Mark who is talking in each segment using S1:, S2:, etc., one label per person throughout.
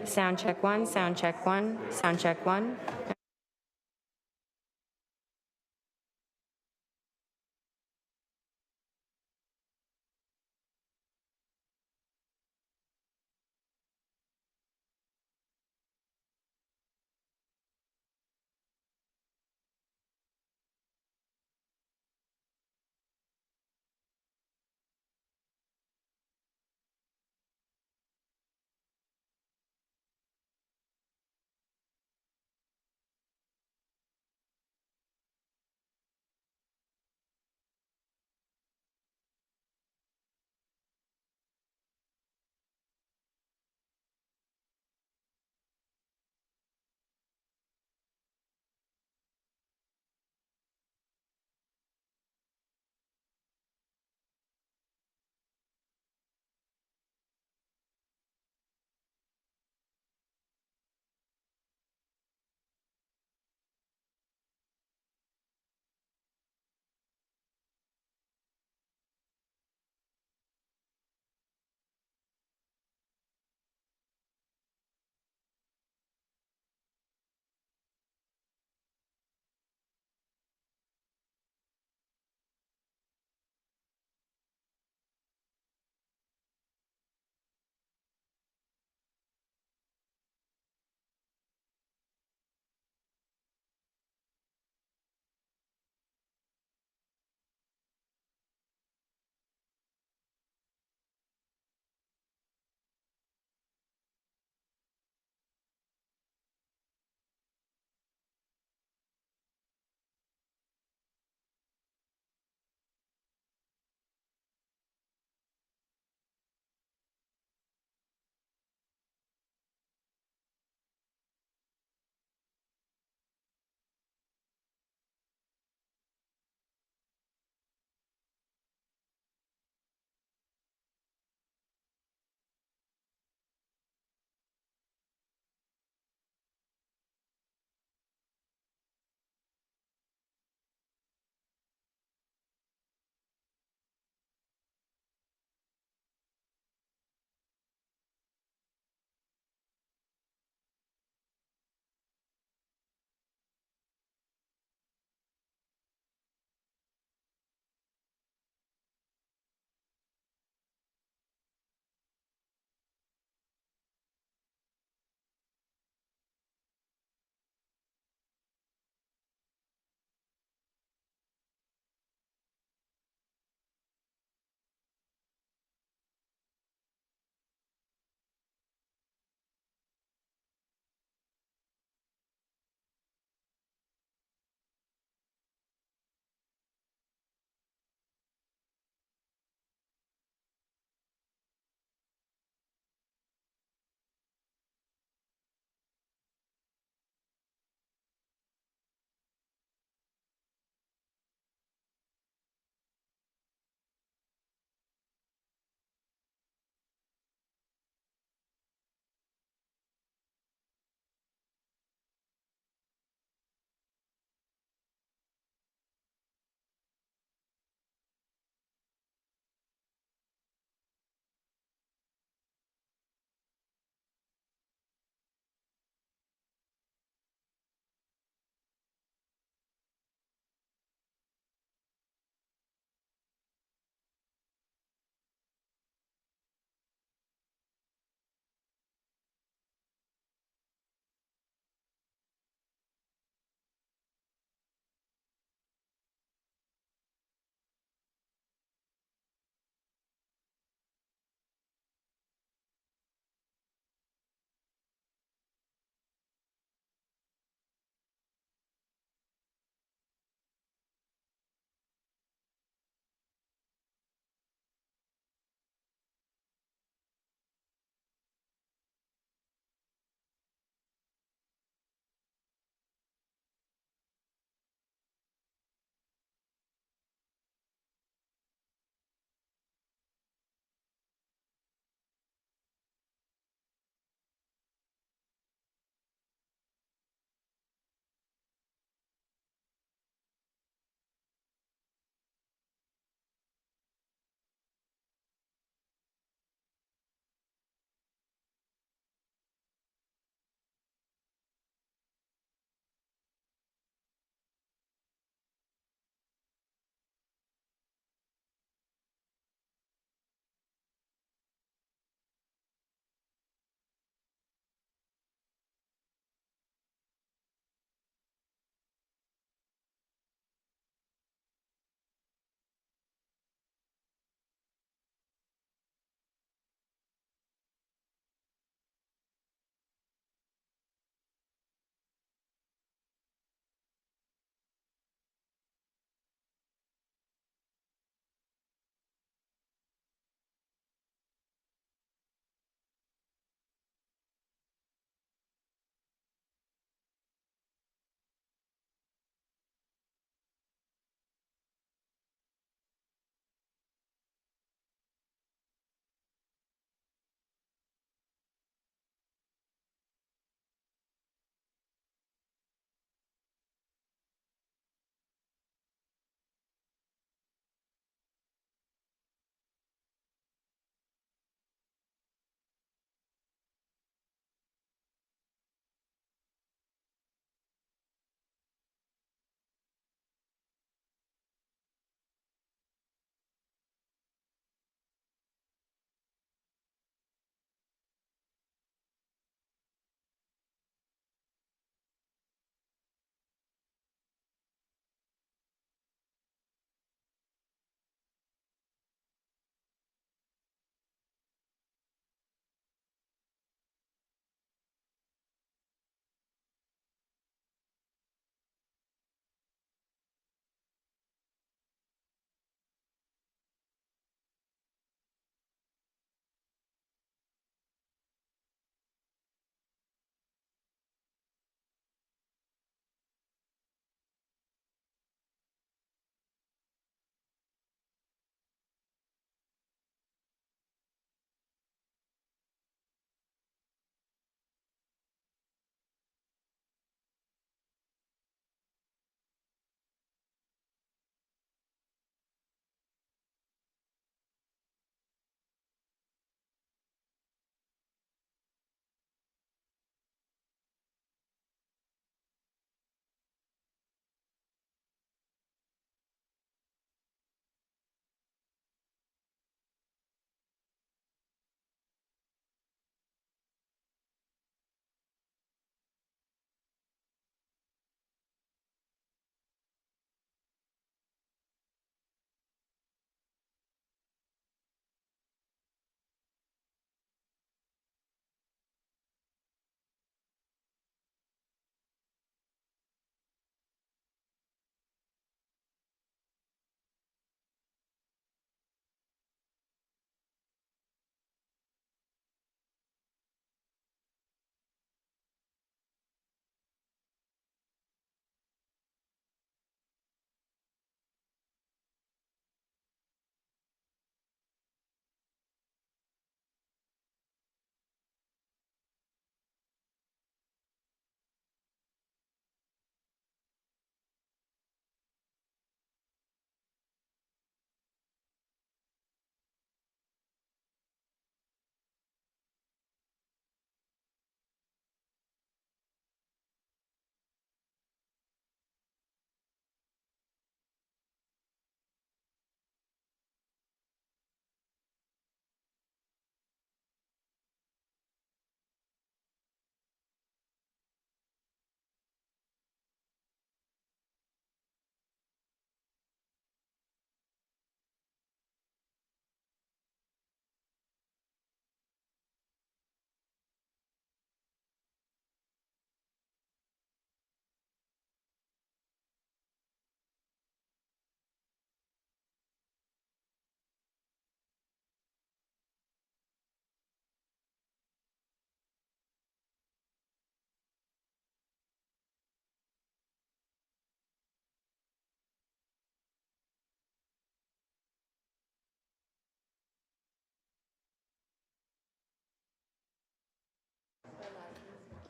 S1: Sound check one, sound check one, sound check one.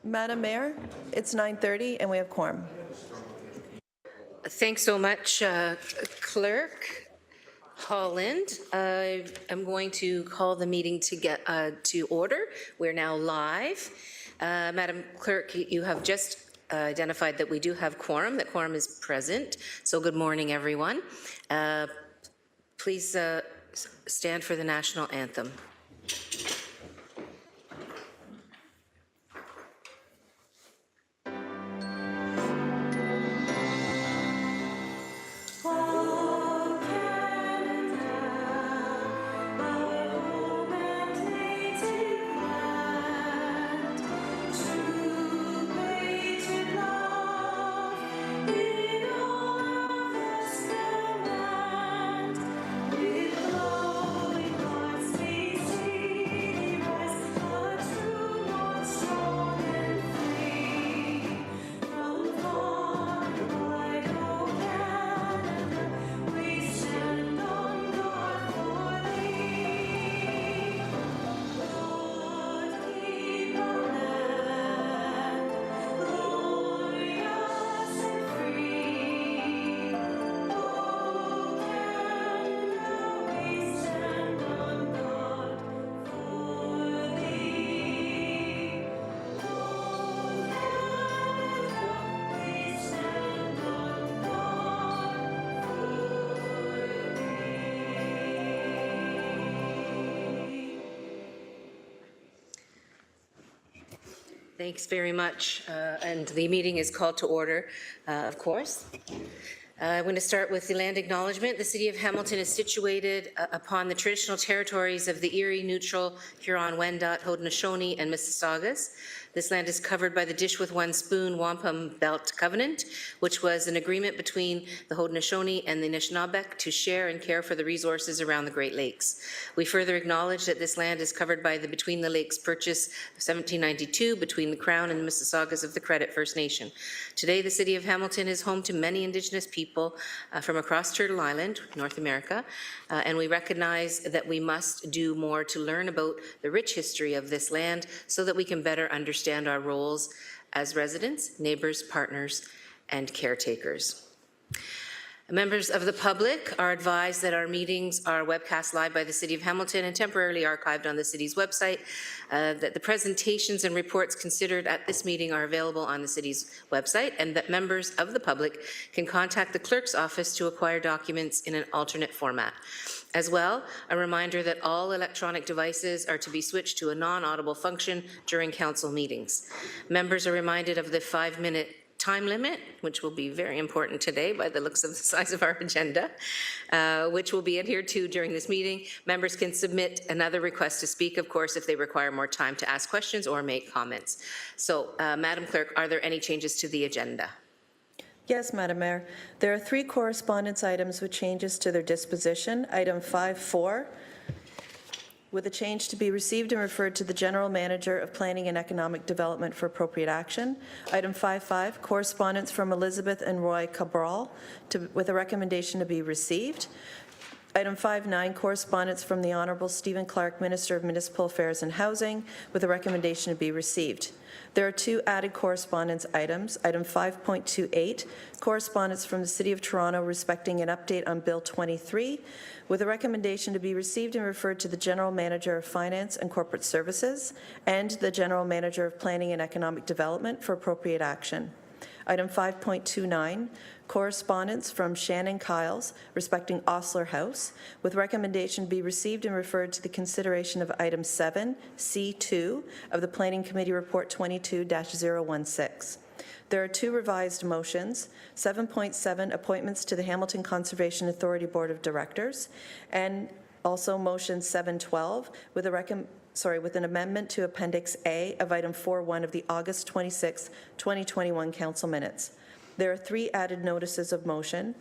S2: Madam Mayor, it's 9:30 and we have quorum.
S1: Thanks so much, Clerk Holland. I am going to call the meeting to order. We're now live. Madam Clerk, you have just identified that we do have quorum, that quorum is present. So good morning, everyone. Please stand for the national anthem. Thanks very much. And the meeting is called to order, of course. I'm going to start with the land acknowledgement. The City of Hamilton is situated upon the traditional territories of the Erie, Neutral, Huron-Wendat, Haudenosaunee, and Mississaugas. This land is covered by the Dish with One Spoon Wampum Belt Covenant, which was an agreement between the Haudenosaunee and the Anishinaabeg to share and care for the resources around the Great Lakes. We further acknowledge that this land is covered by the Between the Lakes Purchase of 1792 between the Crown and the Mississaugas of the Credit First Nation. Today, the City of Hamilton is home to many Indigenous people from across Turtle Island, North America, and we recognize that we must do more to learn about the rich history of this land so that we can better understand our roles as residents, neighbors, partners, and caretakers. Members of the public are advised that our meetings are webcast live by the City of Hamilton and temporarily archived on the City's website, that the presentations and reports considered at this meeting are available on the City's website, and that members of the public can contact the Clerk's office to acquire documents in an alternate format. As well, a reminder that all electronic devices are to be switched to a non-audible function during Council meetings. Members are reminded of the 5-minute time limit, which will be very important today by the looks of the size of our agenda, which will be adhered to during this meeting. Members can submit another request to speak, of course, if they require more time to ask questions or make comments. So, Madam Clerk, are there any changes to the agenda?
S2: Yes, Madam Mayor. There are 3 correspondence items with changes to their disposition. Item 5.4, with a change to be received and referred to the General Manager of Planning and Economic Development for appropriate action. Item 5.5, correspondence from Elizabeth and Roy Cabral with a recommendation to be received. Item 5.9, correspondence from the Honourable Stephen Clark, Minister of Municipal Affairs and Housing, with a recommendation to be received. There are 2 added correspondence items. Item 5.28, correspondence from the City of Toronto respecting an update on Bill 23, with a recommendation to be received and referred to the General Manager of Finance and Corporate Services and the General Manager of Planning and Economic Development for appropriate action. Item 5.29, correspondence from Shannon Kyles respecting Osler House, with recommendation be received and referred to the consideration of Item 7, C2 of the Planning Committee Report 22-016. There are 2 revised motions, 7.7, appointments to the Hamilton Conservation Authority Board of Directors, and also motion 712 with an amendment to Appendix A of Item 4.1 of the August 26, 2021 Council minutes. There are 3 added notices of motion.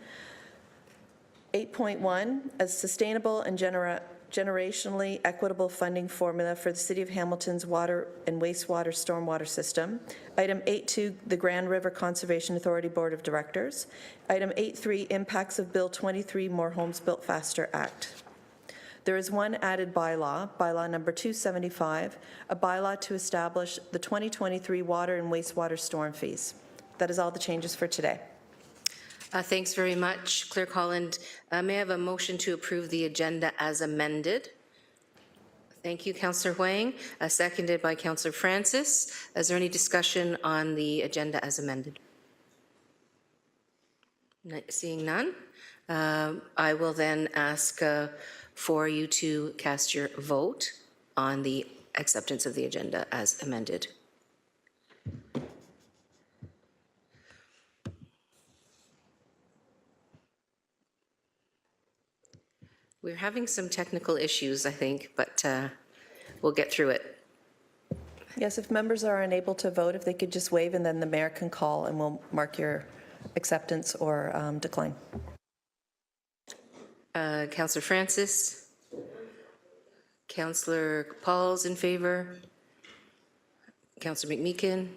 S2: 8.1, a sustainable and generationally equitable funding formula for the City of Hamilton's water and wastewater stormwater system. Item 8.2, the Grand River Conservation Authority Board of Directors. Item 8.3, impacts of Bill 23, More Homes Built Faster Act. There is one added bylaw, bylaw number 275, a bylaw to establish the 2023 water and wastewater storm fees. That is all the changes for today.
S1: Thanks very much, Clerk Holland. May I have a motion to approve the agenda as amended? Thank you, Councillor Huang. Seconded by Councillor Francis. Is there any discussion on the agenda as amended? Seeing none, I will then ask for you to cast your vote on the acceptance of the agenda as amended. We're having some technical issues, I think, but we'll get through it.
S2: Yes, if members are unable to vote, if they could just wave and then the mayor can call and we'll mark your acceptance or decline.
S1: Councillor Francis? Councillor Paul's in favor? Councillor McMeekin?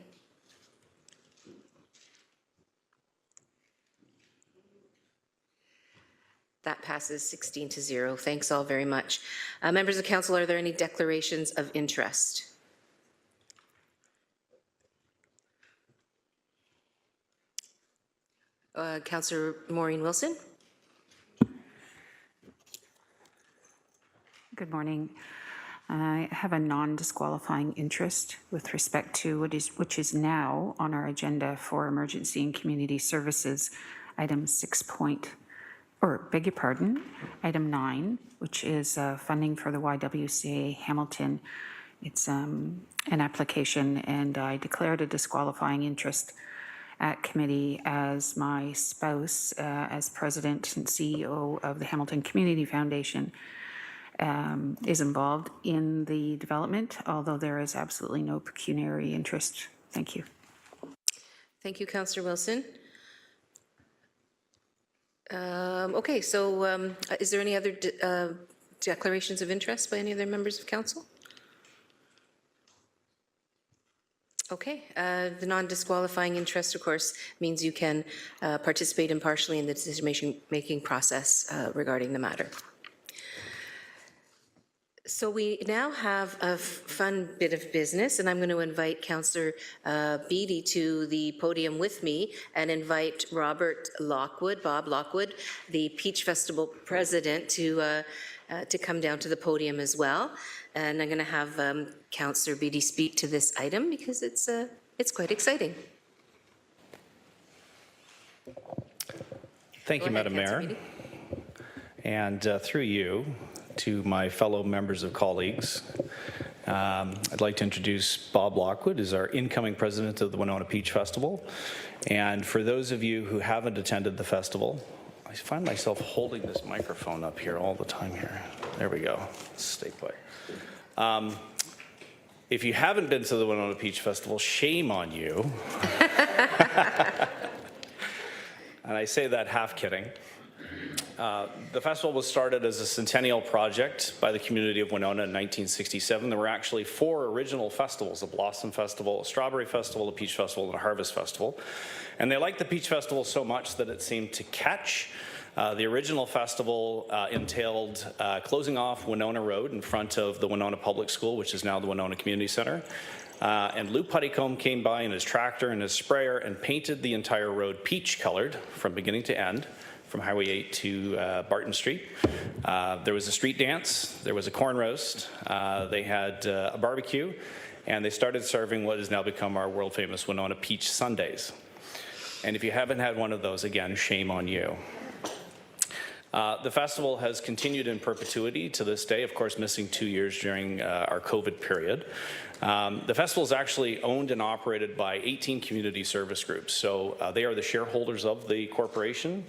S1: That passes 16-0. Thanks all very much. Members of council, are there any declarations of interest? Councillor Maureen Wilson?
S3: Good morning. I have a non-disqualifying interest with respect to which is now on our agenda for emergency and community services, item 9, which is funding for the YWCA Hamilton. It's an application, and I declared a disqualifying interest at committee as my spouse, as president and CEO of the Hamilton Community Foundation, is involved in the development, although there is absolutely no pecuniary interest. Thank you.
S1: Thank you, Councillor Wilson. Okay, so is there any other declarations of interest by any other members of council? Okay, the non-disqualifying interest, of course, means you can participate impartially in the decision-making process regarding the matter. So we now have a fun bit of business, and I'm going to invite Councillor Beattie to the podium with me and invite Bob Lockwood, the Peach Festival president, to come down to the podium as well. And I'm going to have Councillor Beattie speak to this item because it's quite exciting.
S4: Thank you, Madam Mayor. And through you, to my fellow members of colleagues, I'd like to introduce Bob Lockwood, who's our incoming president of the Winona Peach Festival. And for those of you who haven't attended the festival, I find myself holding this microphone up here all the time here. There we go. Stay put. If you haven't been to the Winona Peach Festival, shame on you. And I say that half kidding. The festival was started as a centennial project by the community of Winona in 1967. There were actually 4 original festivals: a Blossom Festival, a Strawberry Festival, a Peach Festival, and a Harvest Festival. And they liked the Peach Festival so much that it seemed to catch. The original festival entailed closing off Winona Road in front of the Winona Public School, which is now the Winona Community Center. And Lou Puttycombe came by in his tractor and his sprayer and painted the entire road peach-colored from beginning to end, from Highway 8 to Barton Street. There was a street dance, there was a corn roast, they had a barbecue, and they started serving what has now become our world-famous Winona Peach Sundays. And if you haven't had one of those, again, shame on you. The festival has continued in perpetuity to this day, of course missing 2 years during our COVID period. The festival is actually owned and operated by 18 community service groups, so they are the shareholders of the corporation.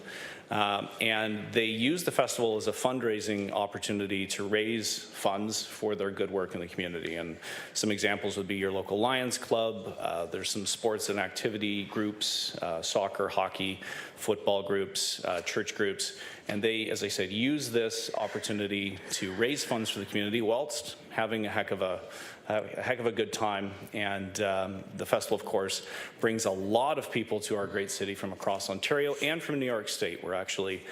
S4: And they use the festival as a fundraising opportunity to raise funds for their good work in the community. And some examples would be your local Lions Club, there's some sports and activity groups, soccer, hockey, football groups, church groups, and they, as I said, use this opportunity to raise funds for the community whilst having a heck of a a heck of a good time. And the festival, of course, brings a lot of people to our great city from across Ontario and from New York State. We're actually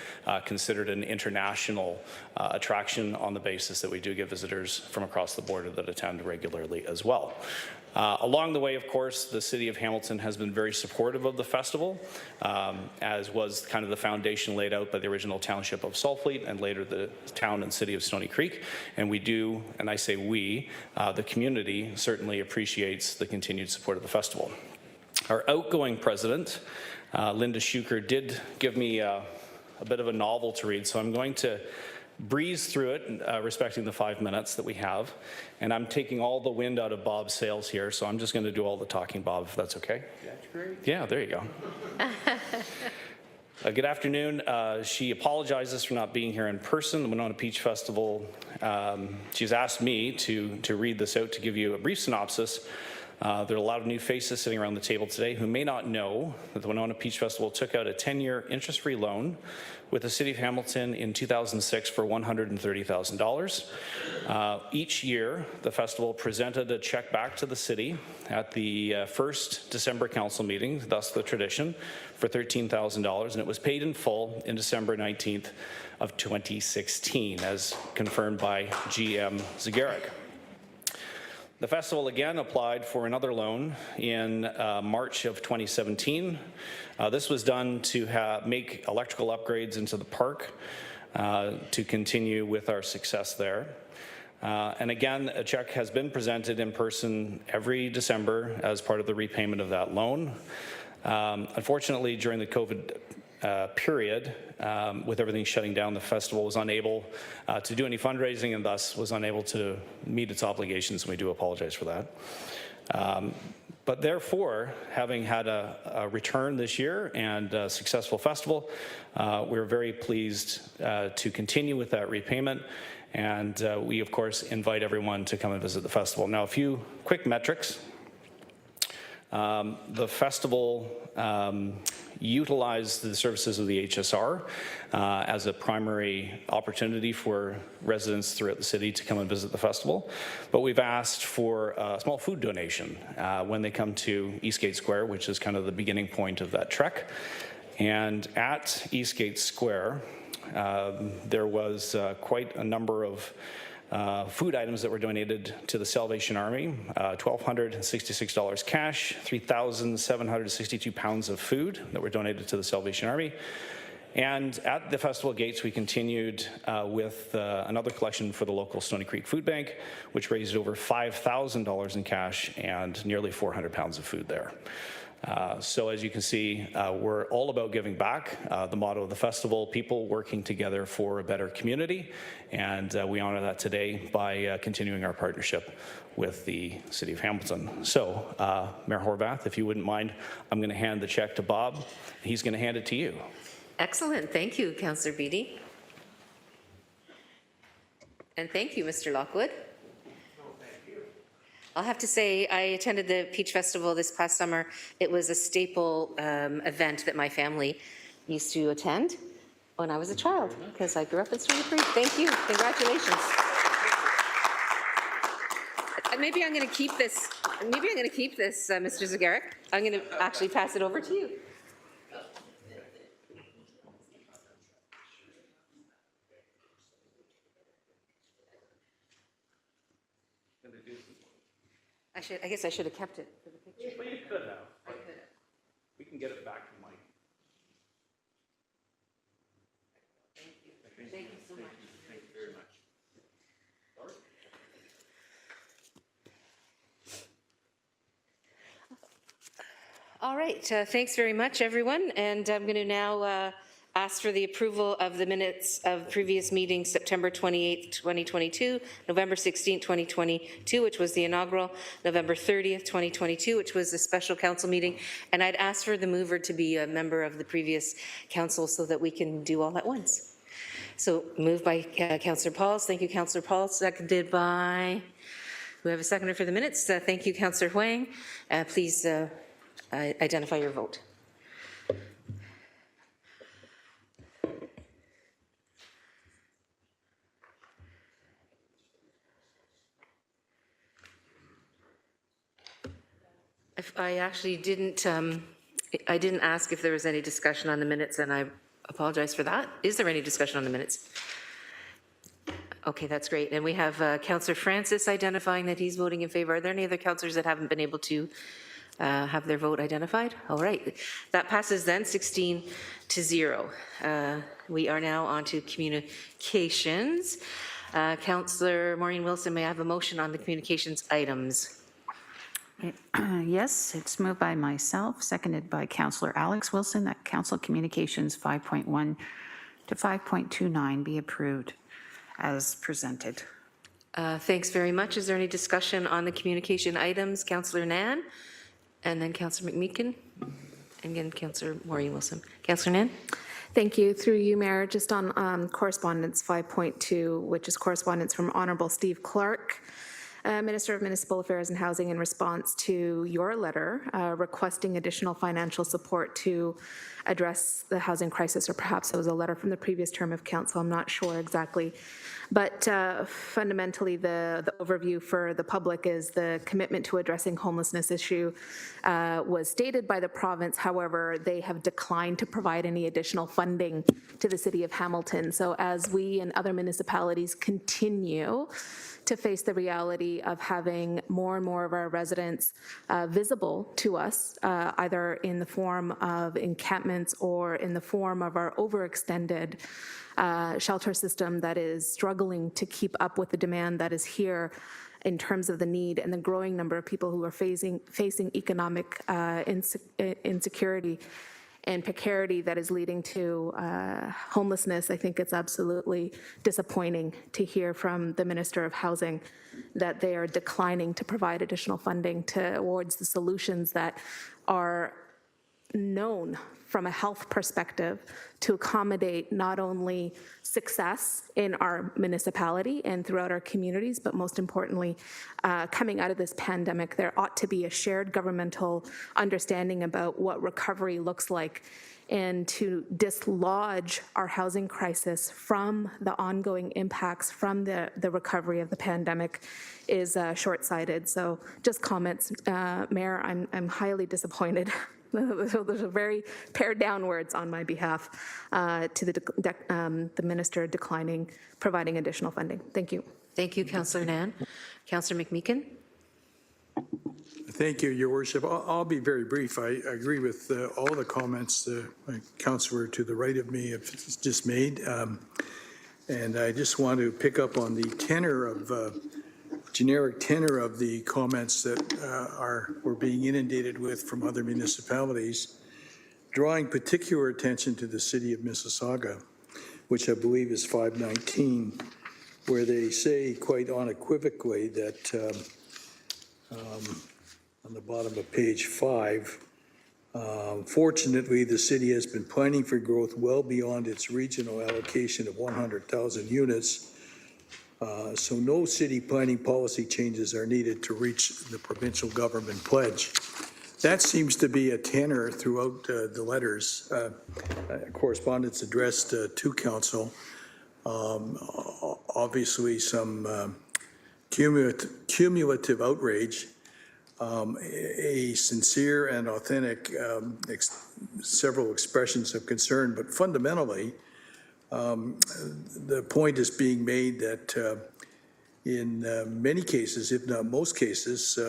S4: considered an international attraction on the basis that we do get visitors from across the border that attend regularly as well. Along the way, of course, the City of Hamilton has been very supportive of the festival, as was kind of the foundation laid out by the original township of Saltfleet and later the town and city of Stoney Creek. And we do, and I say we, the community certainly appreciates the continued support of the festival. Our outgoing president, Linda Schuker, did give me a bit of a novel to read, so I'm going to breeze through it, respecting the 5 minutes that we have. And I'm taking all the wind out of Bob's sails here, so I'm just going to do all the talking, Bob, if that's okay. That's great. Yeah, there you go. Good afternoon. She apologizes for not being here in person, the Winona Peach Festival. She's asked me to read this out to give you a brief synopsis. There are a lot of new faces sitting around the table today who may not know that the Winona Peach Festival took out a 10-year interest-free loan with the City of Hamilton in 2006 for $130,000. Each year, the festival presented a check back to the city at the first December council meeting, thus the tradition, for $13,000, and it was paid in full in December 19th of 2016, as confirmed by GM Zagaric. The festival again applied for another loan in March of 2017. This was done to make electrical upgrades into the park to continue with our success there. And again, a check has been presented in person every December as part of the repayment of that loan. Unfortunately, during the COVID period, with everything shutting down, the festival was unable to do any fundraising and thus was unable to meet its obligations, and we do apologize for that. But therefore, having had a return this year and a successful festival, we're very pleased to continue with that repayment, and we of course invite everyone to come and visit the festival. Now, a few quick metrics. The festival utilized the services of the HSR as a primary opportunity for residents throughout the city to come and visit the festival. But we've asked for a small food donation when they come to Eastgate Square, which is kind of the beginning point of that trek. And at Eastgate Square, there was quite a number of food items that were donated to the Salvation Army, $1,266 cash, 3,762 pounds of food that were donated to the Salvation Army. And at the festival gates, we continued with another collection for the local Stoney Creek Food Bank, which raised over $5,000 in cash and nearly 400 pounds of food there. So as you can see, we're all about giving back. The motto of the festival, people working together for a better community. And we honor that today by continuing our partnership with the City of Hamilton. So Mayor Horvath, if you wouldn't mind, I'm going to hand the check to Bob. He's going to hand it to you.
S1: Excellent. Thank you, Councillor Beattie. And thank you, Mr. Lockwood. I'll have to say, I attended the Peach Festival this past summer. It was a staple event that my family used to attend when I was a child, because I grew up in Stoney Creek. Thank you. Congratulations. Maybe I'm going to keep this. Maybe I'm going to keep this, Mr. Zagaric. I'm going to actually pass it over to you. I guess I should have kept it for the picture.
S4: Well, you could have. I could have. We can get it back from Mike.
S1: Thank you. Thank you so much.
S4: Thank you very much.
S1: All right. Thanks very much, everyone. And I'm going to now ask for the approval of the minutes of previous meetings, September 28th, 2022, November 16th, 2022, which was the inaugural, November 30th, 2022, which was the special council meeting. And I'd ask for the mover to be a member of the previous council so that we can do all at once. So moved by Councillor Pauls. Thank you, Councillor Pauls. Seconded by, we have a seconder for the minutes. Thank you, Councillor Huang. Please identify your vote. I actually didn't, I didn't ask if there was any discussion on the minutes, and I apologize for that. Is there any discussion on the minutes? Okay, that's great. And we have Councillor Francis identifying that he's voting in favor. Are there any other councillors that haven't been able to have their vote identified? All right. That passes then 16-0. We are now on to communications. Councillor Maureen Wilson, may I have a motion on the communications items?
S3: Yes, it's moved by myself, seconded by Councillor Alex Wilson, that Council Communications 5.1 to 5.29 be approved as presented.
S1: Thanks very much. Is there any discussion on the communication items? Councillor Nan, and then Councillor McMeekin, and again Councillor Maureen Wilson. Councillor Nan?
S5: Thank you. Through you, Mayor, just on correspondence 5.2, which is correspondence from Honourable Steve Clark, Minister of Municipal Affairs and Housing, in response to your letter requesting additional financial support to address the housing crisis, or perhaps it was a letter from the previous term of council, I'm not sure exactly. But fundamentally, the overview for the public is the commitment to addressing homelessness issue was stated by the province. However, they have declined to provide any additional funding to the City of Hamilton. So as we and other municipalities continue to face the reality of having more and more of our residents visible to us, either in the form of encampments or in the form of our overextended shelter system that is struggling to keep up with the demand that is here in terms of the need and the growing number of people who are facing economic insecurity and precarity that is leading to homelessness. I think it's absolutely disappointing to hear from the Minister of Housing that they are declining to provide additional funding towards the solutions that are known from a health perspective to accommodate not only success in our municipality and throughout our communities, but most importantly, coming out of this pandemic, there ought to be a shared governmental understanding about what recovery looks like, and to dislodge our housing crisis from the ongoing impacts from the recovery of the pandemic is short-sighted. So just comments, Mayor, I'm highly disappointed. So there's a very pared down words on my behalf to the minister declining providing additional funding. Thank you.
S1: Thank you, Councillor Nan. Councillor McMeekin?
S6: Thank you, Your Worship. I'll be very brief. I agree with all the comments my councillor to the right of me has just made. And I just want to pick up on the tenor of generic tenor of the comments that we're being inundated with from other municipalities, drawing particular attention to the city of Mississauga, which I believe is 519, where they say quite unequivocally that on the bottom of page 5, fortunately, the city has been planning for growth well beyond its regional allocation of 100,000 units. So no city planning policy changes are needed to reach the provincial government pledge. That seems to be a tenor throughout the letters, correspondence addressed to council. Obviously, some cumulative outrage, a sincere and authentic several expressions of concern, but fundamentally, the point is being made that in many cases, if not most cases,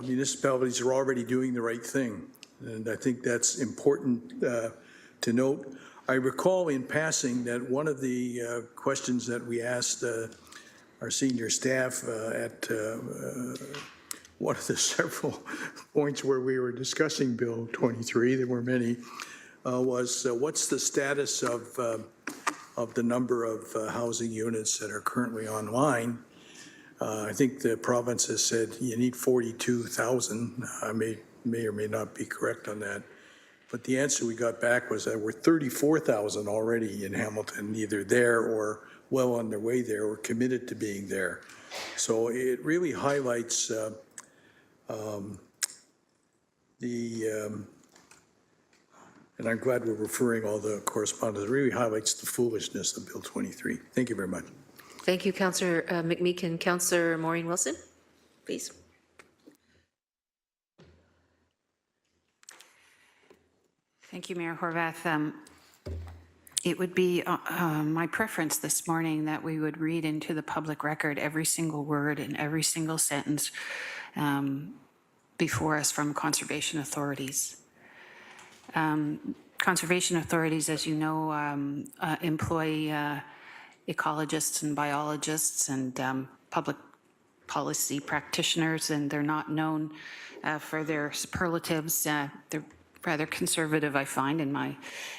S6: municipalities are already doing the right thing. And I think that's important to note. I recall in passing that one of the questions that we asked our senior staff at one of the several points where we were discussing Bill 23, there were many, was what's the status of the number of housing units that are currently online. I think the province has said you need 42,000. I may or may not be correct on that. But the answer we got back was that we're 34,000 already in Hamilton, either there or well on their way there or committed to being there. So it really highlights and I'm glad we're referring all the correspondence. It really highlights the foolishness of Bill 23. Thank you very much.
S1: Thank you, Councillor McMeekin. Councillor Maureen Wilson, please.
S3: Thank you, Mayor Horvath. It would be my preference this morning that we would read into the public record every single word and every single sentence before us from conservation authorities. Conservation authorities, as you know, employ ecologists and biologists and public policy practitioners, and they're not known for their superlatives. They're rather conservative, I find, in my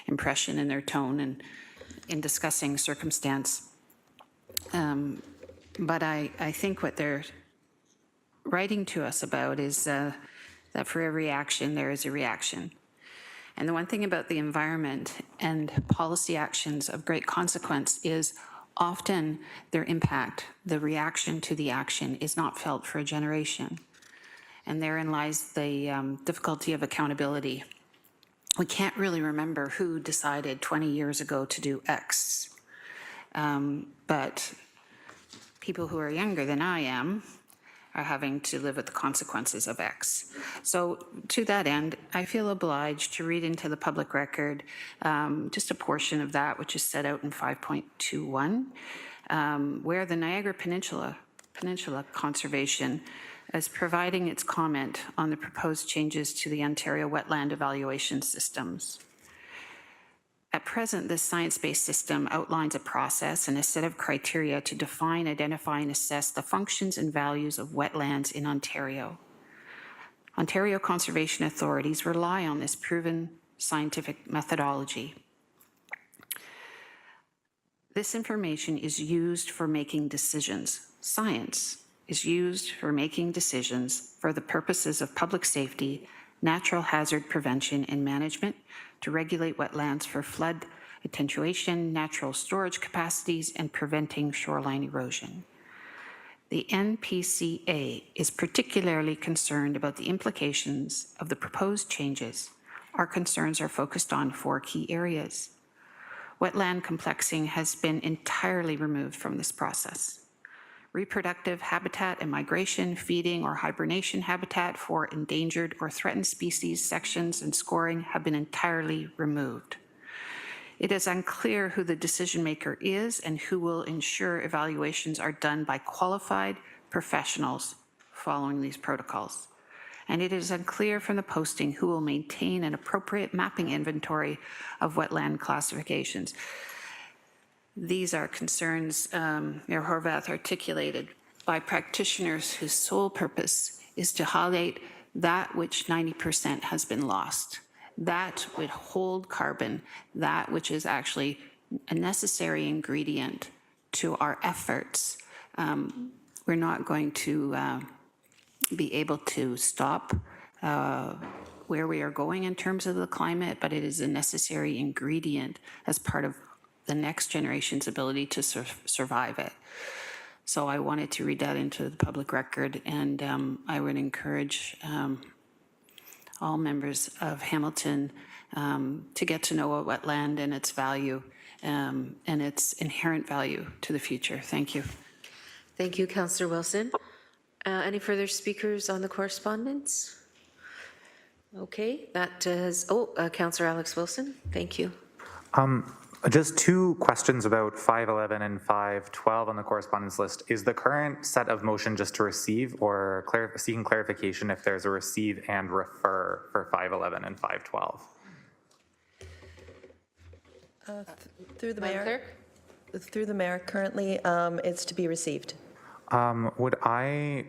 S3: impression, in their tone and in discussing circumstance. But I think what they're writing to us about is that for every action, there is a reaction. And the one thing about the environment and policy actions of great consequence is often their impact, the reaction to the action, is not felt for a generation. And therein lies the difficulty of accountability. We can't really remember who decided 20 years ago to do X, but people who are younger than I am are having to live with the consequences of X. So to that end, I feel obliged to read into the public record just a portion of that which is set out in 5.21, where the Niagara Peninsula Conservation is providing its comment on the proposed changes to the Ontario wetland evaluation systems. At present, this science-based system outlines a process and a set of criteria to define, identify, and assess the functions and values of wetlands in Ontario. Ontario conservation authorities rely on this proven scientific methodology. This information is used for making decisions. Science is used for making decisions for the purposes of public safety, natural hazard prevention and management, to regulate wetlands for flood attenuation, natural storage capacities, and preventing shoreline erosion. The NPCA is particularly concerned about the implications of the proposed changes. Our concerns are focused on 4 key areas. Wetland complexing has been entirely removed from this process. Reproductive habitat and migration, feeding or hibernation habitat for endangered or threatened species sections and scoring have been entirely removed. It is unclear who the decision maker is and who will ensure evaluations are done by qualified professionals following these protocols. And it is unclear from the posting who will maintain an appropriate mapping inventory of wetland classifications. These are concerns Mayor Horvath articulated by practitioners whose sole purpose is to highlight that which 90% has been lost, that would hold carbon, that which is actually a necessary ingredient to our efforts. We're not going to be able to stop where we are going in terms of the climate, but it is a necessary ingredient as part of the next generation's ability to survive it. So I wanted to read that into the public record, and I would encourage all members of Hamilton to get to know a wetland and its value and its inherent value to the future. Thank you.
S1: Thank you, Councillor Wilson. Any further speakers on the correspondence? Okay, that is, Councillor Alex Wilson, thank you.
S7: Just 2 questions about 511 and 512 on the correspondence list. Is the current set of motion just to receive, or seeking clarification if there's a receive and refer for 511 and 512?
S2: Through the
S1: Madam
S2: mayor.
S1: Clerk?
S2: Through the mayor, currently it's to be received.
S7: Would I,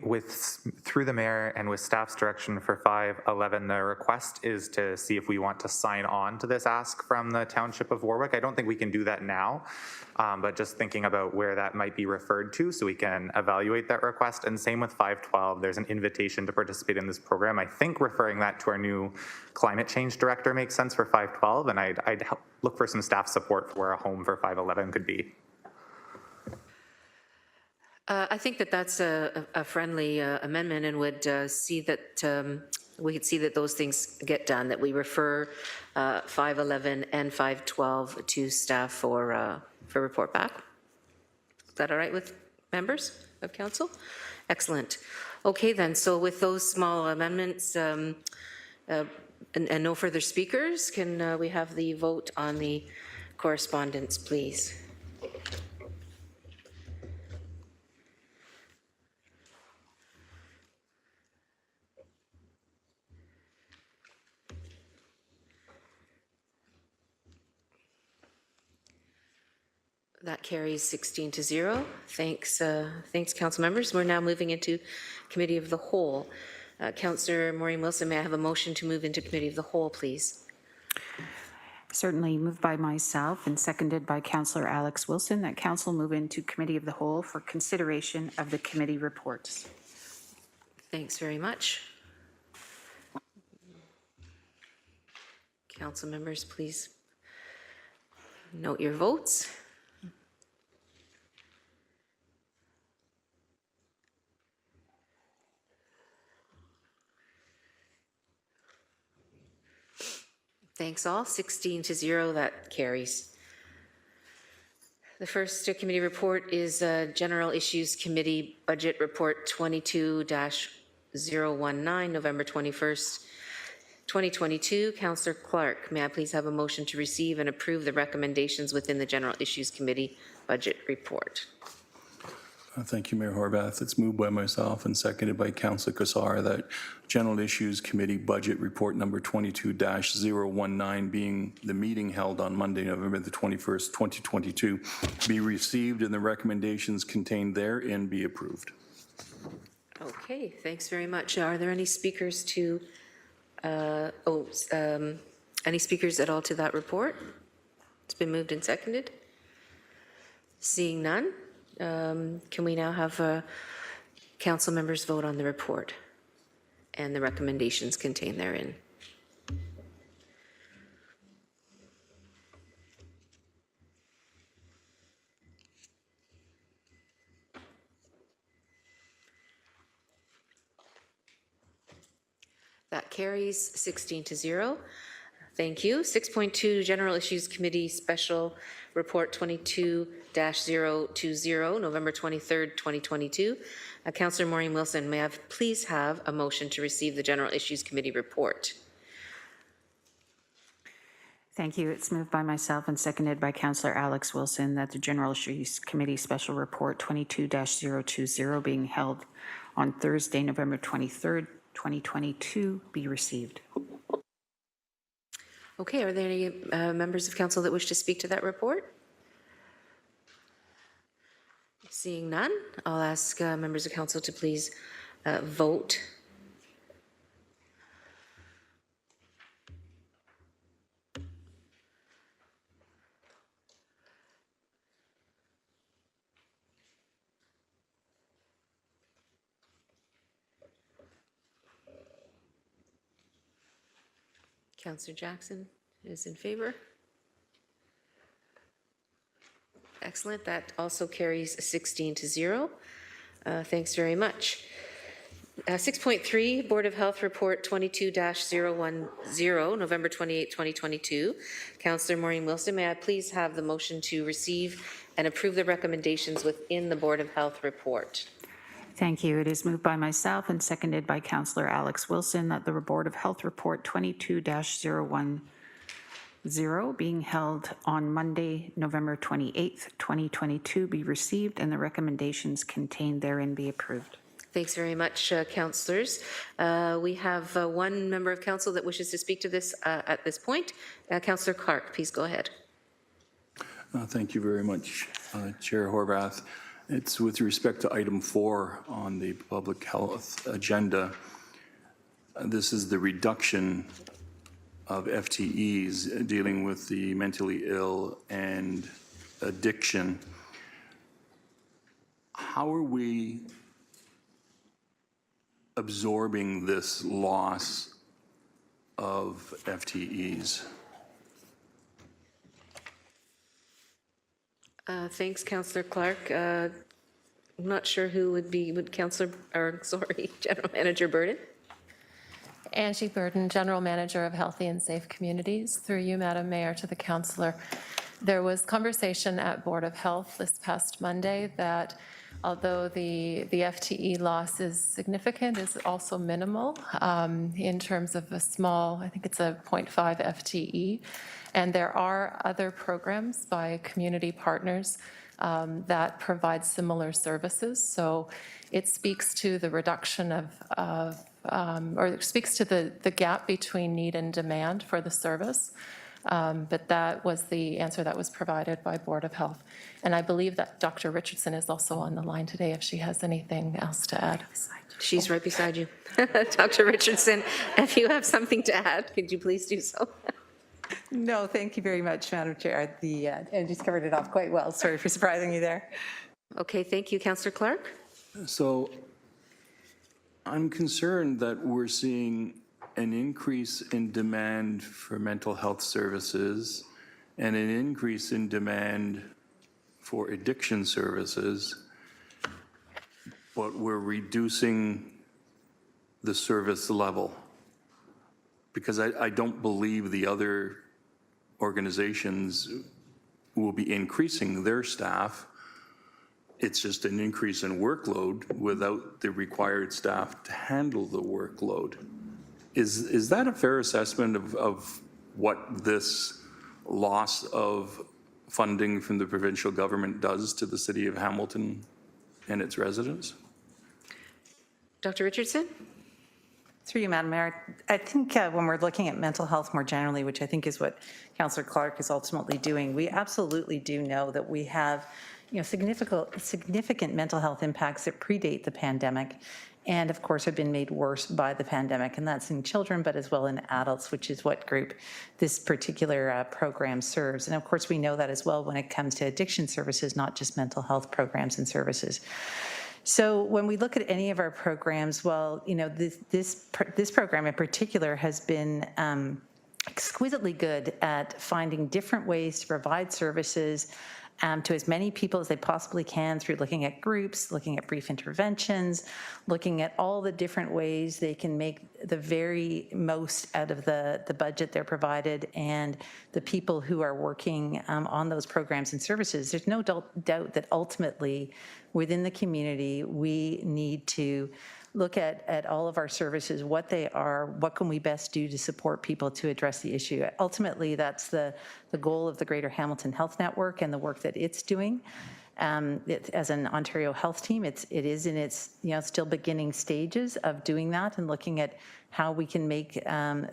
S7: through the mayor and with staff's direction for 511, the request is to see if we want to sign on to this ask from the Township of Warwick. I don't think we can do that now, but just thinking about where that might be referred to so we can evaluate that request. And same with 512, there's an invitation to participate in this program. I think referring that to our new climate change director makes sense for 512, and I'd look for some staff support for where a home for 511 could be.
S1: I think that that's a friendly amendment, and would see that we could see that those things get done, that we refer 511 and 512 to staff for report back. Is that all right with members of council? Excellent. Okay then, so with those small amendments, And no further speakers. Can we have the vote on the correspondence, please? That carries 16-0. Thanks, council members. We're now moving into Committee of the Whole. Councillor Maureen Wilson, may I have a motion to move into Committee of the Whole, please?
S3: Certainly moved by myself and seconded by Councillor Alex Wilson that council move into Committee of the Whole for consideration of the committee reports.
S1: Thanks very much. Council members, please note your votes. Thanks all. 16-0, that carries. The first committee report is General Issues Committee Budget Report 22-019, November 21st, 2022. Councillor Clark, may I please have a motion to receive and approve the recommendations within the General Issues Committee Budget Report?
S8: Thank you, Mayor Horvath. It's moved by myself and seconded by Councillor Cassar that General Issues Committee Budget Report number 22-019, being the meeting held on Monday, November the 21st, 2022, be received and the recommendations contained therein be approved.
S1: Okay, thanks very much. Are there any speakers to, any speakers at all to that report? It's been moved and seconded. Seeing none. Can we now have council members vote on the report and the recommendations contained therein? That carries 16-0. Thank you. 6.2, General Issues Committee Special Report 22-020, November 23rd, 2022. Councillor Maureen Wilson, may I please have a motion to receive the General Issues Committee report?
S3: Thank you. It's moved by myself and seconded by Councillor Alex Wilson that the General Issues Committee Special Report 22-020 being held on Thursday, November 23rd, 2022 be received.
S1: Okay, are there any members of council that wish to speak to that report? Seeing none, I'll ask members of council to please vote. Councillor Jackson is in favor. Excellent. That also carries 16-0. Thanks very much. 6.3, Board of Health Report 22-010, November 28, 2022. Councillor Maureen Wilson, may I please have the motion to receive and approve the recommendations within the Board of Health report?
S3: Thank you. It is moved by myself and seconded by Councillor Alex Wilson that the Board of Health Report 22-010 being held on Monday, November 28th, 2022 be received and the recommendations contained therein be approved.
S1: Thanks very much, councillors. We have one member of council that wishes to speak to this at this point. Councillor Clark, please go ahead.
S8: Thank you very much, Chair Horvath. It's with respect to item 4 on the public health agenda. This is the reduction of FTEs dealing with the mentally ill and addiction. How are we absorbing this loss of FTEs?
S1: Thanks, Councillor Clark. I'm not sure who would be, General Manager Burden?
S9: Angie Burden, General Manager of Healthy and Safe Communities. Through you, Madam Mayor, to the councillor. There was conversation at Board of Health this past Monday that although the FTE loss is significant, is also minimal in terms of a small, I think it's a 0.5 FTE. And there are other programs by community partners that provide similar services. So it speaks to the reduction or it speaks to the gap between need and demand for the service. But that was the answer that was provided by Board of Health. And I believe that Dr. Richardson is also on the line today if she has anything else to add.
S1: She's right beside you. Dr. Richardson, if you have something to add, could you please do so?
S10: No, thank you very much, Madam Chair. Angie's covered it off quite well. Sorry for surprising you there.
S1: Okay, thank you. Councillor Clark?
S8: So I'm concerned that we're seeing an increase in demand for mental health services and an increase in demand for addiction services, but we're reducing the service level. Because I don't believe the other organizations will be increasing their staff. It's just an increase in workload without the required staff to handle the workload. Is that a fair assessment of what this loss of funding from the provincial government does to the city of Hamilton and its residents?
S1: Dr. Richardson?
S10: Through you, Madam Mayor. I think when we're looking at mental health more generally, which I think is what Councillor Clark is ultimately doing, we absolutely do know that we have significant mental health impacts that predate the pandemic and, of course, have been made worse by the pandemic. And that's in children, but as well in adults, which is what group this particular program serves. And, of course, we know that as well when it comes to addiction services, not just mental health programs and services. So when we look at any of our programs, well, this program in particular has been exquisitely good at finding different ways to provide services to as many people as they possibly can through looking at groups, looking at brief interventions, looking at all the different ways they can make the very most out of the budget they're provided and the people who are working on those programs and services. There's no doubt that ultimately within the community, we need to look at all of our services, what they are, what can we best do to support people to address the issue. Ultimately, that's the goal of the Greater Hamilton Health Network and the work that it's doing. As an Ontario Health Team, it is in its still beginning stages of doing that and looking at how we can make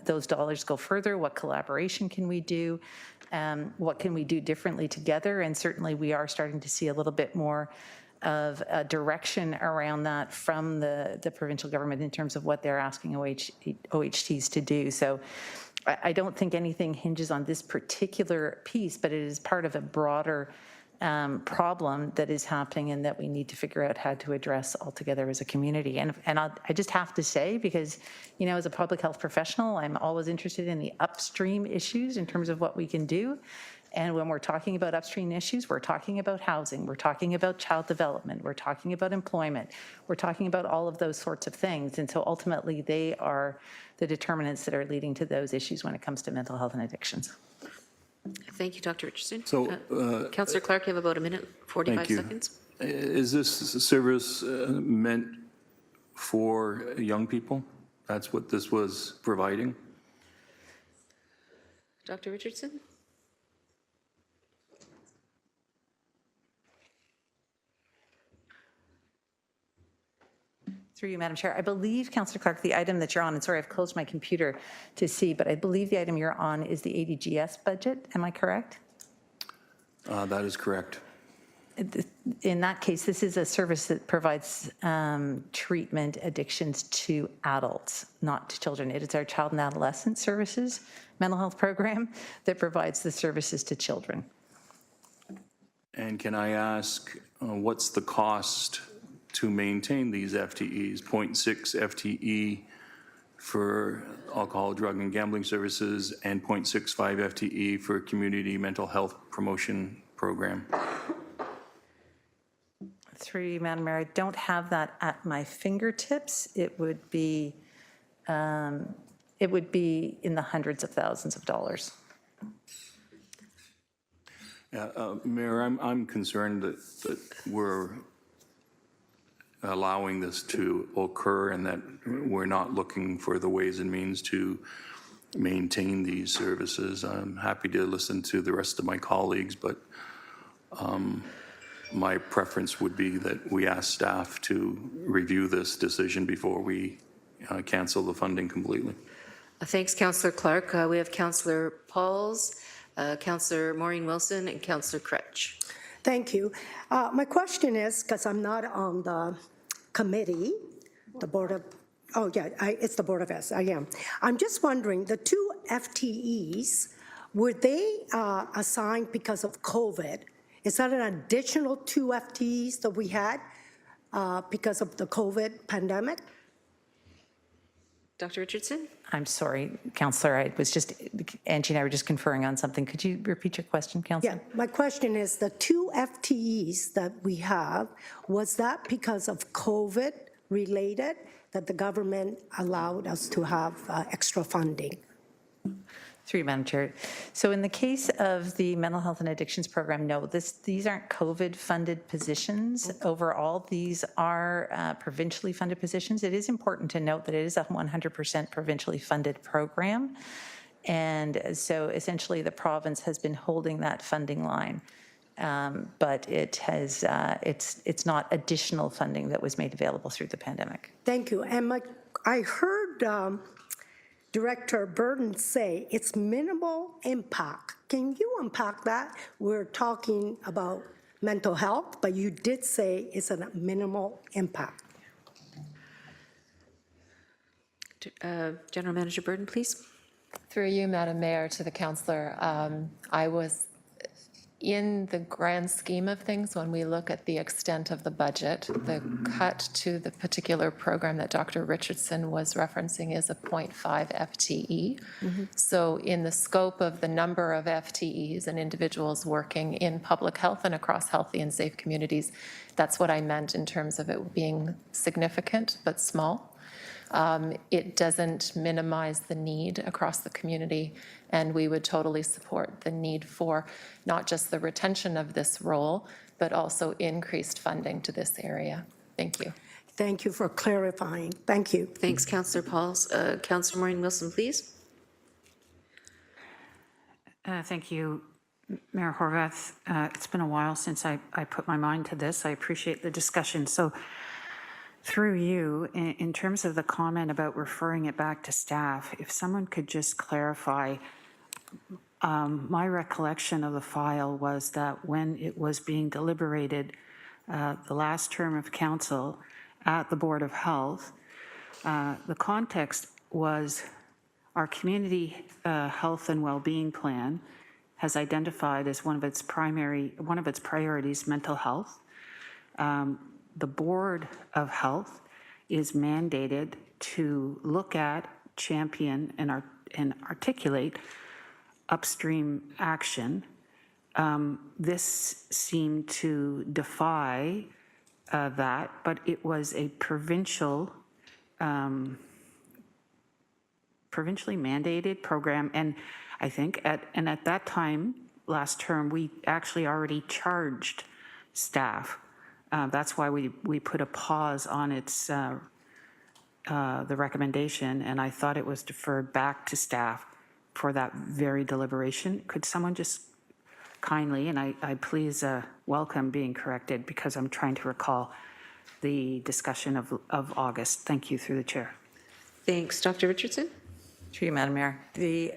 S10: those dollars go further, what collaboration can we do, what can we do differently together, and certainly we are starting to see a little bit more of a direction around that from the provincial government in terms of what they're asking OHTs to do. So I don't think anything hinges on this particular piece, but it is part of a broader problem that is happening and that we need to figure out how to address altogether as a community. And I just have to say, because, as a public health professional, I'm always interested in the upstream issues in terms of what we can do. And when we're talking about upstream issues, we're talking about housing, we're talking about child development, we're talking about employment, we're talking about all of those sorts of things. And so ultimately, they are the determinants that are leading to those issues when it comes to mental health and addictions.
S1: Thank you, Dr. Richardson.
S8: So,
S1: Councillor Clark, you have about a minute, 45
S8: thank you.
S1: seconds.
S8: Is this service meant for young people? That's what this was providing?
S1: Dr. Richardson?
S10: Through you, Madam Chair. I believe, Councillor Clark, the item that you're on, and sorry, I've closed my computer to see, but I believe the item you're on is the ADGS budget. Am I correct?
S8: That is correct.
S10: In that case, this is a service that provides treatment addictions to adults, not to children. It is our child and adolescent services mental health program that provides the services to children.
S8: And can I ask, what's the cost to maintain these FTEs? 0.6 FTE for alcohol, drug, and gambling services, and 0.65 FTE for community mental health promotion program.
S10: Through you, Madam Mayor, I don't have that at my fingertips. It would be in the hundreds of thousands of dollars.
S8: Mayor, I'm concerned that we're allowing this to occur and that we're not looking for the ways and means to maintain these services. I'm happy to listen to the rest of my colleagues, but my preference would be that we ask staff to review this decision before we cancel the funding completely.
S1: Thanks, Councillor Clark. We have Councillor Pauls, Councillor Maureen Wilson, and Councillor Crutch.
S11: Thank you. My question is, because I'm not on the committee, the Board of, oh yeah, it's the Board of S, I am. I'm just wondering, the 2 FTEs, were they assigned because of COVID? Is that an additional 2 FTEs that we had because of the COVID pandemic?
S1: Dr. Richardson?
S10: I'm sorry, Councillor, Angie and I were just conferring on something. Could you repeat your question, Councillor?
S11: Yeah, my question is, the 2 FTEs that we have, was that because of COVID related that the government allowed us to have extra funding?
S10: Through you, Madam Chair. So in the case of the mental health and addictions program, no, these aren't COVID-funded positions. Overall, these are provincially funded positions. It is important to note that it is a 100% provincially funded program. And so essentially the province has been holding that funding line. But it has, it's not additional funding that was made available through the pandemic.
S11: Thank you. And I heard Director Burden say it's minimal impact. Can you unpack that? We're talking about mental health, but you did say it's a minimal impact.
S1: General Manager Burden, please.
S9: Through you, Madam Mayor, to the councillor, I was in the grand scheme of things, when we look at the extent of the budget, the cut to the particular program that Dr. Richardson was referencing is a 0.5 FTE. So in the scope of the number of FTEs and individuals working in public health and across healthy and safe communities, that's what I meant in terms of it being significant but small. It doesn't minimize the need across the community, and we would totally support the need for not just the retention of this role, but also increased funding to this area. Thank you.
S11: Thank you for clarifying. Thank you.
S1: Thanks, Councillor Pauls. Councillor Maureen Wilson, please.
S3: Thank you, Mayor Horwath. It's been a while since I put my mind to this. I appreciate the discussion. So through you, in terms of the comment about referring it back to staff, if someone could just clarify, my recollection of the file was that when it was being deliberated, the last term of council at the Board of Health, the context was our community health and well-being plan has identified as one of its priorities mental health. The Board of Health is mandated to look at, champion, and articulate upstream action. This seemed to defy that, but it was a provincially mandated program, and I think at that time, last term, we actually already charged staff. That's why we put a pause on its the recommendation, and I thought it was deferred back to staff for that very deliberation. Could someone just kindly, and I please welcome being corrected, because I'm trying to recall the discussion of August. Thank you, through the chair.
S1: Thanks. Dr. Richardson?
S10: Through you, Madam Mayor. The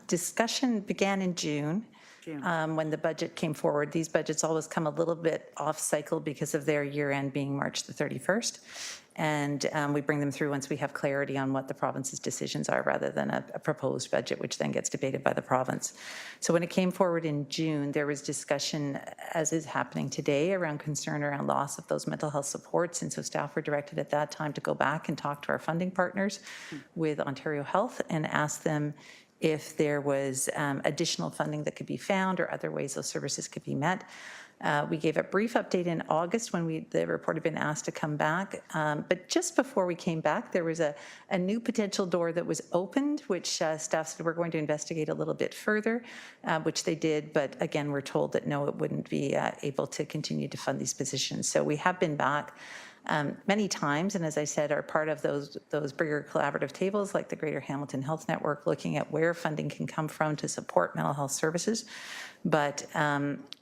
S10: discussion began in June. When the budget came forward. These budgets always come a little bit off cycle because of their year end being March the 31st. And we bring them through once we have clarity on what the province's decisions are, rather than a proposed budget, which then gets debated by the province. So when it came forward in June, there was discussion, as is happening today, around concern around loss of those mental health supports. And so staff were directed at that time to go back and talk to our funding partners with Ontario Health and ask them if there was additional funding that could be found or other ways those services could be met. We gave a brief update in August when the report had been asked to come back. But just before we came back, there was a new potential door that was opened, which staff said we're going to investigate a little bit further, which they did. But again, we're told that no, it wouldn't be able to continue to fund these positions. So we have been back many times, and as I said, are part of those bigger collaborative tables like the Greater Hamilton Health Network, looking at where funding can come from to support mental health services, but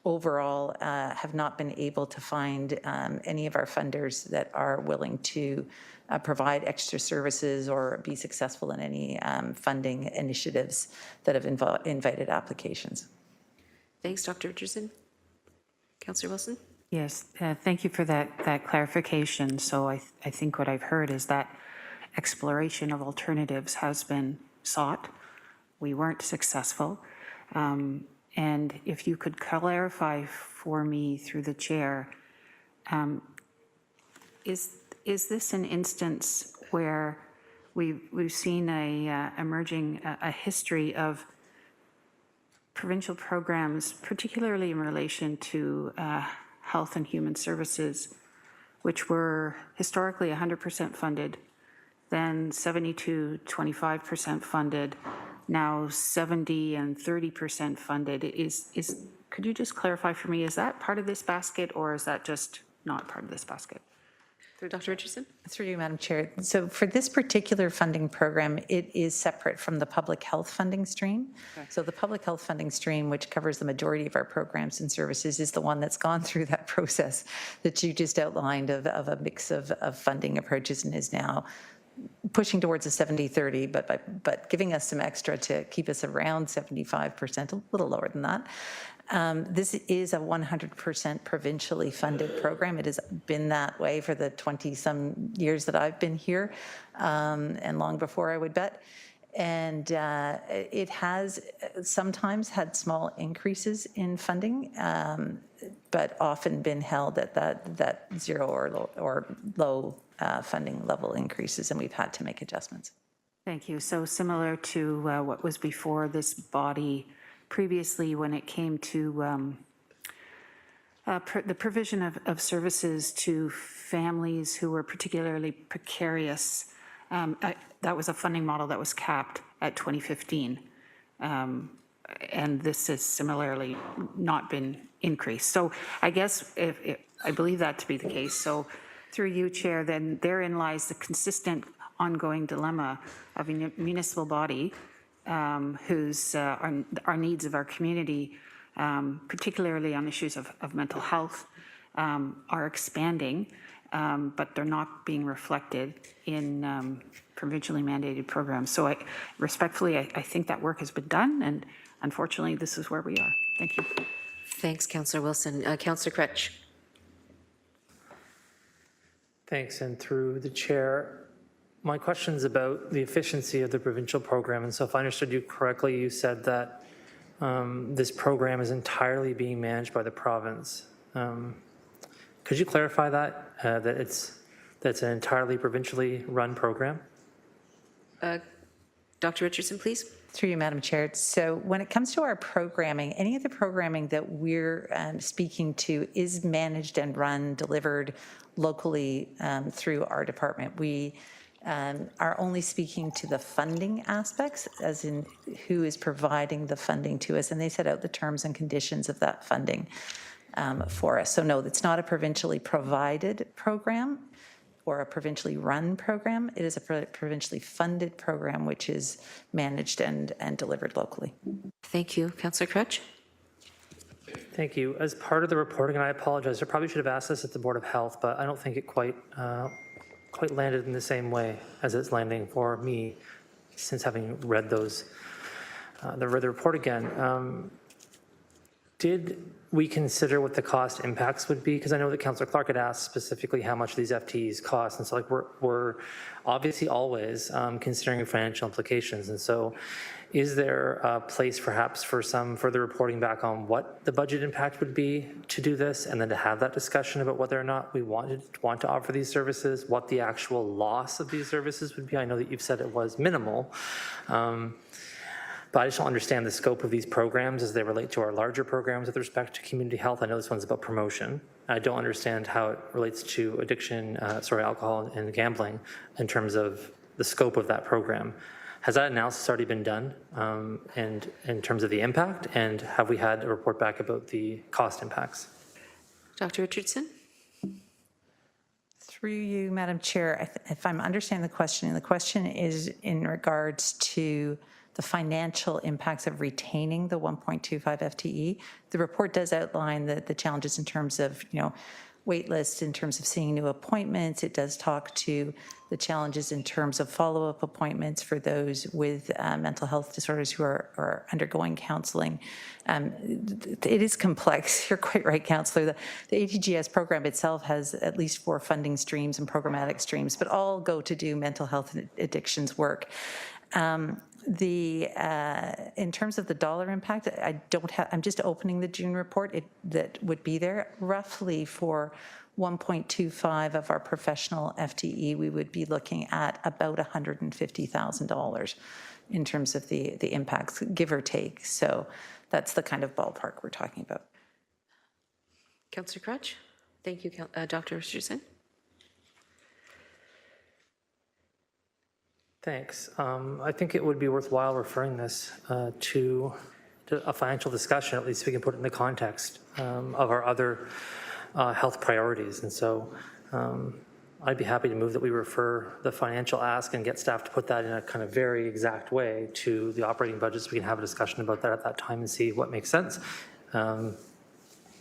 S10: overall have not been able to find any of our funders that are willing to provide extra services or be successful in any funding initiatives that have invited applications.
S1: Thanks, Dr. Richardson. Councillor Wilson?
S3: Yes, thank you for that clarification. So I think what I've heard is that exploration of alternatives has been sought. We weren't successful. And if you could clarify for me through the chair, is this an instance where we've seen emerging a history of provincial programs, particularly in relation to health and human services, which were historically 100% funded, then 70-25% funded, now 70 and 30% funded? Could you just clarify for me, is that part of this basket, or is that just not part of this basket?
S1: Through Dr. Richardson?
S10: Through you, Madam Chair. So for this particular funding program, it is separate from the public health funding stream. Okay. So the public health funding stream, which covers the majority of our programs and services, is the one that's gone through that process that you just outlined of a mix of funding approaches and is now pushing towards a 70-30, but giving us some extra to keep us around 75%, a little lower than that. This is a 100% provincially funded program. It has been that way for the 20-some years that I've been here, and long before, I would bet. And it has sometimes had small increases in funding, but often been held at that zero or low funding level increases, and we've had to make adjustments.
S3: Thank you. So similar to what was before this body previously, when it came to the provision of services to families who were particularly precarious, that was a funding model that was capped at 2015. And this has similarly not been increased. So I guess I believe that to be the case. So through you, Chair, then therein lies the consistent ongoing dilemma of a municipal body whose our needs of our community, particularly on issues of mental health, are expanding, but they're not being reflected in provincially mandated programs. So respectfully, I think that work has been done, and unfortunately, this is where we are. Thank you.
S1: Thanks, Councillor Wilson. Councillor Crutch.
S12: Thanks, and through the chair, my question is about the efficiency of the provincial program. And so if I understood you correctly, you said that this program is entirely being managed by the province. Could you clarify that, that's an entirely provincially run program?
S1: Dr. Richardson, please.
S10: Through you, Madam Chair. So when it comes to our programming, any of the programming that we're speaking to is managed and run, delivered locally through our department. We are only speaking to the funding aspects, as in who is providing the funding to us, and they set out the terms and conditions of that funding for us. So no, it's not a provincially provided program or a provincially run program. It is a provincially funded program which is managed and delivered locally.
S1: Thank you. Councillor Crutch.
S12: Thank you. As part of the reporting, and I apologize, I probably should have asked this at the Board of Health, but I don't think it quite landed in the same way as it's landing for me since having read the report again. Did we consider what the cost impacts would be? Because I know that Councillor Clark had asked specifically how much these FTEs cost, and so like we're obviously always considering financial implications. And so is there a place perhaps for some further reporting back on what the budget impact would be to do this, and then to have that discussion about whether or not we want to offer these services, what the actual loss of these services would be? I know that you've said it was minimal, but I just don't understand the scope of these programs as they relate to our larger programs with respect to community health. I know this one's about promotion. I don't understand how it relates to addiction, alcohol and gambling in terms of the scope of that program. Has that analysis already been done and in terms of the impact? And have we had a report back about the cost impacts?
S1: Dr. Richardson.
S10: Through you, Madam Chair, if I'm understanding the question is in regards to the financial impacts of retaining the 1.25 FTE. The report does outline the challenges in terms of, wait lists, in terms of seeing new appointments. It does talk to the challenges in terms of follow-up appointments for those with mental health disorders who are undergoing counseling. It is complex. You're quite right, Councillor. The ATGS program itself has at least 4 funding streams and programmatic streams, but all go to do mental health and addictions work. In terms of the dollar impact, I'm just opening the June report that would be there. Roughly for 1.25 of our professional FTE, we would be looking at about $150,000 in terms of the impacts, give or take. So that's the kind of ballpark we're talking about.
S1: Councillor Crutch? Thank you, Dr. Richardson.
S12: Thanks. I think it would be worthwhile referring this to a financial discussion, at least we can put it in the context of our other health priorities. And so I'd be happy to move that we refer the financial ask and get staff to put that in a kind of very exact way to the operating budgets. We can have a discussion about that at that time and see what makes sense,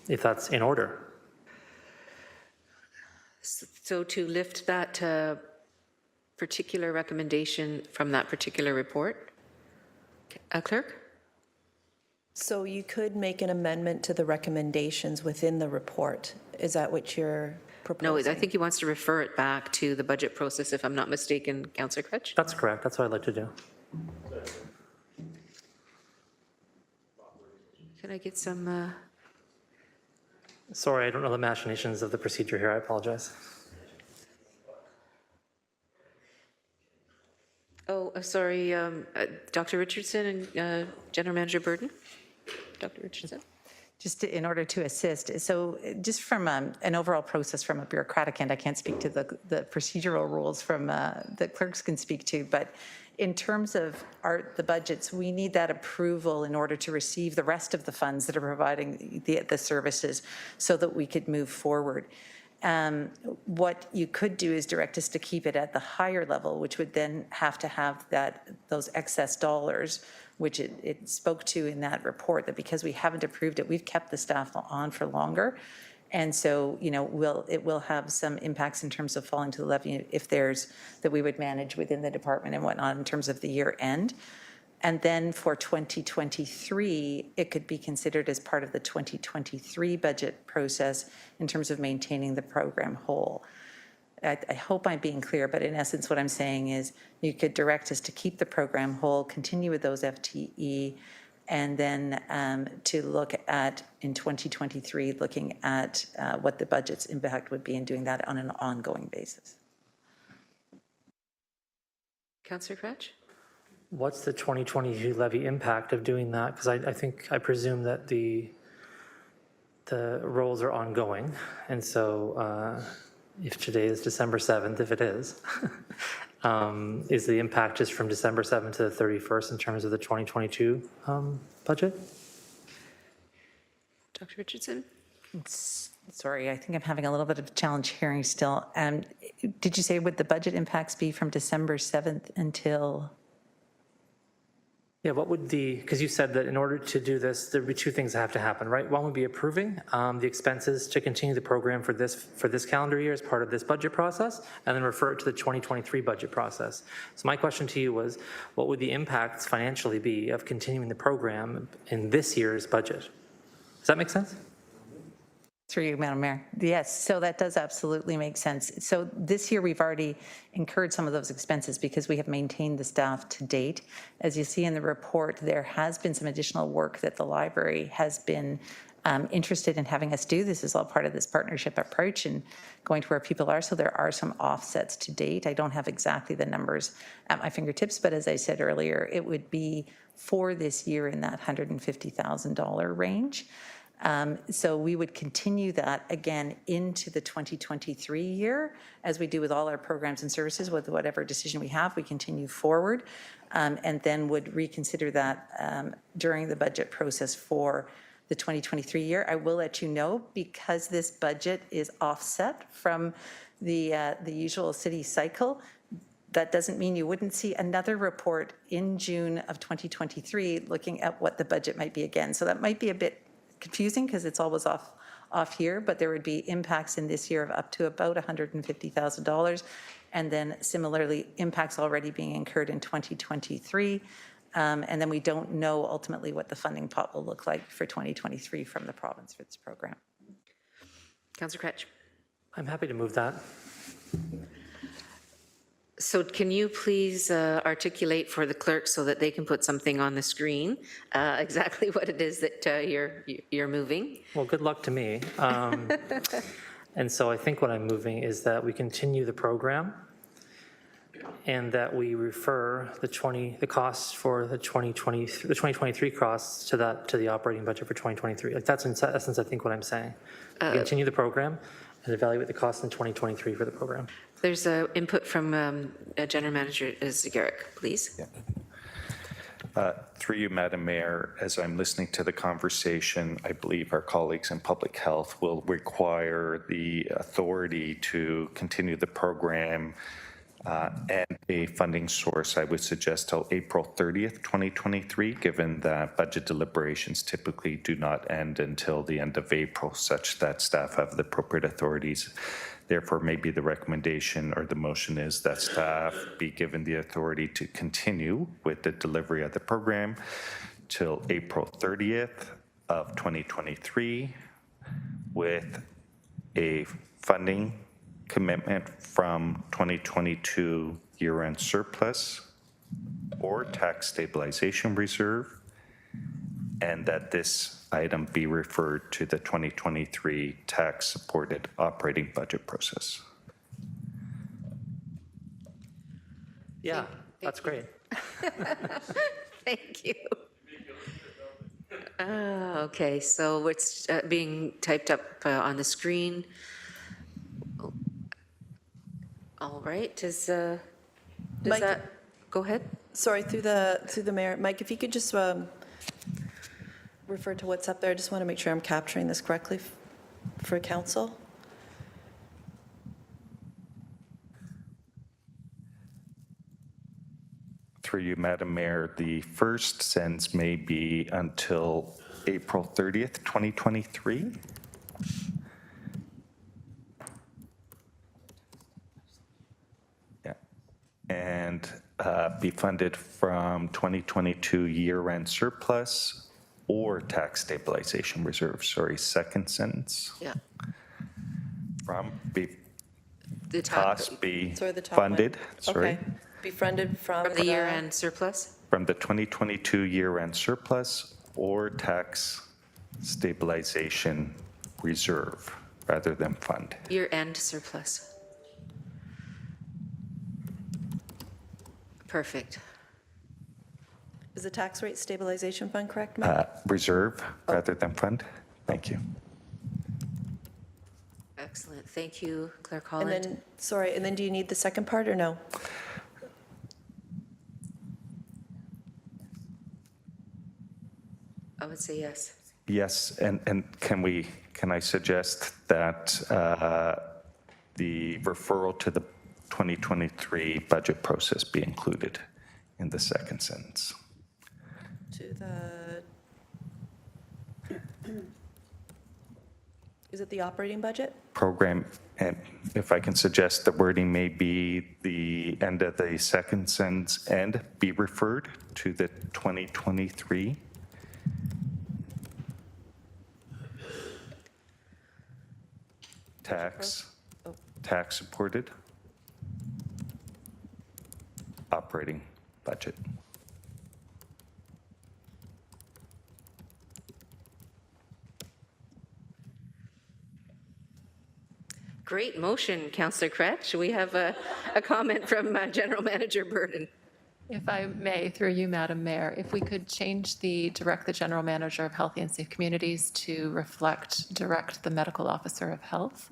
S12: if that's in order.
S1: So to lift that particular recommendation from that particular report, Clerk?
S2: So you could make an amendment to the recommendations within the report. Is that what you're proposing?
S1: No, I think he wants to refer it back to the budget process, if I'm not mistaken, Councillor Crutch?
S12: That's correct. That's what I'd like to do.
S1: Can I get some...
S12: Sorry, I don't know the machinations of the procedure here. I apologize.
S1: Oh, sorry, Dr. Richardson and General Manager Burden? Dr. Richardson?
S10: Just in order to assist, so just from an overall process from a bureaucratic end, I can't speak to the procedural rules from that clerks can speak to, but in terms of the budgets, we need that approval in order to receive the rest of the funds that are providing the services so that we could move forward. What you could do is direct us to keep it at the higher level, which would then have to have those excess dollars, which it spoke to in that report, that because we haven't approved it, we've kept the staff on for longer. And so, it will have some impacts in terms of falling to the levy if there's that we would manage within the department and whatnot in terms of the year end. And then for 2023, it could be considered as part of the 2023 budget process in terms of maintaining the program whole. I hope I'm being clear, but in essence, what I'm saying is you could direct us to keep the program whole, continue with those FTE, and then to look at, in 2023, looking at what the budget's impact would be and doing that on an ongoing basis.
S1: Councillor Crutch?
S12: What's the 2022 levy impact of doing that? Because I presume that the roles are ongoing, and so if today is December 7th, if it is the impact just from December 7th to the 31st in terms of the 2022 budget?
S1: Dr. Richardson?
S10: Sorry, I think I'm having a little bit of a challenge hearing still. Did you say would the budget impacts be from December 7th until?
S12: Yeah, what would because you said that in order to do this, there would be 2 things that have to happen, right? One would be approving the expenses to continue the program for this calendar year as part of this budget process, and then refer it to the 2023 budget process. So my question to you was, what would the impacts financially be of continuing the program in this year's budget? Does that make sense?
S10: Through you, Madam Mayor. Yes, so that does absolutely make sense. So this year we've already incurred some of those expenses because we have maintained the staff to date. As you see in the report, there has been some additional work that the library has been interested in having us do. This is all part of this partnership approach and going to where people are. So there are some offsets to date. I don't have exactly the numbers at my fingertips, but as I said earlier, it would be for this year in that $150,000 range. So we would continue that again into the 2023 year, as we do with all our programs and services. With whatever decision we have, we continue forward, and then would reconsider that during the budget process for the 2023 year. I will let you know, because this budget is offset from the usual city cycle, that doesn't mean you wouldn't see another report in June of 2023 looking at what the budget might be again. So that might be a bit confusing because it's always off here, but there would be impacts in this year of up to about $150,000. And then similarly, impacts already being incurred in 2023. And then we don't know ultimately what the funding pot will look like for 2023 from the province for this program.
S1: Councillor Cretch.
S12: I'm happy to move that.
S1: So can you please articulate for the clerk so that they can put something on the screen, exactly what it is that you're moving?
S12: Well, good luck to me. And so I think what I'm moving is that we continue the program and that we refer the costs for the 2023 costs to the operating budget for 2023. Like, that's in essence, I think, what I'm saying. We continue the program and evaluate the costs in 2023 for the program.
S1: There's an input from General Manager Zagarek, please.
S13: Yeah. Through you, Madam Mayor, as I'm listening to the conversation, I believe our colleagues in public health will require the authority to continue the program and a funding source, I would suggest, till April 30th, 2023, given that budget deliberations typically do not end until the end of April, such that staff have the appropriate authorities. Therefore, maybe the recommendation or the motion is that staff be given the authority to continue with the delivery of the program till April 30th of 2023 with a funding commitment from 2022 year-end surplus or tax stabilization reserve, and that this item be referred to the 2023 tax-supported operating budget process.
S12: Yeah, that's great.
S1: Thank you. Okay, so it's being typed up on the screen. All right, does
S2: Mike,
S1: that, go ahead.
S2: Sorry, through the mayor. Mike, if you could just refer to what's up there. I just want to make sure I'm capturing this correctly for council.
S13: Through you, Madam Mayor, the first sentence may be until April 30th, 2023. Yeah. And be funded from 2022 year-end surplus or tax stabilization reserve. Sorry, second sentence.
S1: Yeah.
S13: From
S1: The top,
S13: costs be
S2: Sorry, the top one.
S13: funded. Sorry.
S2: Okay. Be funded from
S1: the year-end surplus?
S13: From the 2022 year-end surplus or tax stabilization reserve rather than fund.
S1: Year-end surplus. Perfect.
S2: Is the tax rate stabilization fund correct, Mike?
S13: Reserve rather than fund. Thank you.
S1: Excellent. Thank you, Claire
S2: And
S1: Holland.
S2: then, sorry, and then do you need the second part or no?
S1: I would say yes.
S13: Yes, and can I suggest that the referral to the 2023 budget process be included in the second sentence?
S2: To the, is it the operating budget?
S13: Program, and if I can suggest, the wording may be the end of the second sentence and be referred to the 2023. Tax supported operating budget.
S1: Great motion, Councillor Cretch. We have a comment from General Manager Burden.
S9: If I may, through you, Madam Mayor, if we could change direct the General Manager of Healthy and Safe Communities to direct the Medical Officer of Health.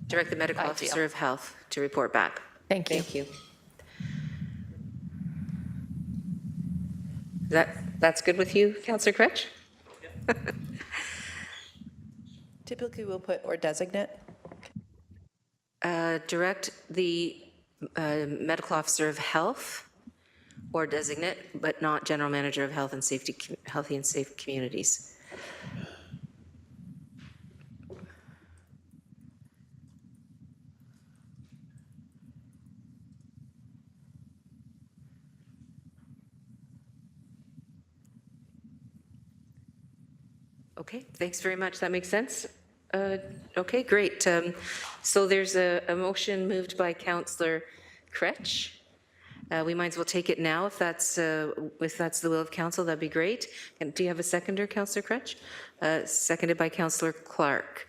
S1: Direct the Medical
S9: Ideal.
S1: Officer of Health to report back.
S9: Thank you.
S1: Thank you. That's good with you, Councillor Cretch?
S2: Typically, we'll put or designate.
S1: Direct the medical officer of health or designate, but not general manager of health and safety, healthy and safe communities. Okay, thanks very much. That makes sense. Okay, great. So there's a motion moved by Councillor Kretsch. We might as well take it now if that's the will of council. That'd be great. And do you have a seconder, Councillor Kretsch? Seconded by Councillor Clark.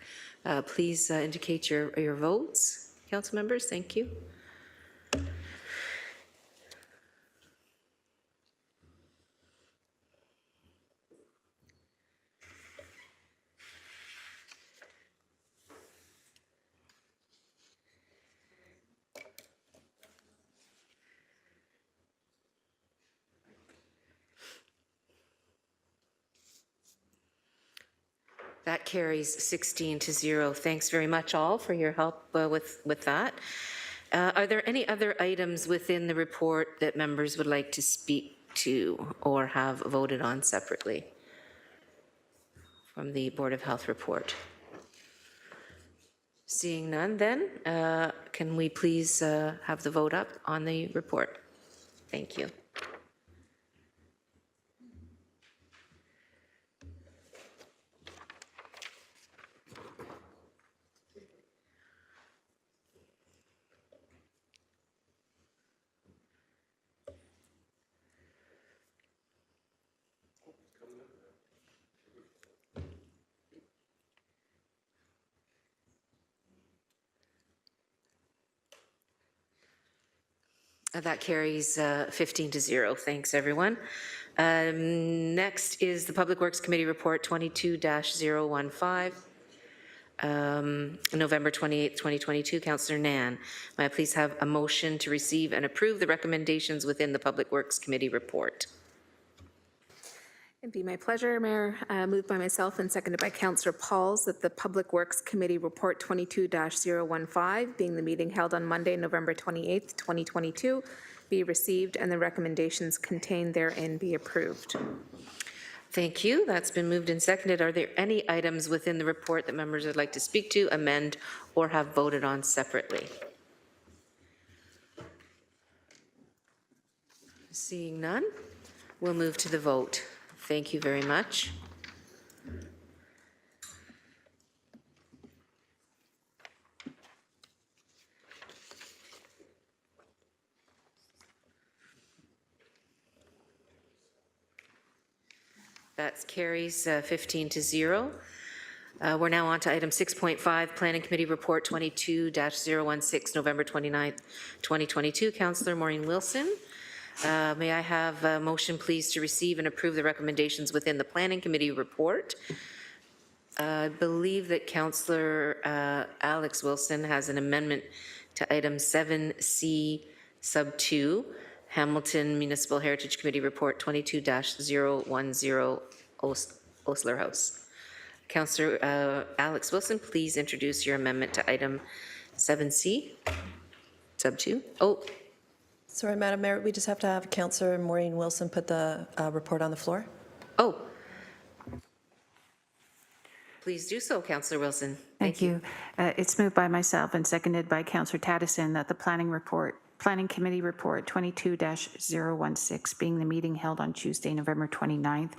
S1: Please indicate your votes, council members. Thank you. That carries 16-0. Thanks very much all for your help with that. Are there any other items within the report that members would like to speak to or have voted on separately from the Board of Health report? Seeing none then, can we please have the vote up on the report? Thank you. That carries 15-0. Thanks, everyone. Next is the Public Works Committee Report 22-015, November 28, 2022. Councillor Nan, may I please have a motion to receive and approve the recommendations within the Public Works Committee report?
S5: It'd be my pleasure, Mayor. Moved by myself and seconded by Councillor Pauls that the Public Works Committee Report 22-015, being the meeting held on Monday, November 28th, 2022, be received and the recommendations contained therein be approved.
S1: Thank you. That's been moved and seconded. Are there any items within the report that members would like to speak to, amend, or have voted on separately? Seeing none, we'll move to the vote. Thank you very much. That carries 15-0. We're now on to item 6.5, Planning Committee Report 22-016, November 29th, 2022. Councillor Maureen Wilson. May I have a motion, please, to receive and approve the recommendations within the Planning Committee report? I believe that Councillor Alex Wilson has an amendment to item 7C sub 2, Hamilton Municipal Heritage Committee Report 22-010 Osler House. Councillor Alex Wilson, please introduce your amendment to item 7C sub 2. Oh.
S2: Sorry, Madam Mayor, we just have to have Councillor Maureen Wilson put the report on the floor.
S1: Oh. Please do so, Councillor Wilson.
S3: Thank you. It's moved by myself and seconded by Councillor Taddison that the Planning Committee Report 22-016, being the meeting held on Tuesday, November 29th,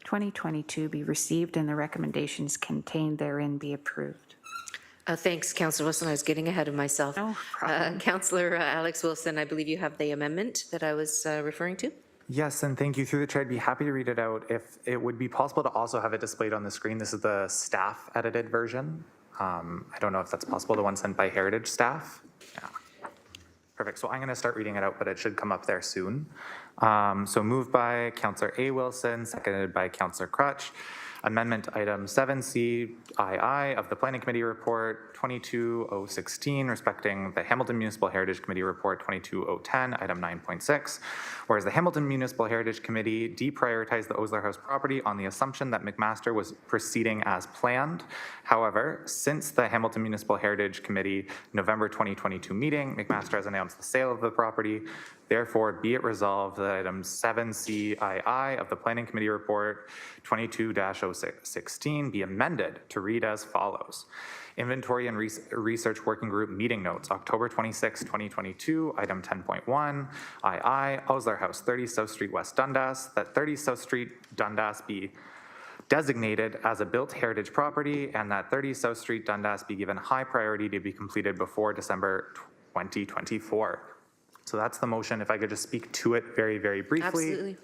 S3: 2022, be received and the recommendations contained therein be approved.
S1: Thanks, Councillor Wilson. I was getting ahead of myself.
S3: No problem.
S1: Councillor Alex Wilson, I believe you have the amendment that I was referring to.
S7: Yes, and thank you. Through the chair, I'd be happy to read it out. If it would be possible to also have it displayed on the screen. This is the staff edited version. I don't know if that's possible, the one sent by Heritage staff. Yeah. Perfect. So I'm going to start reading it out, but it should come up there soon. So moved by Councillor A. Wilson, seconded by Councillor Crutch. Amendment Item 7C II of the Planning Committee Report 22016 respecting the Hamilton Municipal Heritage Committee Report 22010, Item 9.6. Whereas the Hamilton Municipal Heritage Committee deprioritized the Osler House property on the assumption that McMaster was proceeding as planned. However, since the Hamilton Municipal Heritage Committee November 2022 meeting, McMaster has announced the sale of the property. Therefore, be it resolved that item 7CII of the Planning Committee Report 22-016 be amended to read as follows. Inventory and Research Working Group Meeting Notes, October 26, 2022, item 10.1, II, Osler House, 30 South Street, West Dundas, that 30 South Street, Dundas be designated as a built heritage property and that 30 South Street, Dundas be given high priority to be completed before December 2024. So that's the motion. If I could just speak to it very, very briefly.
S1: Absolutely.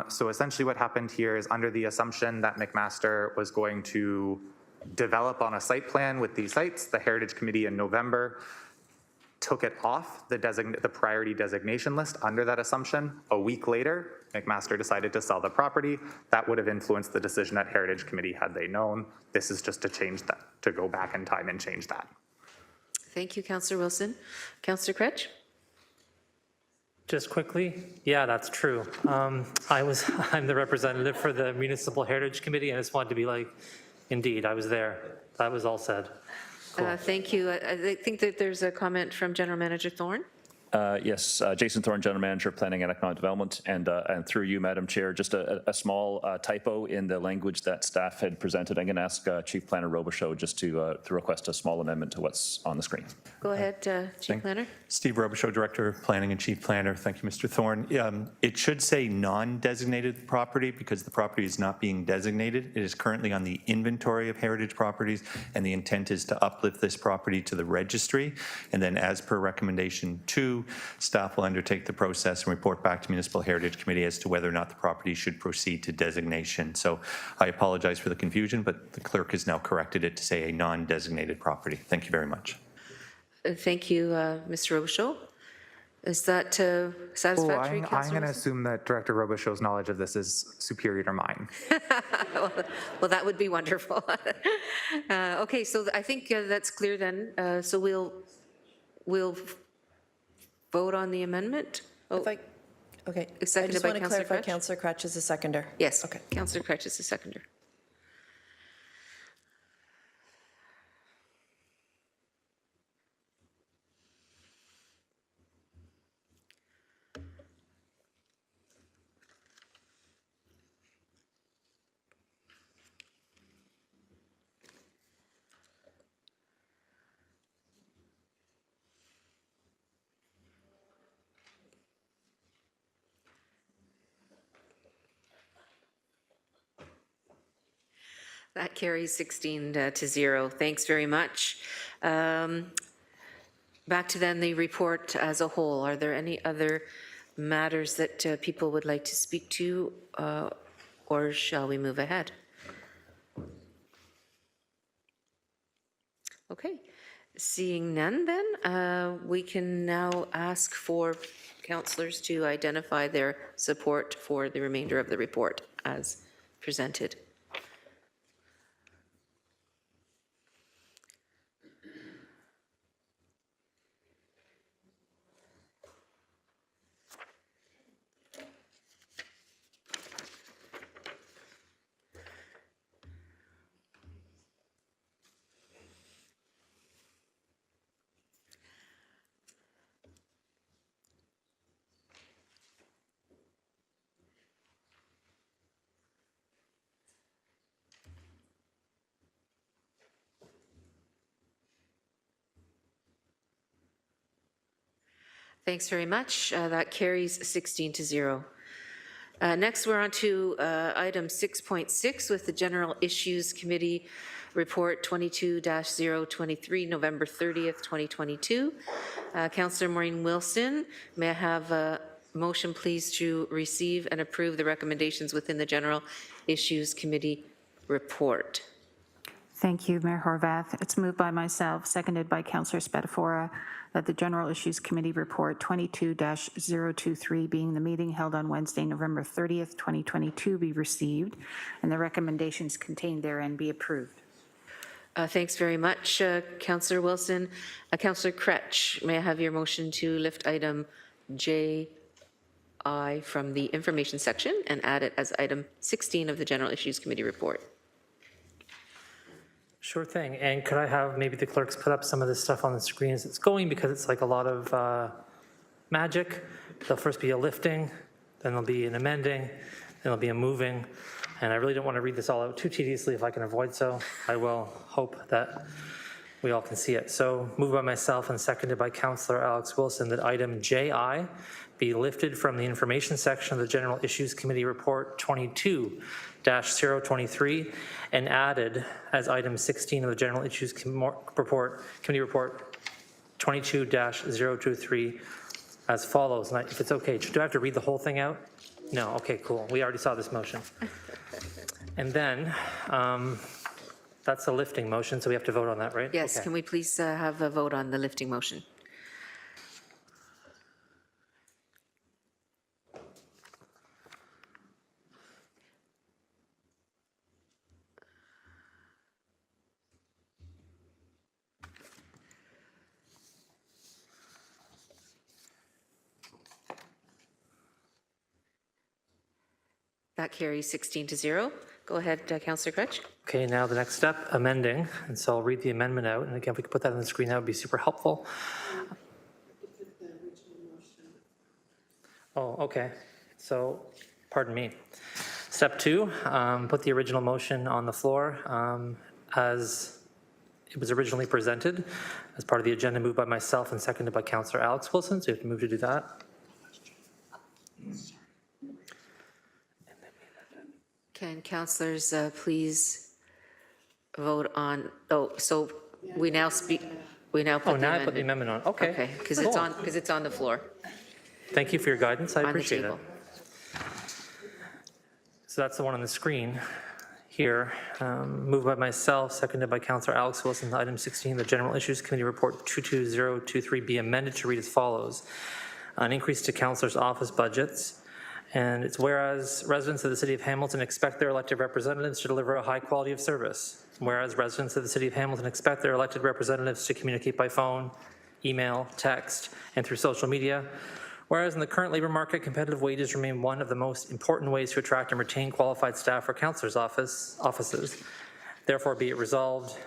S7: So essentially what happened here is under the assumption that McMaster was going to develop on a site plan with these sites, the Heritage Committee in November took it off the priority designation list under that assumption. A week later, McMaster decided to sell the property. That would have influenced the decision at Heritage Committee had they known. This is just to change that, to go back in time and change that.
S1: Thank you, Councillor Wilson. Councillor Cretch?
S12: Just quickly, yeah, that's true. I'm the representative for the Municipal Heritage Committee, and I just wanted to be like, indeed, I was there. That was all said. Cool.
S1: Thank you. I think that there's a comment from General Manager Thorne.
S14: Yes, Jason Thorne, General Manager, Planning and Economic Development, and through you, Madam Chair, just a small typo in the language that staff had presented. I'm going to ask Chief Planner Robichaud just to request a small amendment to what's on the screen.
S1: Go ahead, Chief Planner.
S15: Steve Robichaud, Director of Planning and Chief Planner. Thank you, Mr. Thorne. It should say non-designated property because the property is not being designated. It is currently on the inventory of heritage properties, and the intent is to uplift this property to the registry. And then as per recommendation 2, staff will undertake the process and report back to Municipal Heritage Committee as to whether or not the property should proceed to designation. So I apologize for the confusion, but the clerk has now corrected it to say a non-designated property. Thank you very much.
S1: Thank you, Mr. Robichaud. Is that satisfactory,
S7: I'm going to assume that Director Robichaud's knowledge of this is superior to mine.
S1: Well, that would be wonderful. Okay, so I think that's clear then. So we'll vote on the amendment.
S2: Okay, I
S1: Seconded
S2: just
S1: by
S2: want to
S1: Councillor
S2: clarify,
S1: Cretch?
S2: Councillor Cretch is the seconder.
S1: Yes,
S2: Okay.
S1: Councillor Cretch is the seconder. That carries 16 to 0. Thanks very much. Back to then the report as a whole. Are there any other matters that people would like to speak to, or shall we move ahead? Okay. Seeing none then, we can now ask for councillors to identify their support for the remainder of the report as presented. Thanks very much. That carries 16 to 0. Next, we're on to item 6.6 with the General Issues Committee Report 22-023, November 30th, 2022. Councillor Maureen Wilson, may I have a motion, please, to receive and approve the recommendations within the General Issues Committee report?
S3: Thank you, Mayor Horvath. It's moved by myself, seconded by Councillor Spatafora, that the General Issues Committee Report 22-023, being the meeting held on Wednesday, November 30th, 2022, be received, and the recommendations contained therein be approved.
S1: Thanks very much, Councillor Wilson. Councillor Kretsch, may I have your motion to lift item JI from the information section and add it as item 16 of the General Issues Committee Report?
S12: Sure thing. And could I have maybe the clerks put up some of this stuff on the screen as it's going, because it's like a lot of magic. There'll first be a lifting, then there'll be an amending, then there'll be a moving. And I really don't want to read this all out too tediously. If I can avoid so, I will hope that we all can see it. So moved by myself and seconded by Councillor Alex Wilson that item JI be lifted from the information section of the General Issues Committee Report 22-023 and added as item 16 of the General Issues Committee Report 22-023 as follows. And if it's okay, do I have to read the whole thing out? No, okay, cool. We already saw this motion. And then that's a lifting motion, so we have to vote on that, right?
S1: Yes,
S12: Okay.
S1: can we please have a vote on the lifting motion? That carries 16-0. Go ahead, Councillor Kretsch.
S12: Okay, now the next step, amending. And so I'll read the amendment out. And again, if we could put that on the screen, that would be super helpful. Oh, okay. So, pardon me. Step 2, put the original motion on the floor as it was originally presented as part of the agenda, moved by myself and seconded by Councillor Alex Wilson. So you have to move to do that.
S1: Can councillors please vote on, so we now speak, we now put
S12: Oh,
S1: the
S12: now I put the
S1: amendment.
S12: amendment on. Okay.
S1: Okay, because
S12: Cool.
S1: it's on the floor,
S12: Thank you for your guidance. I
S1: on the
S12: appreciate it.
S1: table.
S12: So that's the one on the screen here. Moved by myself, seconded by Councillor Alex Wilson, item 16, the General Issues Committee Report 22023 be amended to read as follows. An increase to councillors' office budgets. And it's whereas residents of the City of Hamilton expect their elected representatives to deliver a high quality of service. Whereas residents of the City of Hamilton expect their elected representatives to communicate by phone, email, text, and through social media. Whereas in the current labor market, competitive wages remain one of the most important ways to attract and retain qualified staff for councillors' offices. Therefore, be it resolved,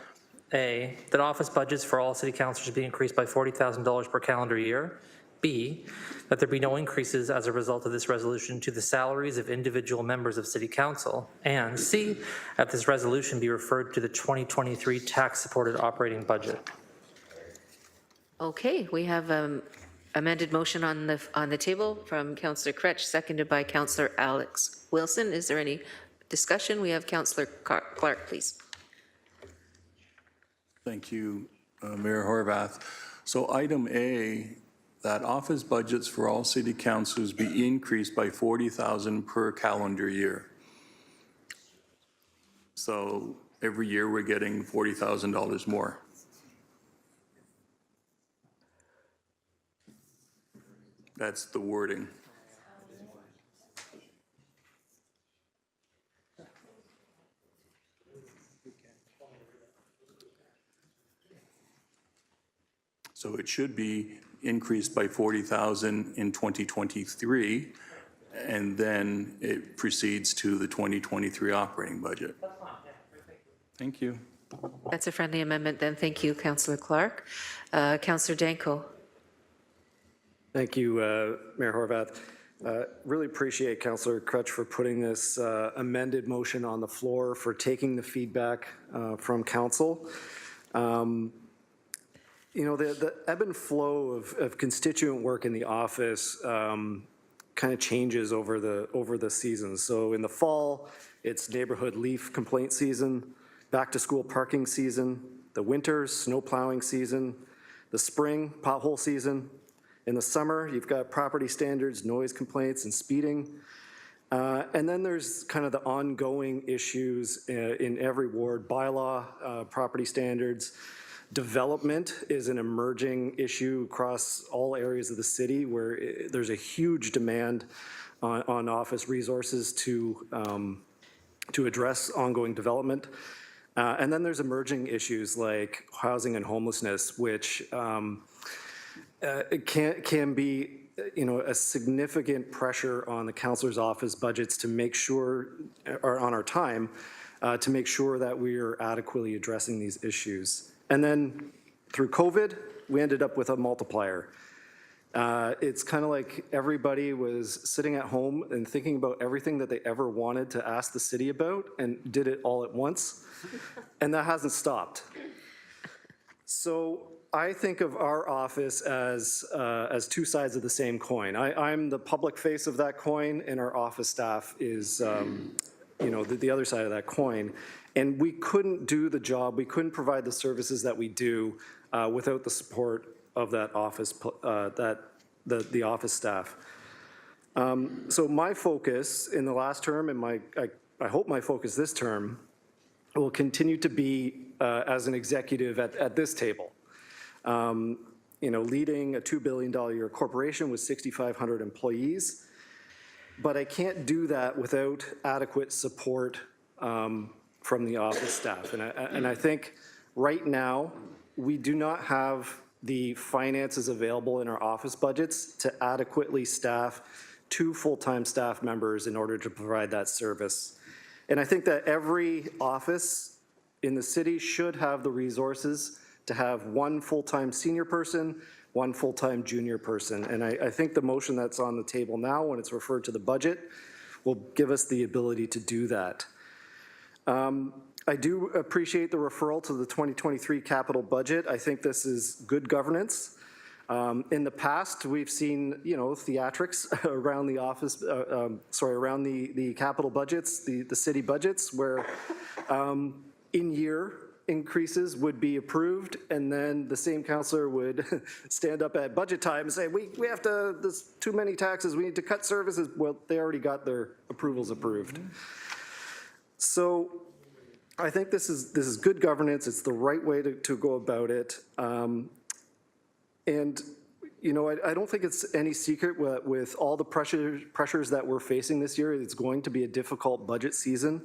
S12: A, that office budgets for all city councillors be increased by $40,000 per calendar year. B, that there be no increases as a result of this resolution to the salaries of individual members of City Council. And C, that this resolution be referred to the 2023 tax-supported operating budget.
S1: Okay, we have amended motion on the table from Councillor Kretsch, seconded by Councillor Alex Wilson. Is there any discussion? We have Councillor Clark, please.
S8: Thank you, Mayor Horvath. So item A, that office budgets for all city councils be increased by $40,000 per calendar year. So every year we're getting $40,000 more. That's the wording. So it should be increased by $40,000 in 2023, and then it proceeds to the 2023 operating budget. Thank you.
S1: That's a friendly amendment then. Thank you, Councillor Clark. Councillor Danko.
S16: Thank you, Mayor Horvath. Really appreciate Councillor Kretsch for putting this amended motion on the floor, for taking the feedback from council. You know, the ebb and flow of constituent work in the office kind of changes over the seasons. So in the fall, it's neighborhood leaf complaint season, back to school parking season, the winter, snow plowing season, the spring, pothole season. In the summer, you've got property standards, noise complaints, and speeding. And then there's kind of the ongoing issues in every ward, bylaw, property standards. Development is an emerging issue across all areas of the city where there's a huge demand on office resources to address ongoing development. And then there's emerging issues like housing and homelessness, which can be a significant pressure on the councillor's office budgets to make sure, or on our time, to make sure that we are adequately addressing these issues. And then through COVID, we ended up with a multiplier. It's kind of like everybody was sitting at home and thinking about everything that they ever wanted to ask the city about and did it all at once, and that hasn't stopped. So I think of our office as two sides of the same coin. I'm the public face of that coin, and our office staff is the other side of that coin. And we couldn't do the job, we couldn't provide the services that we do without the support of that office, the office staff. So my focus in the last term, and I hope my focus this term, will continue to be as an executive at this table. Leading a $2 billion a year corporation with 6,500 employees, but I can't do that without adequate support from the office staff. And I think right now, we do not have the finances available in our office budgets to adequately staff 2 full-time staff members in order to provide that service. And I think that every office in the city should have the resources to have 1 full-time senior person, 1 full-time junior person. And I think the motion that's on the table now, when it's referred to the budget, will give us the ability to do that. I do appreciate the referral to the 2023 capital budget. I think this is good governance. In the past, we've seen, theatrics around the office, around the capital budgets, the city budgets, where in-year increases would be approved, and then the same councillor would stand up at budget time and say, we have to, there's too many taxes, we need to cut services. Well, they already got their approvals approved. So I think this is good governance. It's the right way to go about it. And I don't think it's any secret with all the pressures that we're facing this year. It's going to be a difficult budget season.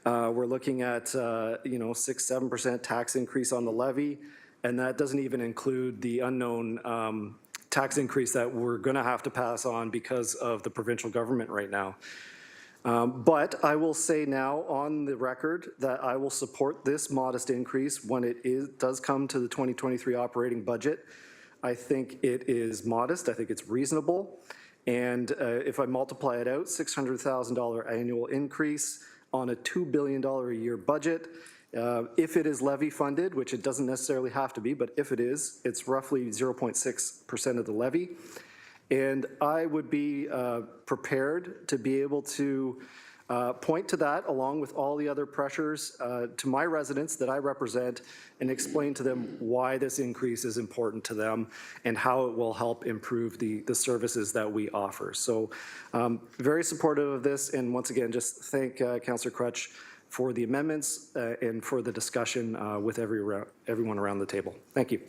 S16: We're looking at 6-7% tax increase on the levy, and that doesn't even include the unknown tax increase that we're going to have to pass on because of the provincial government right now. But I will say now on the record that I will support this modest increase when it does come to the 2023 operating budget. I think it is modest. I think it's reasonable. And if I multiply it out, $600,000 annual increase on a $2 billion a year budget. If it is levy funded, which it doesn't necessarily have to be, but if it is, it's roughly 0.6% of the levy. And I would be prepared to be able to point to that along with all the other pressures to my residents that I represent and explain to them why this increase is important to them and how it will help improve the services that we offer. So very supportive of this, and once again, just thank Councillor Crutch for the amendments and for the discussion with everyone around the table. Thank you.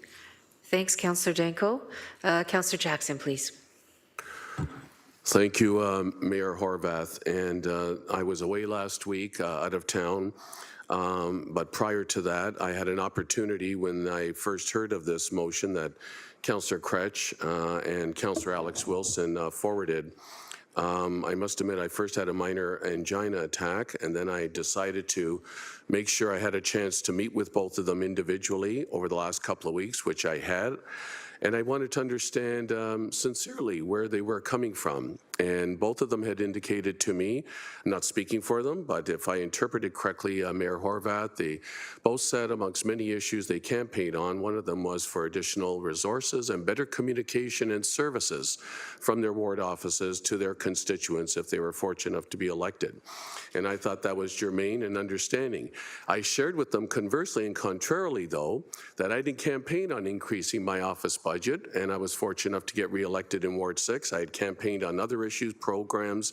S1: Thanks, Councillor Danko. Councillor Jackson, please.
S17: Thank you, Mayor Horwath. And I was away last week, out of town. But prior to that, I had an opportunity when I first heard of this motion that Councillor Crutch and Councillor Alex Wilson forwarded. I must admit, I first had a minor angina attack, and then I decided to make sure I had a chance to meet with both of them individually over the last couple of weeks, which I had. And I wanted to understand sincerely where they were coming from. And both of them had indicated to me, I'm not speaking for them, but if I interpreted correctly, Mayor Horwath, they both said amongst many issues they campaigned on, one of them was for additional resources and better communication and services from their ward offices to their constituents if they were fortunate enough to be elected. And I thought that was germane and understanding. I shared with them conversely and contrarily, though, that I didn't campaign on increasing my office budget. budget, and I was fortunate enough to get reelected in Ward 6. I had campaigned on other issues, programs,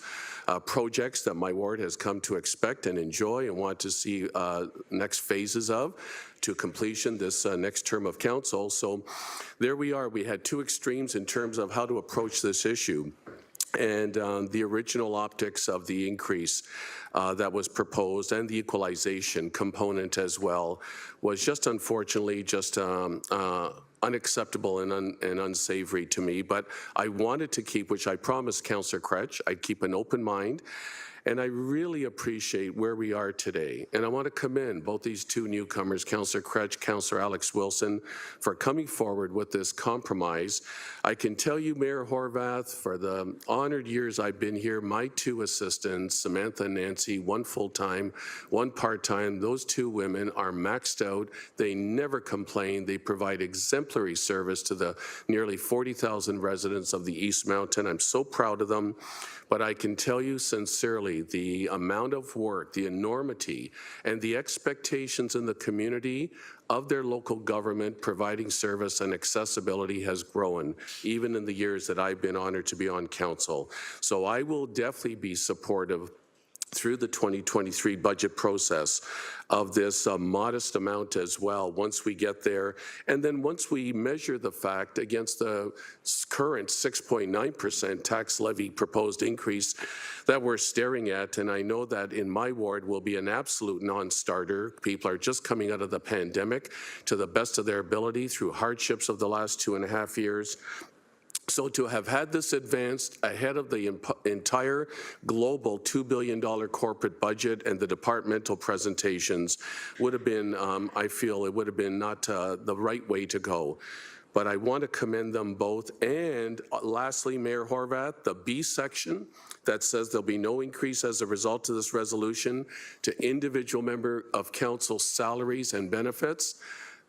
S17: projects that my ward has come to expect and enjoy and want to see next phases of to completion this next term of council. So there we are. We had two extremes in terms of how to approach this issue. And the original optics of the increase that was proposed and the equalization component as well was just unfortunately just unacceptable and unsavory to me. But I wanted to keep, which I promised Councillor Kretsch, I'd keep an open mind. And I really appreciate where we are today. And I want to commend both these two newcomers, Councillor Kretsch, Councillor Alex Wilson, for coming forward with this compromise. I can tell you, Mayor Horwath, for the honored years I've been here, my two assistants, Samantha and Nancy, one full-time, one part-time, those two women are maxed out. They never complain. They provide exemplary service to the nearly 40,000 residents of the East Mountain. I'm so proud of them. But I can tell you sincerely, the amount of work, the enormity, and the expectations in the community of their local government providing service and accessibility has grown, even in the years that I've been honored to be on council. So I will definitely be supportive through the 2023 budget process of this modest amount as well once we get there. And then once we measure the fact against the current 6.9% tax levy proposed increase that we're staring at, and I know that in my ward will be an absolute non-starter. People are just coming out of the pandemic to the best of their ability through hardships of the last 2.5 years. So to have had this advanced ahead of the entire global $2 billion corporate budget and the departmental presentations would have been, I feel it would have been not the right way to go. But I want to commend them both. And lastly, Mayor Horwath, the B section that says there'll be no increase as a result of this resolution to individual member of council salaries and benefits.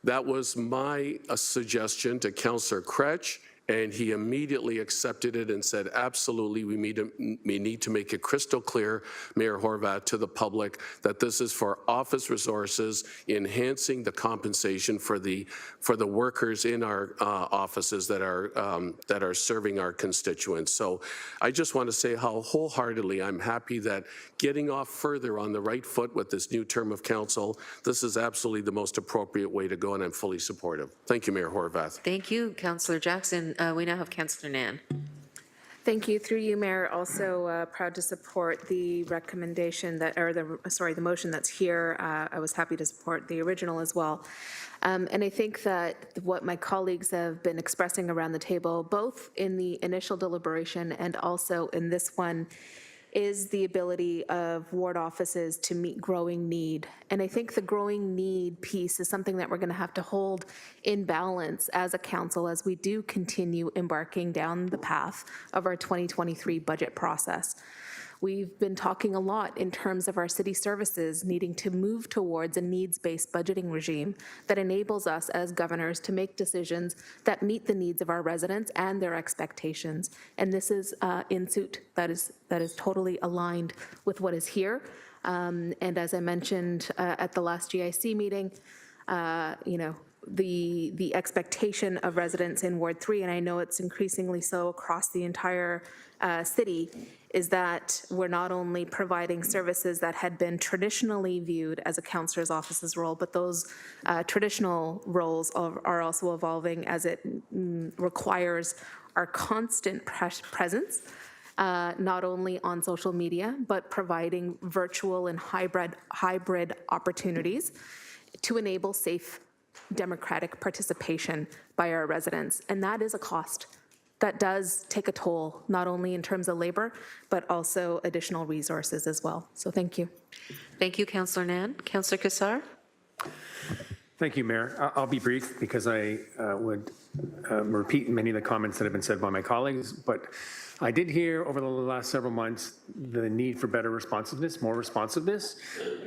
S17: That was my suggestion to Councillor Kretsch. And he immediately accepted it and said, absolutely, we need to make it crystal clear, Mayor Horwath, to the public that this is for office resources, enhancing the compensation for the workers in our offices that are serving our constituents. So I just want to say how wholeheartedly I'm happy that getting off further on the right foot with this new term of council, this is absolutely the most appropriate way to go, and I'm fully supportive. Thank you, Mayor Horwath.
S1: Thank you, Councillor Jackson. We now have Councillor Nan.
S5: Thank you. Through you, Mayor, also proud to support the recommendation that, or the motion that's here. I was happy to support the original as well. And I think that what my colleagues have been expressing around the table, both in the initial deliberation and also in this one, is the ability of ward offices to meet growing need. And I think the growing need piece is something that we're going to have to hold in balance as a council as we do continue embarking down the path of our 2023 budget process. We've been talking a lot in terms of our city services needing to move towards a needs-based budgeting regime that enables us as governors to make decisions that meet the needs of our residents and their expectations. And this is in suit. That is totally aligned with what is here. And as I mentioned at the last GIC meeting, the expectation of residents in Ward 3, and I know it's increasingly so across the entire city, is that we're not only providing services that had been traditionally viewed as a councillor's office's role, but those traditional roles are also evolving as it requires our constant presence, not only on social media, but providing virtual and hybrid opportunities to enable safe democratic participation by our residents. And that is a cost. That does take a toll, not only in terms of labor, but also additional resources as well. So thank you.
S1: Thank you, Councillor Nan. Councillor Kassar.
S18: Thank you, Mayor. I'll be brief because I would repeat many of the comments that have been said by my colleagues, but I did hear over the last several months the need for better responsiveness, more responsiveness,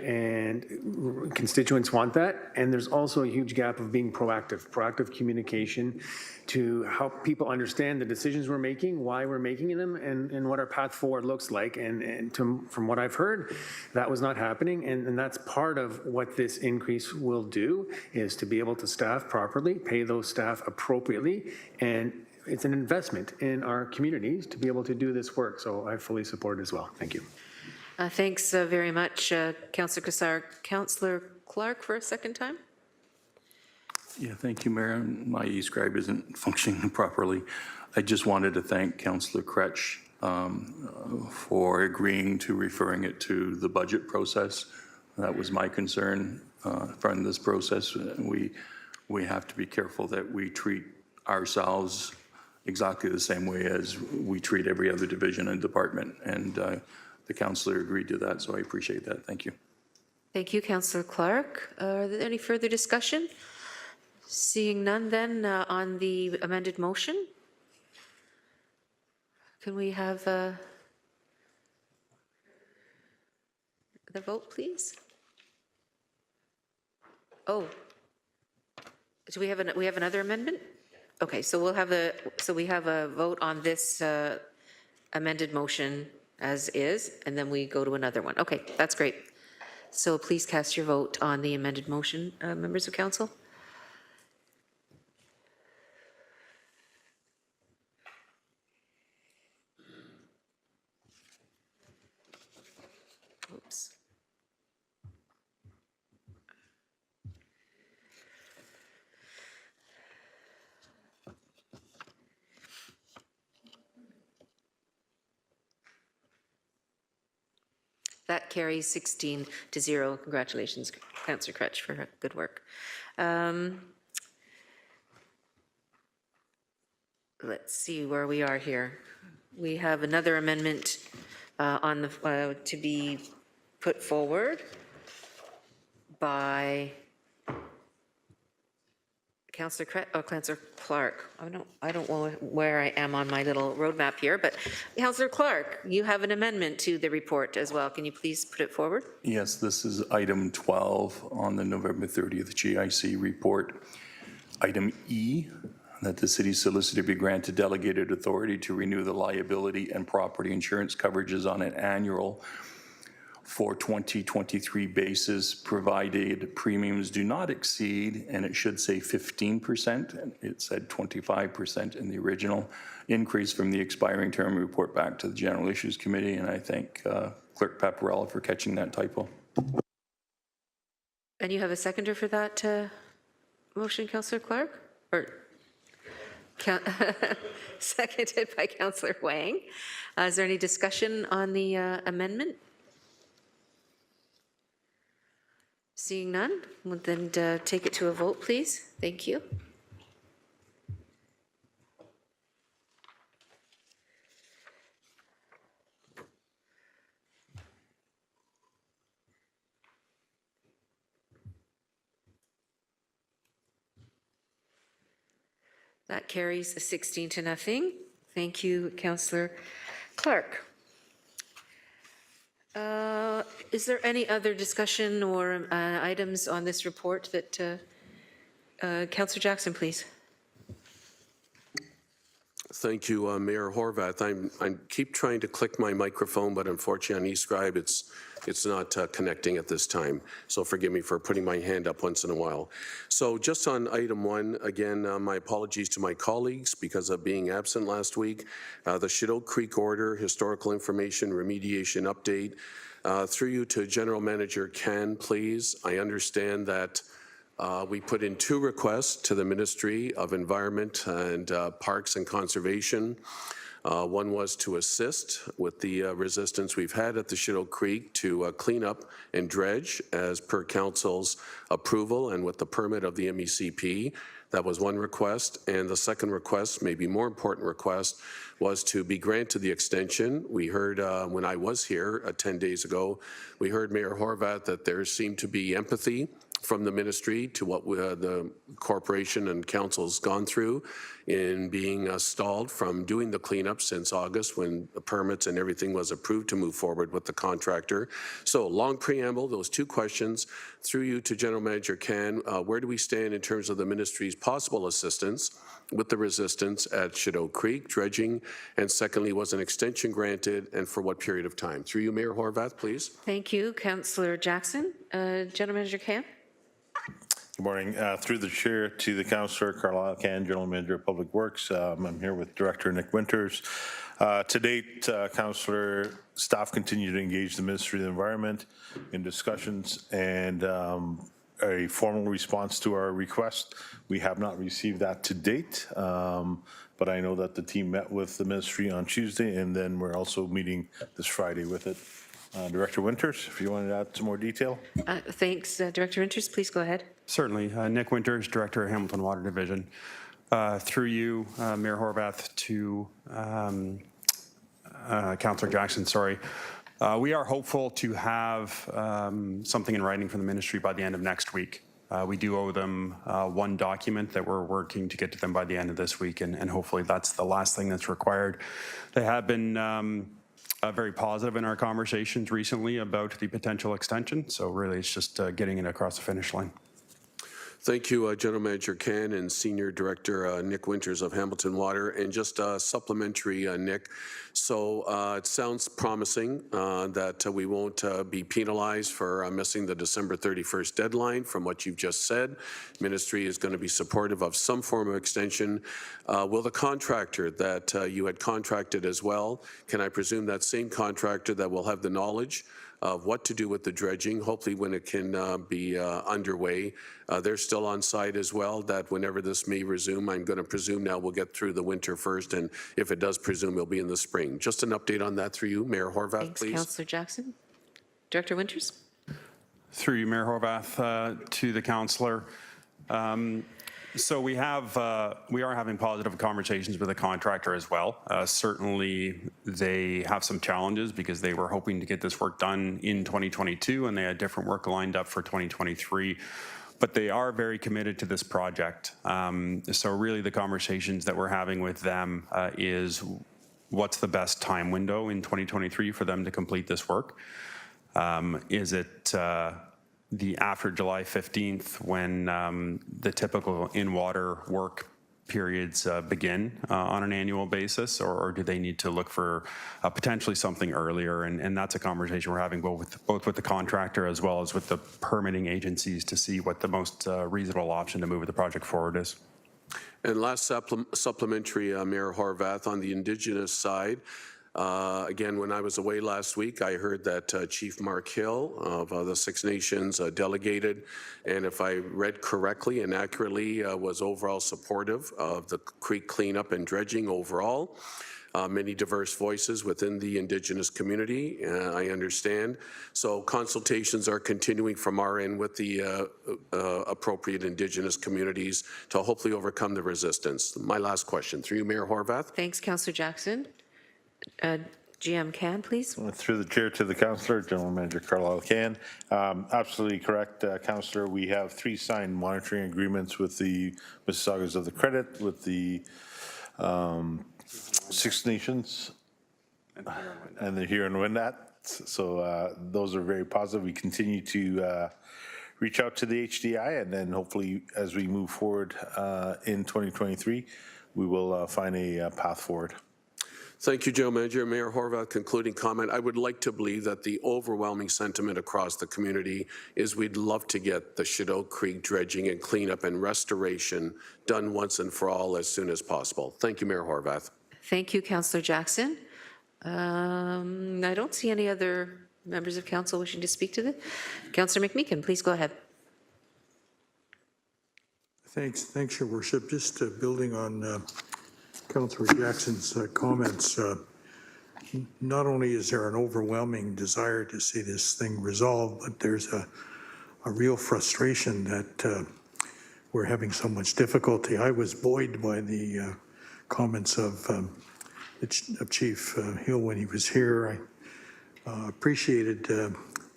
S18: and constituents want that. And there's also a huge gap of being proactive communication to help people understand the decisions we're making, why we're making them, and what our path forward looks like. And from what I've heard, that was not happening. And that's part of what this increase will do, is to be able to staff properly, pay those staff appropriately, and it's an investment in our communities to be able to do this work. So I fully support it as well. Thank you.
S1: Thanks very much, Councillor Cassar. Councillor Clark for a second time.
S8: Yeah, thank you, Mayor. My e-scribe isn't functioning properly. I just wanted to thank Councillor Kretsch for agreeing to referring it to the budget process. That was my concern from this process. We have to be careful that we treat ourselves exactly the same way as we treat every other division and department. And the councillor agreed to that, so I appreciate that. Thank you.
S1: Thank you, Councillor Clark. Are there any further discussion? Seeing none, then on the amended motion, can we have the vote, please? Oh, do we have another amendment? Okay, so we have a vote on this amended motion as is, and then we go to another one. Okay, that's great. So please cast your vote on the amended motion, members of council. Oops. That carries 16-0. Congratulations, Councillor Kretsch, for good work. Let's see where we are here. We have another amendment on the to be put forward by Councillor Clark. I don't know where I am on my little roadmap here, but Councillor Clark, you have an amendment to the report as well. Can you please put it forward?
S8: Yes, this is item 12 on the November 30th GIC report. Item E, that the city solicitor be granted delegated authority to renew the liability and property insurance coverages on an annual for 2023 basis, provided premiums do not exceed, and it should say 15%, and it said 25% in the original increase from the expiring term, report back to the General Issues Committee, and I thank Clerk Paparella for catching that typo.
S1: And you have a seconder for that motion, Councillor Clark? Or seconded by Councillor Wang. Is there any discussion on the amendment? Seeing none, we'll then take it to a vote, please. Thank you. That carries 16-0. Thank you, Councillor Clark. Is there any other discussion or items on this report that, Councillor Jackson, please?
S17: Thank you, Mayor Horvath. I keep trying to click my microphone, but unfortunately on eScribe, it's not connecting at this time. So forgive me for putting my hand up once in a while. So just on item 1, again, my apologies to my colleagues because of being absent last week. The Chinook Creek Order, Historical Information Remediation Update. Through you to General Manager Kan, please. I understand that we put in 2 requests to the Ministry of Environment and Parks and Conservation. One was to assist with the resistance we've had at the Chinook Creek to clean up and dredge as per Council's approval and with the permit of the MECP. That was one request. And the second request, maybe more important request, was to be granted the extension. We heard when I was here 10 days ago, we heard Mayor Horvath that there seemed to be empathy from the ministry to what the corporation and council's gone through in being stalled from doing the cleanup since August when the permits and everything was approved to move forward with the contractor. So long preamble, those two questions. Through you to General Manager Kan, where do we stand in terms of the ministry's possible assistance with the resistance at Shadow Creek dredging? And secondly, was an extension granted and for what period of time? Through you, Mayor Horwath, please.
S1: Thank you, Councillor Jackson. General Manager Kan.
S19: Good morning. Through the chair to the Councillor Carlisle Kan, General Manager of Public Works. I'm here with Director Nick Winters. To date, Councillor, staff continue to engage the Ministry of the Environment in discussions and a formal response to our request. We have not received that to date, but I know that the team met with the Ministry on Tuesday, and then we're also meeting this Friday with it. Director Winters, if you wanted to add some more detail.
S1: Thanks, Director Winters. Please go ahead.
S20: Certainly. Nick Winters, Director of Hamilton Water Division. Through you, Mayor Horwath, to Councillor Jackson, sorry. We are hopeful to have something in writing from the ministry by the end of next week. We do owe them one document that we're working to get to them by the end of this week, and hopefully that's the last thing that's required. They have been very positive in our conversations recently about the potential extension, so really it's just getting it across the finish line.
S17: Thank you, General Manager Kan and Senior Director Nick Winters of Hamilton Water. And just supplementary, Nick, so it sounds promising that we won't be penalized for missing the December 31st deadline from what you've just said. Ministry is going to be supportive of some form of extension. Will the contractor that you had contracted as well, can I presume that same contractor that will have the knowledge of what to do with the dredging, hopefully when it can be underway. They're still on site as well, that whenever this may resume, I'm going to presume now we'll get through the winter first, and if it does presume, it'll be in the spring. Just an update on that through you. Mayor Horwath,
S1: Thanks,
S17: please.
S1: Councillor Jackson. Director Winters.
S20: Through you, Mayor Horwath, to the councillor. So we are having positive conversations with the contractor as well. Certainly they have some challenges because they were hoping to get this work done in 2022 and they had different work lined up for 2023. But they are very committed to this project. So really the conversations that we're having with them is what's the best time window in 2023 for them to complete this work? Is it the after July 15th when the typical in-water work periods begin on an annual basis, or do they need to look for potentially something earlier? And that's a conversation we're having both with the contractor as well as with the permitting agencies to see what the most reasonable option to move the project forward is.
S17: And last supplementary, Mayor Horwath, on the Indigenous side, again, when I was away last week, I heard that Chief Mark Hill of the Six Nations delegated, and if I read correctly and accurately, was overall supportive of the creek cleanup and dredging overall. Many diverse voices within the Indigenous community, I understand. So consultations are continuing from our end with the appropriate Indigenous communities to hopefully overcome the resistance. My last question, through you, Mayor Horwath.
S1: Thanks, Councillor Jackson. GM Kan, please.
S19: Through the chair to the councillor, General Manager Carlisle Kan. Absolutely correct, councillor. We have 3 signed monitoring agreements with the Mississaugas of the Credit, with the Six Nations, and the Huron-Wendat. So those are very positive. We continue to reach out to the HDI, and then hopefully as we move forward in 2023, we will find a path forward.
S17: Thank you, General Manager. Mayor Horwath, concluding comment. I would like to believe that the overwhelming sentiment across the community is we'd love to get the Shadow Creek dredging and cleanup and restoration done once and for all as soon as possible. Thank you, Mayor Horwath.
S1: Thank you, Councillor Jackson. I don't see any other members of council wishing to speak to this. Councillor McMeekin, please go ahead.
S6: Thanks, Your Worship. Just building on Councillor Jackson's comments, not only is there an overwhelming desire to see this thing resolved, but there's a real frustration that we're having so much difficulty. I was buoyed by the comments of Chief Hill when he was here. I appreciated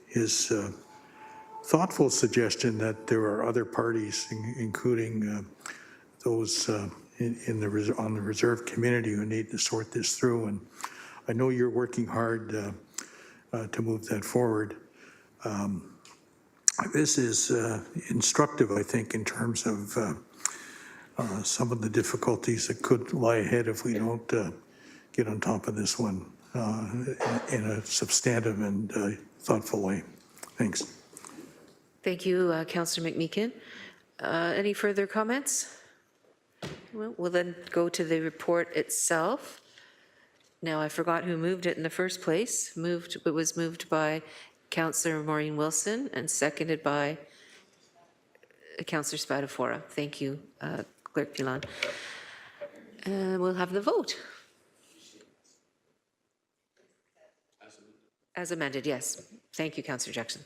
S6: his thoughtful suggestion that there are other parties, including those on the reserve community, who need to sort this through. And I know you're working hard to move that forward. This is instructive, I think, in terms of some of the difficulties that could lie ahead if we don't get on top of this one in a substantive and thoughtful way. Thanks.
S1: Thank you, Councillor McMeekin. Any further comments? Well, we'll then go to the report itself. Now, I forgot who moved it in the first place. It was moved by Councillor Maureen Wilson and seconded by Councillor Spadafora. Thank you, Clerk Pilon. We'll have the vote. As amended, yes. Thank you, Councillor Jackson.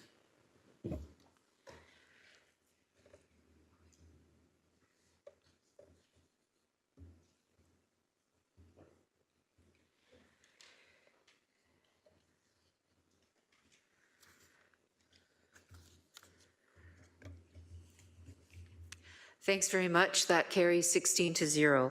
S1: Thanks very much. That carries 16-0.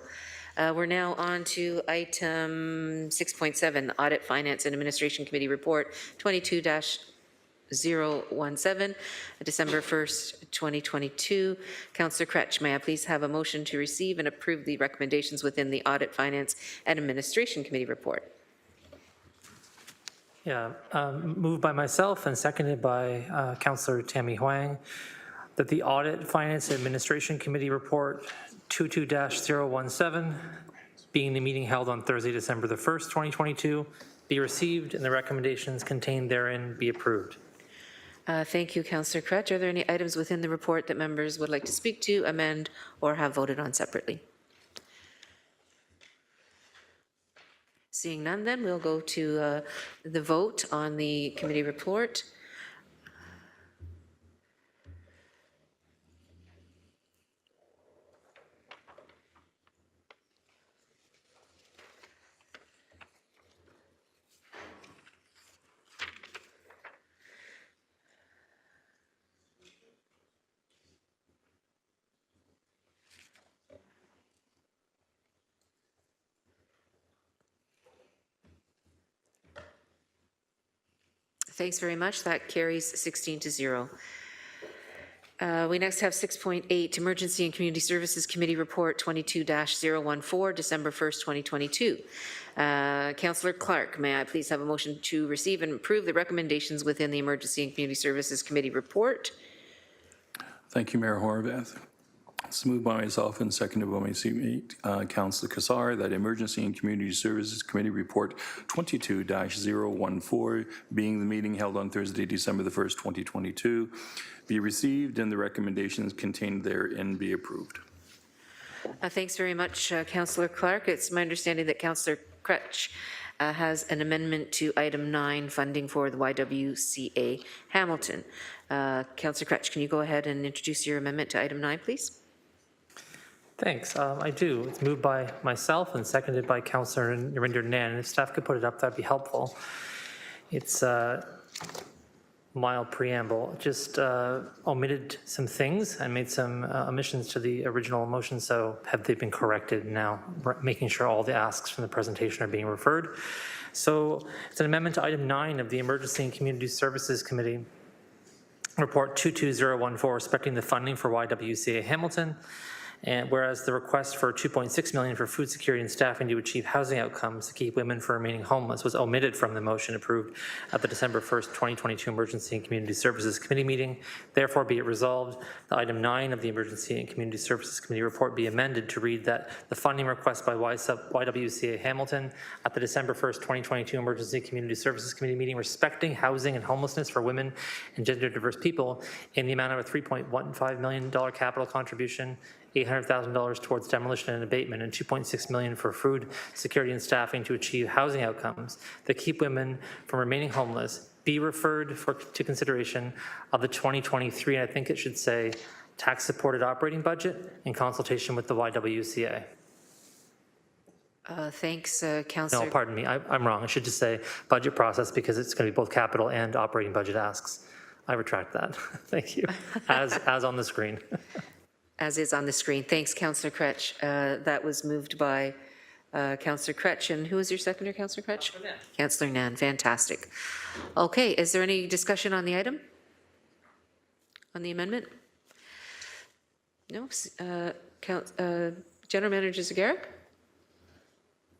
S1: We're now on to item 6.7, Audit, Finance and Administration Committee Report 22-017, December 1st, 2022. Councillor Kretsch, may I please have a motion to receive and approve the recommendations within the Audit, Finance and Administration Committee report?
S12: Yeah, moved by myself and seconded by Councillor Tammy Huang, that the Audit, Finance and Administration Committee report 22-017, being the meeting held on Thursday, December the 1st, 2022, be received and the recommendations contained therein be approved.
S1: Thank you, Councillor Kretsch. Are there any items within the report that members would like to speak to, amend, or have voted on separately? Seeing none, then we'll go to the vote on the committee report. Thanks very much. That carries 16-0. We next have 6.8, Emergency and Community Services Committee Report 22-014, December 1st, 2022. Councillor Clark, may I please have a motion to receive and approve the recommendations within the Emergency and Community Services Committee report?
S8: Thank you, Mayor Horwath. It's moved by myself and seconded by my seatmate, Councillor Kassar, that Emergency and Community Services Committee Report 22-014, being the meeting held on Thursday, December the 1st, 2022, be received and the recommendations contained therein be approved.
S1: Thanks very much, Councillor Clark. It's my understanding that Councillor Kretsch has an amendment to item 9, funding for the YWCA Hamilton. Councillor Kretsch, can you go ahead and introduce your amendment to item 9, please?
S12: Thanks. I do. It's moved by myself and seconded by Councillor Narinder Nan. If staff could put it up, that'd be helpful. It's mild preamble. Just omitted some things and made some omissions to the original motion, so have they been corrected now, making sure all the asks from the presentation are being referred. So it's an amendment to item 9 of the Emergency and Community Services Committee Report 22014, respecting the funding for YWCA Hamilton. And whereas the request for $2.6 million for food security and staffing to achieve housing outcomes to keep women from remaining homeless was omitted from the motion approved at the December 1st, 2022 Emergency and Community Services Committee meeting. Therefore, be it resolved, the item 9 of the Emergency and Community Services Committee report be amended to read that the funding request by YWCA Hamilton at the December 1st, 2022 Emergency and Community Services Committee meeting respecting housing and homelessness for women and gender diverse people in the amount of a $3.15 million capital contribution, $800,000 towards demolition and abatement, and $2.6 million for food security and staffing to achieve housing outcomes that keep women from remaining homeless be referred to consideration of the 2023, and I think it should say, tax-supported operating budget in consultation with the YWCA.
S1: Thanks, Councillor.
S12: No, pardon me, I'm wrong. I should just say budget process because it's going to be both capital and operating budget asks. I retract that. Thank you. As on the screen.
S1: As is on the screen. Thanks, Councillor Kretsch. That was moved by Councillor Kretsch. And who was your seconder, Councillor Kretsch? Councillor Nan. Fantastic. Okay, is there any discussion on the item? On the amendment? No? General Manager Zagarek?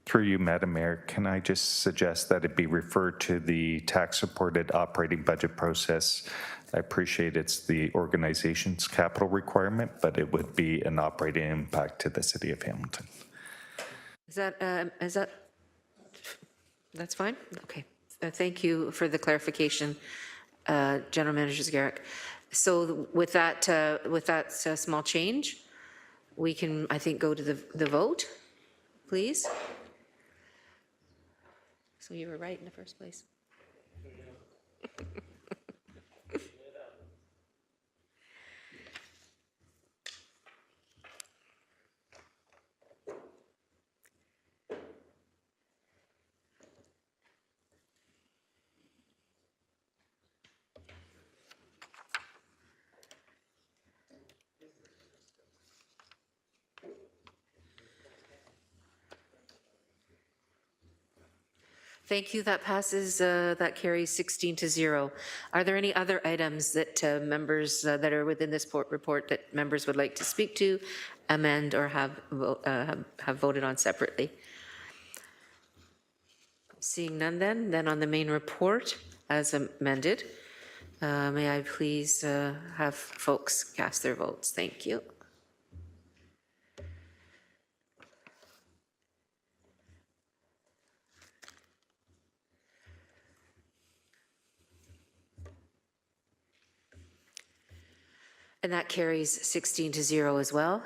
S13: Through you, Madam Mayor, can I just suggest that it be referred to the tax-supported operating budget process? I appreciate it's the organization's capital requirement, but it would be an operating impact to the City of Hamilton.
S1: Is that, that's fine? Okay. Thank you for the clarification, General Manager Zagarek. So with that small change, we can, I think, go to the vote, please. So you were right in the first place. Thank you. That passes, that carries 16-0. Are there any other items that members that are within this report that members would like to speak to, amend, or have voted on separately? Seeing none then on the main report as amended, may I please have folks cast their votes? Thank you. And that carries 16-0 as well.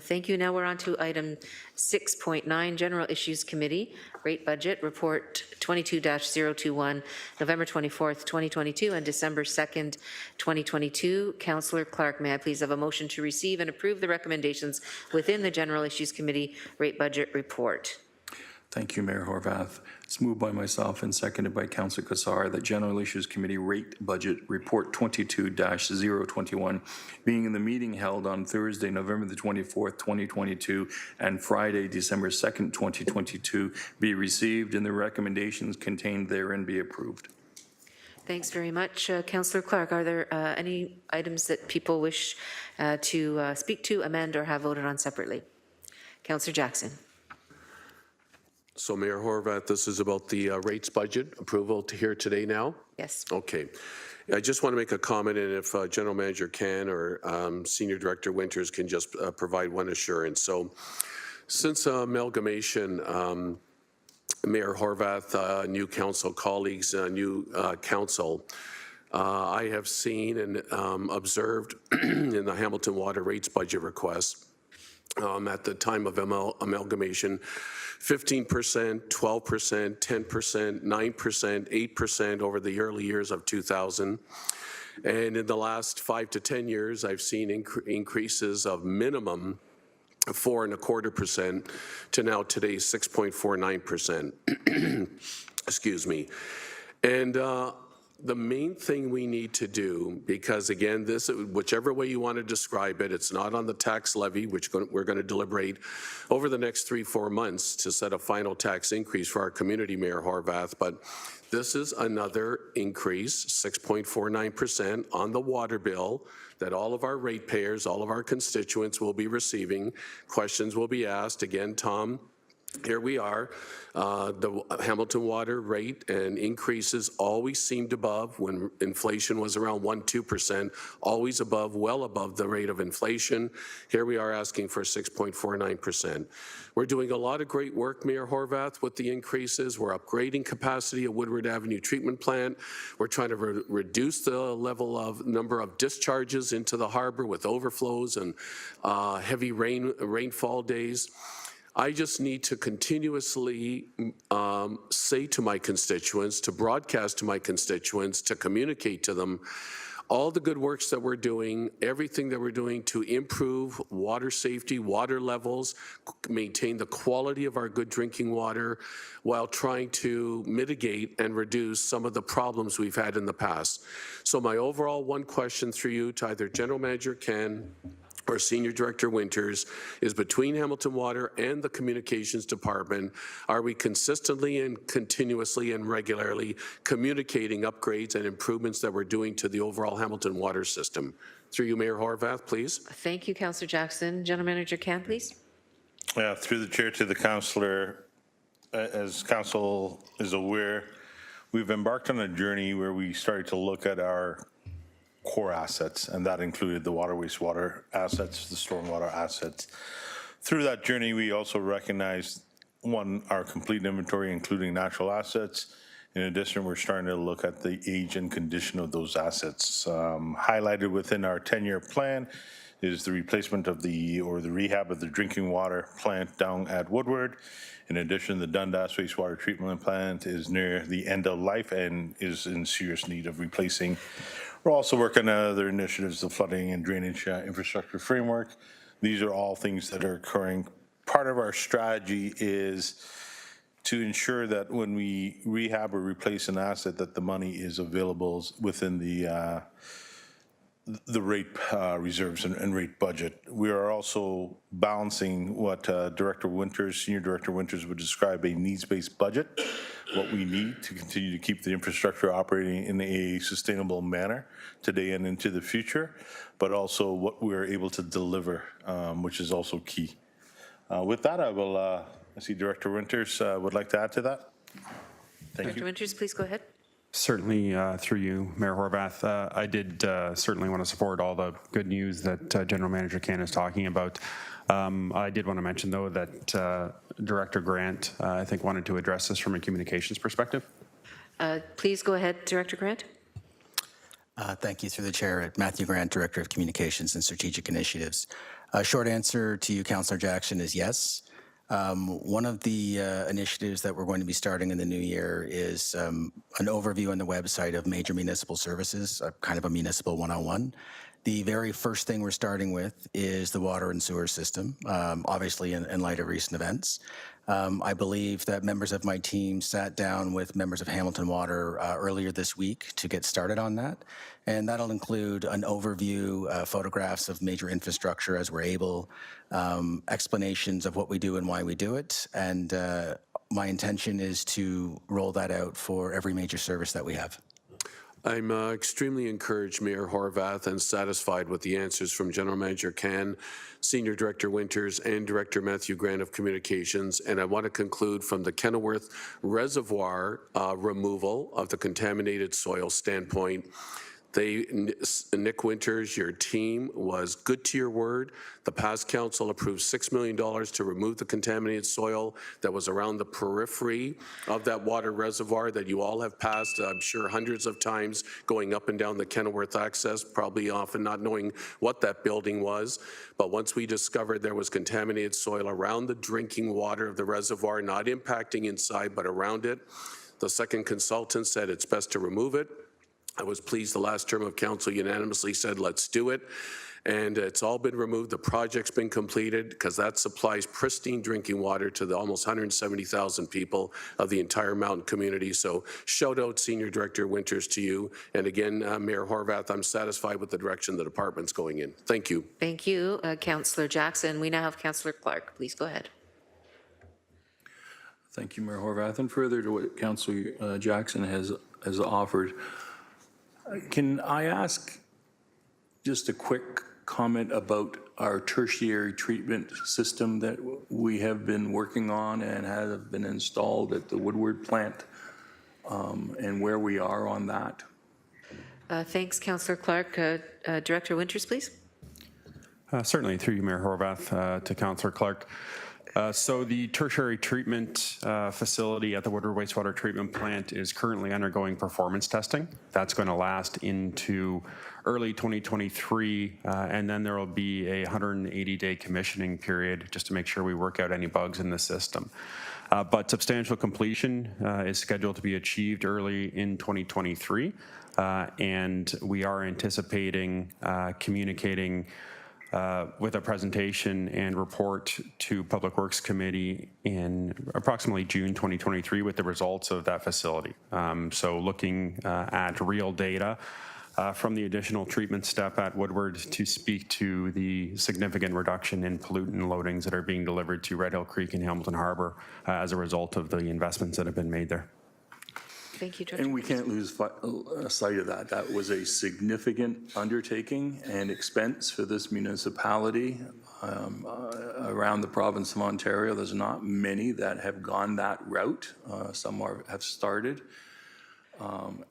S1: Thank you. Now we're on to item 6.9, General Issues Committee, Rate Budget Report 22-021, November 24th, 2022 and December 2nd, 2022. Councillor Clark, may I please have a motion to receive and approve the recommendations within the General Issues Committee Rate Budget Report?
S8: Thank you, Mayor Horvath. It's moved by myself and seconded by Councillor Cassar that General Issues Committee Rate Budget Report 22-021, being in the meeting held on Thursday, November the 24th, 2022, and Friday, December 2nd, 2022, be received and the recommendations contained therein be approved.
S1: Thanks very much. Councillor Clark, are there any items that people wish to speak to, amend, or have voted on separately? Councillor Jackson.
S17: So Mayor Horvath, this is about the rates budget approval to here today now?
S1: Yes.
S17: Okay. I just want to make a comment, and if General Manager can or Senior Director Winters can just provide one assurance. So since amalgamation, Mayor Horvath, new council colleagues, new council, I have seen and observed in the Hamilton Water rates budget request at the time of amalgamation, 15%, 12%, 10%, 9%, 8% over the early years of 2000. And in the last 5 to 10 years, I've seen increases of minimum 4.25% to now today's 6.49%. Excuse me. And the main thing we need to do, because again, this, whichever way you want to describe it, it's not on the tax levy, which we're going to deliberate over the next 3-4 months to set a final tax increase for our community, Mayor Horvath, but this is another increase, 6.49% on the water bill that all of our ratepayers, all of our constituents will be receiving. Questions will be asked. Again, Tom, here we are. The Hamilton Water rate and increases always seemed above when inflation was around 1-2%, always above, well above the rate of inflation. Here we are asking for 6.49%. We're doing a lot of great work, Mayor Horvath, with the increases. We're upgrading capacity at Woodward Avenue Treatment Plant. We're trying to reduce the level of number of discharges into the harbor with overflows and heavy rainfall days. I just need to continuously say to my constituents, to broadcast to my constituents, to communicate to them all the good works that we're doing, everything that we're doing to improve water safety, water levels, maintain the quality of our good drinking water, while trying to mitigate and reduce some of the problems we've had in the past. So my overall one question through you to either General Manager Ken or Senior Director Winters is, between Hamilton Water and the Communications Department, are we consistently and continuously and regularly communicating upgrades and improvements that we're doing to the overall Hamilton water system? Through you, Mayor Horwath, please.
S1: Thank you, Councillor Jackson. General Manager Can, please.
S19: Through the chair to the councillor, as council is aware, we've embarked on a journey where we started to look at our core assets, and that included the water, wastewater assets, the stormwater assets. Through that journey, we also recognized, one, our complete inventory, including natural assets. In addition, we're starting to look at the age and condition of those assets. Highlighted within our 10-year plan is the replacement of the rehab of the drinking water plant down at Woodward. In addition, the Dundas wastewater treatment plant is near the end of life and is in serious need of replacing. We're also working on other initiatives, the flooding and drainage infrastructure framework. These are all things that are occurring. Part of our strategy is to ensure that when we rehab or replace an asset, that the money is available within the rate reserves and rate budget. We are also balancing what Director Winters, Senior Director Winters would describe a needs-based budget, what we need to continue to keep the infrastructure operating in a sustainable manner today and into the future, but also what we're able to deliver, which is also key. With that, I see Director Winters would like to add to that. Thank
S1: Director
S19: you.
S1: Winters, please go ahead.
S20: Certainly, through you, Mayor Horwath, I did certainly want to support all the good news that General Manager Can is talking about. I did want to mention, though, that Director Grant, I think, wanted to address this from a communications perspective.
S1: Please go ahead, Director Grant.
S21: Thank you. Through the chair, Matthew Grant, Director of Communications and Strategic Initiatives. Short answer to you, Councillor Jackson, is yes. One of the initiatives that we're going to be starting in the new year is an overview on the website of major municipal services, kind of a municipal 101. The very first thing we're starting with is the water and sewer system, obviously in light of recent events. I believe that members of my team sat down with members of Hamilton Water earlier this week to get started on that. And that'll include an overview, photographs of major infrastructure as we're able, explanations of what we do and why we do it. And my intention is to roll that out for every major service that we have.
S17: I'm extremely encouraged, Mayor Horwath, and satisfied with the answers from General Manager Can, Senior Director Winters, and Director Matthew Grant of Communications. And I want to conclude from the Kenilworth Reservoir removal of the contaminated soil standpoint. Nick Winters, your team was good to your word. The past council approved $6 million to remove the contaminated soil that was around the periphery of that water reservoir that you all have passed, I'm sure, hundreds of times going up and down the Kenilworth access, probably often not knowing what that building was. But once we discovered there was contaminated soil around the drinking water of the reservoir, not impacting inside but around it, the second consultant said it's best to remove it. I was pleased the last term of council unanimously said, let's do it. And it's all been removed. The project's been completed because that supplies pristine drinking water to the almost 170,000 people of the entire mountain community. So shout out Senior Director Winters to you. And again, Mayor Horwath, I'm satisfied with the direction the department's going in. Thank you.
S1: Thank you, Councillor Jackson. We now have Councillor Clark. Please go ahead.
S8: Thank you, Mayor Horwath. And further to what Councillor Jackson has offered, can I ask just a quick comment about our tertiary treatment system that we have been working on and have been installed at the Woodward plant, and where we are on that?
S1: Thanks, Councillor Clark. Director Winters, please.
S20: Certainly, through you, Mayor Horwath, to Councillor Clark. So the tertiary treatment facility at the Woodward Wastewater Treatment Plant is currently undergoing performance testing. That's going to last into early 2023, and then there will be a 180-day commissioning period just to make sure we work out any bugs in the system. But substantial completion is scheduled to be achieved early in 2023, and we are anticipating communicating with a presentation and report to Public Works Committee in approximately June 2023 with the results of that facility. So looking at real data from the additional treatment step at Woodward to speak to the significant reduction in pollutant loadings that are being delivered to Red Hill Creek and Hamilton Harbor as a result of the investments that have been made there.
S1: Thank you, Director.
S8: And we can't lose sight of that. That was a significant undertaking and expense for this municipality around the province of Ontario. There's not many that have gone that route. Some have started.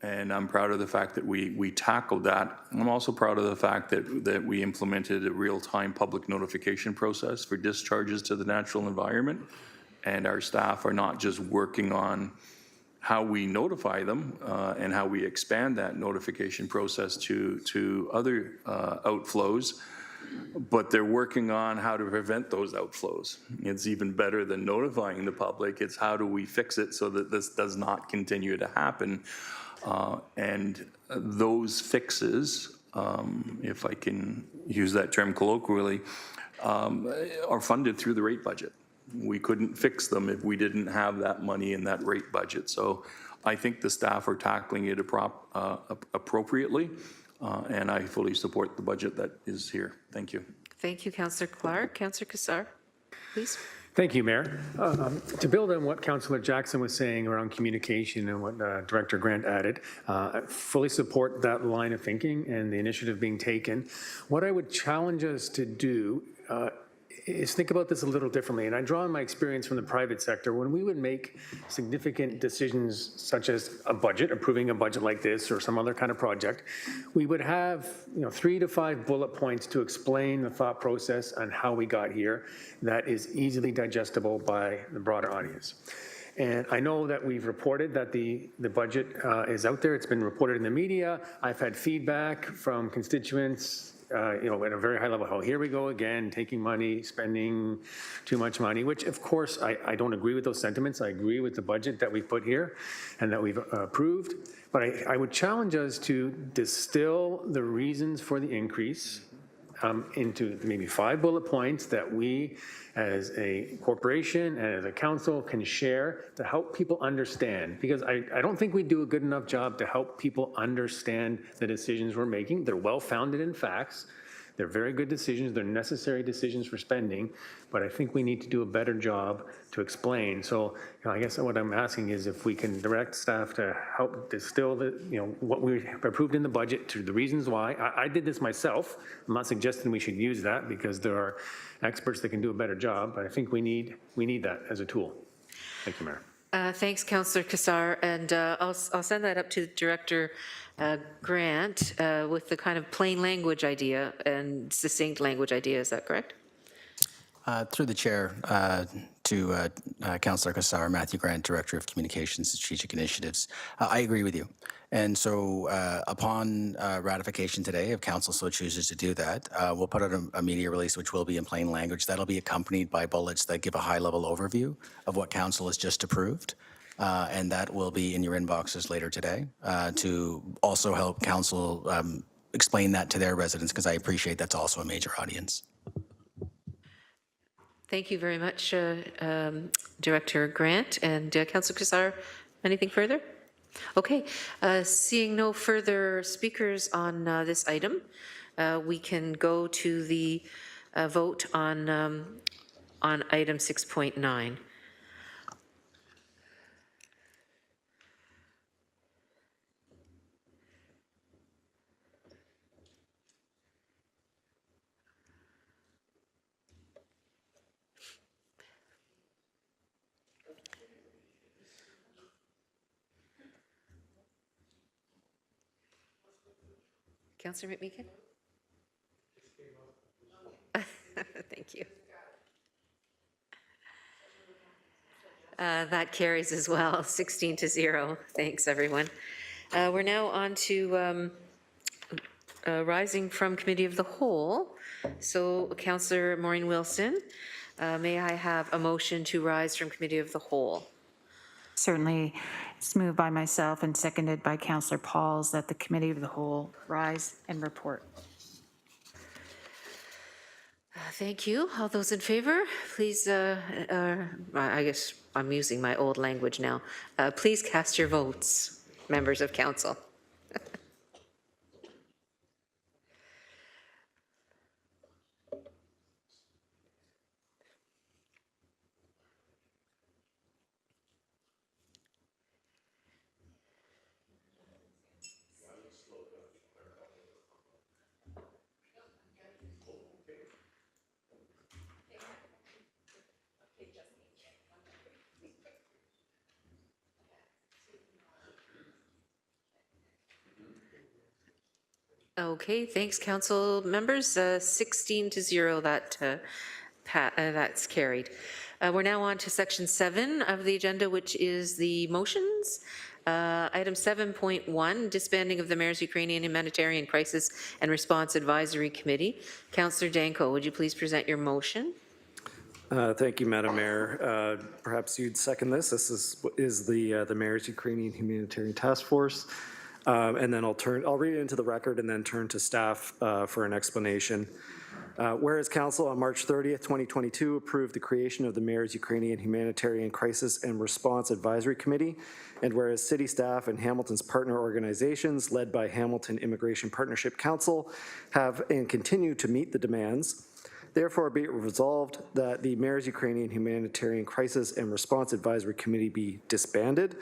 S8: And I'm proud of the fact that we tackled that. I'm also proud of the fact that we implemented a real-time public notification process for discharges to the natural environment. And our staff are not just working on how we notify them and how we expand that notification process to other outflows, but they're working on how to prevent those outflows. It's even better than notifying the public. It's how do we fix it so that this does not continue to happen. And those fixes, if I can use that term colloquially, are funded through the rate budget. We couldn't fix them if we didn't have that money in that rate budget. So I think the staff are tackling it appropriately, and I fully support the budget that is here. Thank you.
S1: Thank you, Councillor Clark. Councillor Kassar, please.
S18: Thank you, Mayor. To build on what Councillor Jackson was saying around communication and what Director Grant added, I fully support that line of thinking and the initiative being taken. What I would challenge us to do is think about this a little differently. And I draw on my experience from the private sector. When we would make significant decisions such as a budget, approving a budget like this or some other kind of project, we would have 3 to 5 bullet points to explain the thought process on how we got here that is easily digestible by the broader audience. And I know that we've reported that the budget is out there. It's been reported in the media. I've had feedback from constituents at a very high level, oh, here we go again, taking money, spending too much money, which of course I don't agree with those sentiments. I agree with the budget that we've put here and that we've approved. But I would challenge us to distill the reasons for the increase into maybe 5 bullet points that we as a corporation and as a council can share to help people understand. Because I don't think we do a good enough job to help people understand the decisions we're making. They're well-founded in facts. They're very good decisions. They're necessary decisions for spending. But I think we need to do a better job to explain. So I guess what I'm asking is if we can direct staff to help distill what we approved in the budget to the reasons why. I did this myself. I'm not suggesting we should use that because there are experts that can do a better job. But I think we need that as a tool. Thank you, Mayor.
S1: Thanks, Councillor Kassar, and I'll send that up to Director Grant with the kind of plain language idea and succinct language idea. Is that correct?
S21: Through the chair to Councillor Kassar, Matthew Grant, Director of Communications and Strategic Initiatives. I agree with you. And so upon ratification today, if council so chooses to do that, we'll put out a media release which will be in plain language. That'll be accompanied by bullets that give a high-level overview of what council has just approved. And that will be in your inboxes later today to also help council explain that to their residents, because I appreciate that's also a major audience.
S1: Thank you very much, Director Grant. And Councillor Kassar, anything further? Okay, seeing no further speakers on this item, we can go to the vote on item 6.9. Councillor McMeekin? Thank you. That carries as well, 16-0. Thanks, everyone. We're now on to rising from Committee of the Whole. So Councillor Maureen Wilson, may I have a motion to rise from Committee of the Whole?
S3: Certainly, it's moved by myself and seconded by Councillor Pauls that the Committee of the Whole rise and report.
S1: Thank you. All those in favor, please, I guess I'm using my old language now. Please cast your votes, members of council. Okay, thanks, council members. 16-0, that's carried. We're now on to section 7 of the agenda, which is the motions. Item 7.1, disbanding of the Mayor's Ukrainian Humanitarian Crisis and Response Advisory Committee. Councillor Danko, would you please present your motion?
S16: Thank you, Madam Mayor. Perhaps you'd second this. This is the Mayor's Ukrainian Humanitarian Task Force. And then I'll read it into the record and then turn to staff for an explanation. Whereas Council on March 30th, 2022 approved the creation of the Mayor's Ukrainian Humanitarian Crisis and Response Advisory Committee, and whereas city staff and Hamilton's partner organizations led by Hamilton Immigration Partnership Council have and continue to meet the demands, therefore be it resolved that the Mayor's Ukrainian Humanitarian Crisis and Response Advisory Committee be disbanded,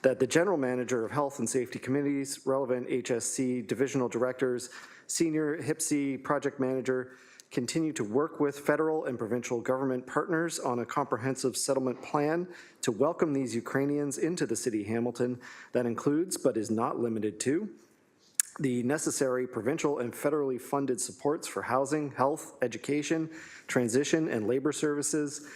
S16: that the General Manager of Health and Safety Committees, relevant HSC divisional directors, senior HIPC project manager continue to work with federal and provincial government partners on a comprehensive settlement plan to welcome these Ukrainians into the City of Hamilton that includes, but is not limited to, the necessary provincial and federally funded supports for housing, health, education, transition, and labor services,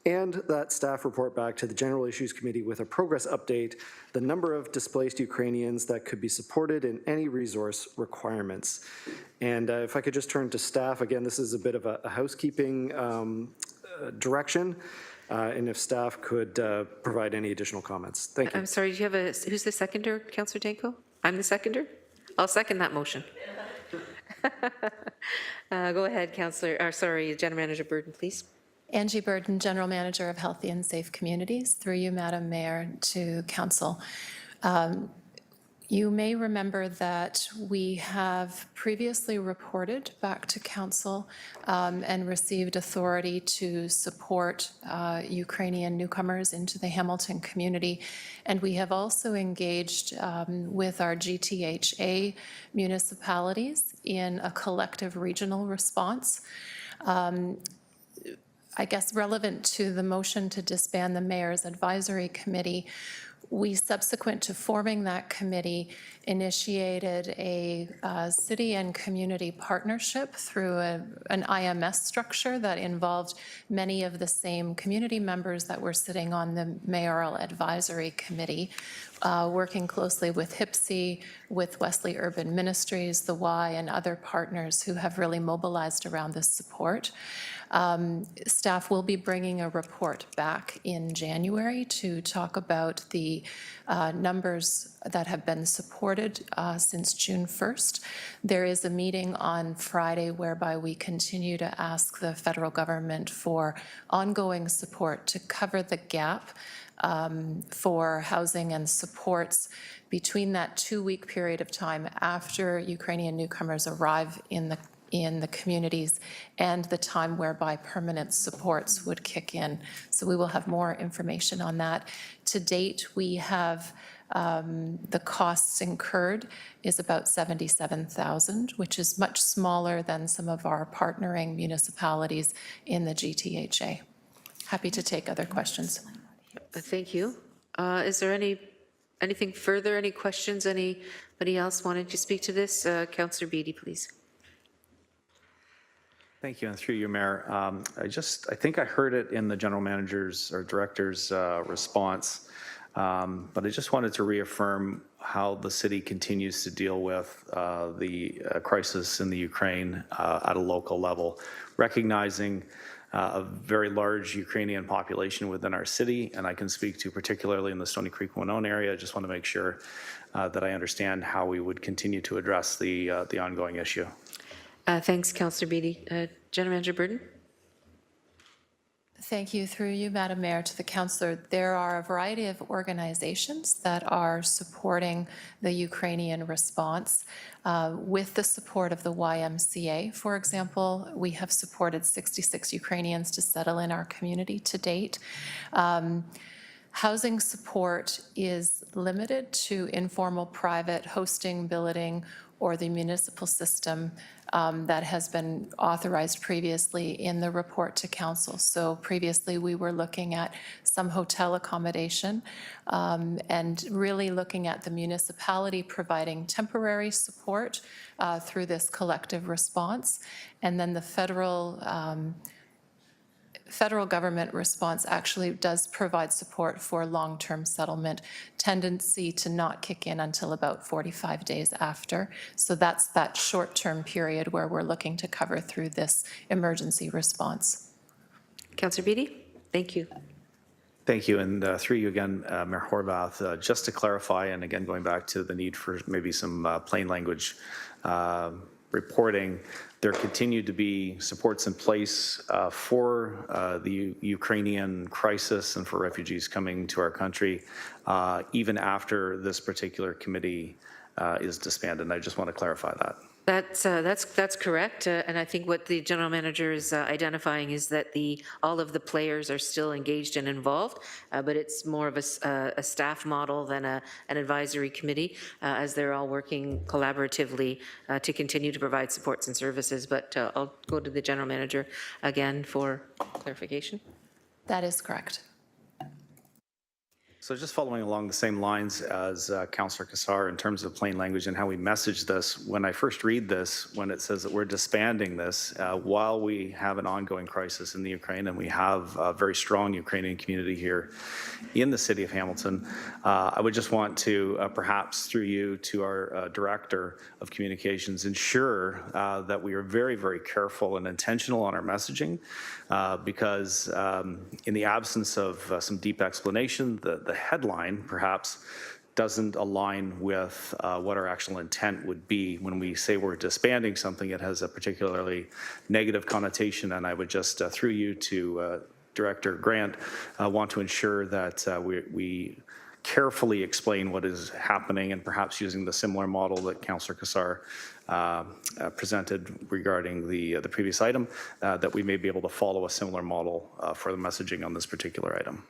S16: and that staff report back to the General Issues Committee with a progress update, the number of displaced Ukrainians that could be supported and any resource requirements. And if I could just turn to staff, again, this is a bit of a housekeeping direction, and if staff could provide any additional comments. Thank you.
S1: I'm sorry, do you have who's the seconder, Councillor Danko? I'm the seconder? I'll second that motion. Go ahead, General Manager Burden, please.
S9: Angie Burden, General Manager of Healthy and Safe Communities. Through you, Madam Mayor, to Council. You may remember that we have previously reported back to Council and received authority to support Ukrainian newcomers into the Hamilton community. And we have also engaged with our GTHA municipalities in a collective regional response. I guess relevant to the motion to disband the Mayor's Advisory Committee, we, subsequent to forming that committee, initiated a city and community partnership through an IMS structure that involved many of the same community members that were sitting on the Mayoral Advisory Committee, working closely with HIPC, with Wesley Urban Ministries, the Y, and other partners who have really mobilized around this support. Staff will be bringing a report back in January to talk about the numbers that have been supported since June 1st. There is a meeting on Friday whereby we continue to ask the federal government for ongoing support to cover the gap for housing and supports between that 2-week period of time after Ukrainian newcomers arrive in the communities and the time whereby permanent supports would kick in. So we will have more information on that. To date, we have the costs incurred is about $77,000, which is much smaller than some of our partnering municipalities in the GTHA. Happy to take other questions.
S1: Thank you. Is there anything further, any questions, anybody else wanted to speak to this? Councillor Beattie, please.
S4: Thank you, and through you, Mayor. I think I heard it in the general manager's or director's response, but I just wanted to reaffirm how the city continues to deal with the crisis in the Ukraine at a local level, recognizing a very large Ukrainian population within our city, and I can speak to particularly in the Stony Creek Winona area. I just want to make sure that I understand how we would continue to address the ongoing issue.
S1: Thanks, Councillor Beatty. General Manager Burden?
S9: Thank you. Through you, Madam Mayor, to the councillor. There are a variety of organizations that are supporting the Ukrainian response. With the support of the YMCA, for example, we have supported 66 Ukrainians to settle in our community to date. Housing support is limited to informal private hosting, billeting, or the municipal system that has been authorized previously in the report to council. So previously we were looking at some hotel accommodation and really looking at the municipality providing temporary support through this collective response. And then the federal government response actually does provide support for long-term settlement, tendency to not kick in until about 45 days after. So that's that short-term period where we're looking to cover through this emergency response.
S1: Councillor Beatty, thank you.
S4: Thank you, and through you again, Mayor Horvath, just to clarify, and again going back to the need for maybe some plain language reporting, there continue to be supports in place for the Ukrainian crisis and for refugees coming to our country, even after this particular committee is disbanded. And I just want to clarify that.
S1: That's correct, and I think what the general manager is identifying is that all of the players are still engaged and involved, but it's more of a staff model than an advisory committee, as they're all working collaboratively to continue to provide supports and services. But I'll go to the general manager again for clarification.
S9: That is correct.
S4: So just following along the same lines as Councillor Cassar in terms of plain language and how we message this, when I first read this, when it says that we're disbanding this, while we have an ongoing crisis in the Ukraine and we have a very strong Ukrainian community here in the city of Hamilton, I would just want to perhaps through you to our Director of Communications ensure that we are very, very careful and intentional on our messaging because in the absence of some deep explanation, the headline perhaps doesn't align with what our actual intent would be. When we say we're disbanding something, it has a particularly negative connotation, and I would just, through you to Director Grant, want to ensure that we carefully explain what is happening and perhaps using the similar model that Councillor Cassar presented regarding the previous item, that we may be able to follow a similar model for the messaging on this particular item.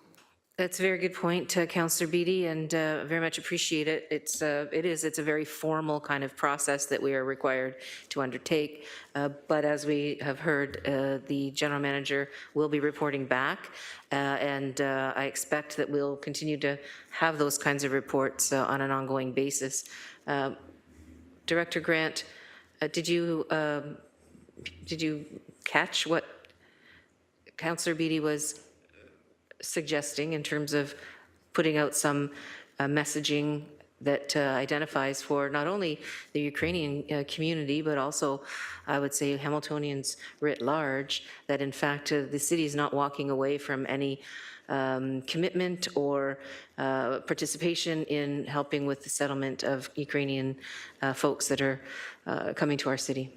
S1: That's a very good point, Councillor Beatty, and very much appreciate it. It's a very formal kind of process that we are required to undertake. But as we have heard, the general manager will be reporting back, and I expect that we'll continue to have those kinds of reports on an ongoing basis. Director Grant, did you catch what Councillor Beatty was suggesting in terms of putting out some messaging that identifies for not only the Ukrainian community, but also, I would say, Hamiltonians writ large, that in fact the city is not walking away from any commitment or participation in helping with the settlement of Ukrainian folks that are coming to our city?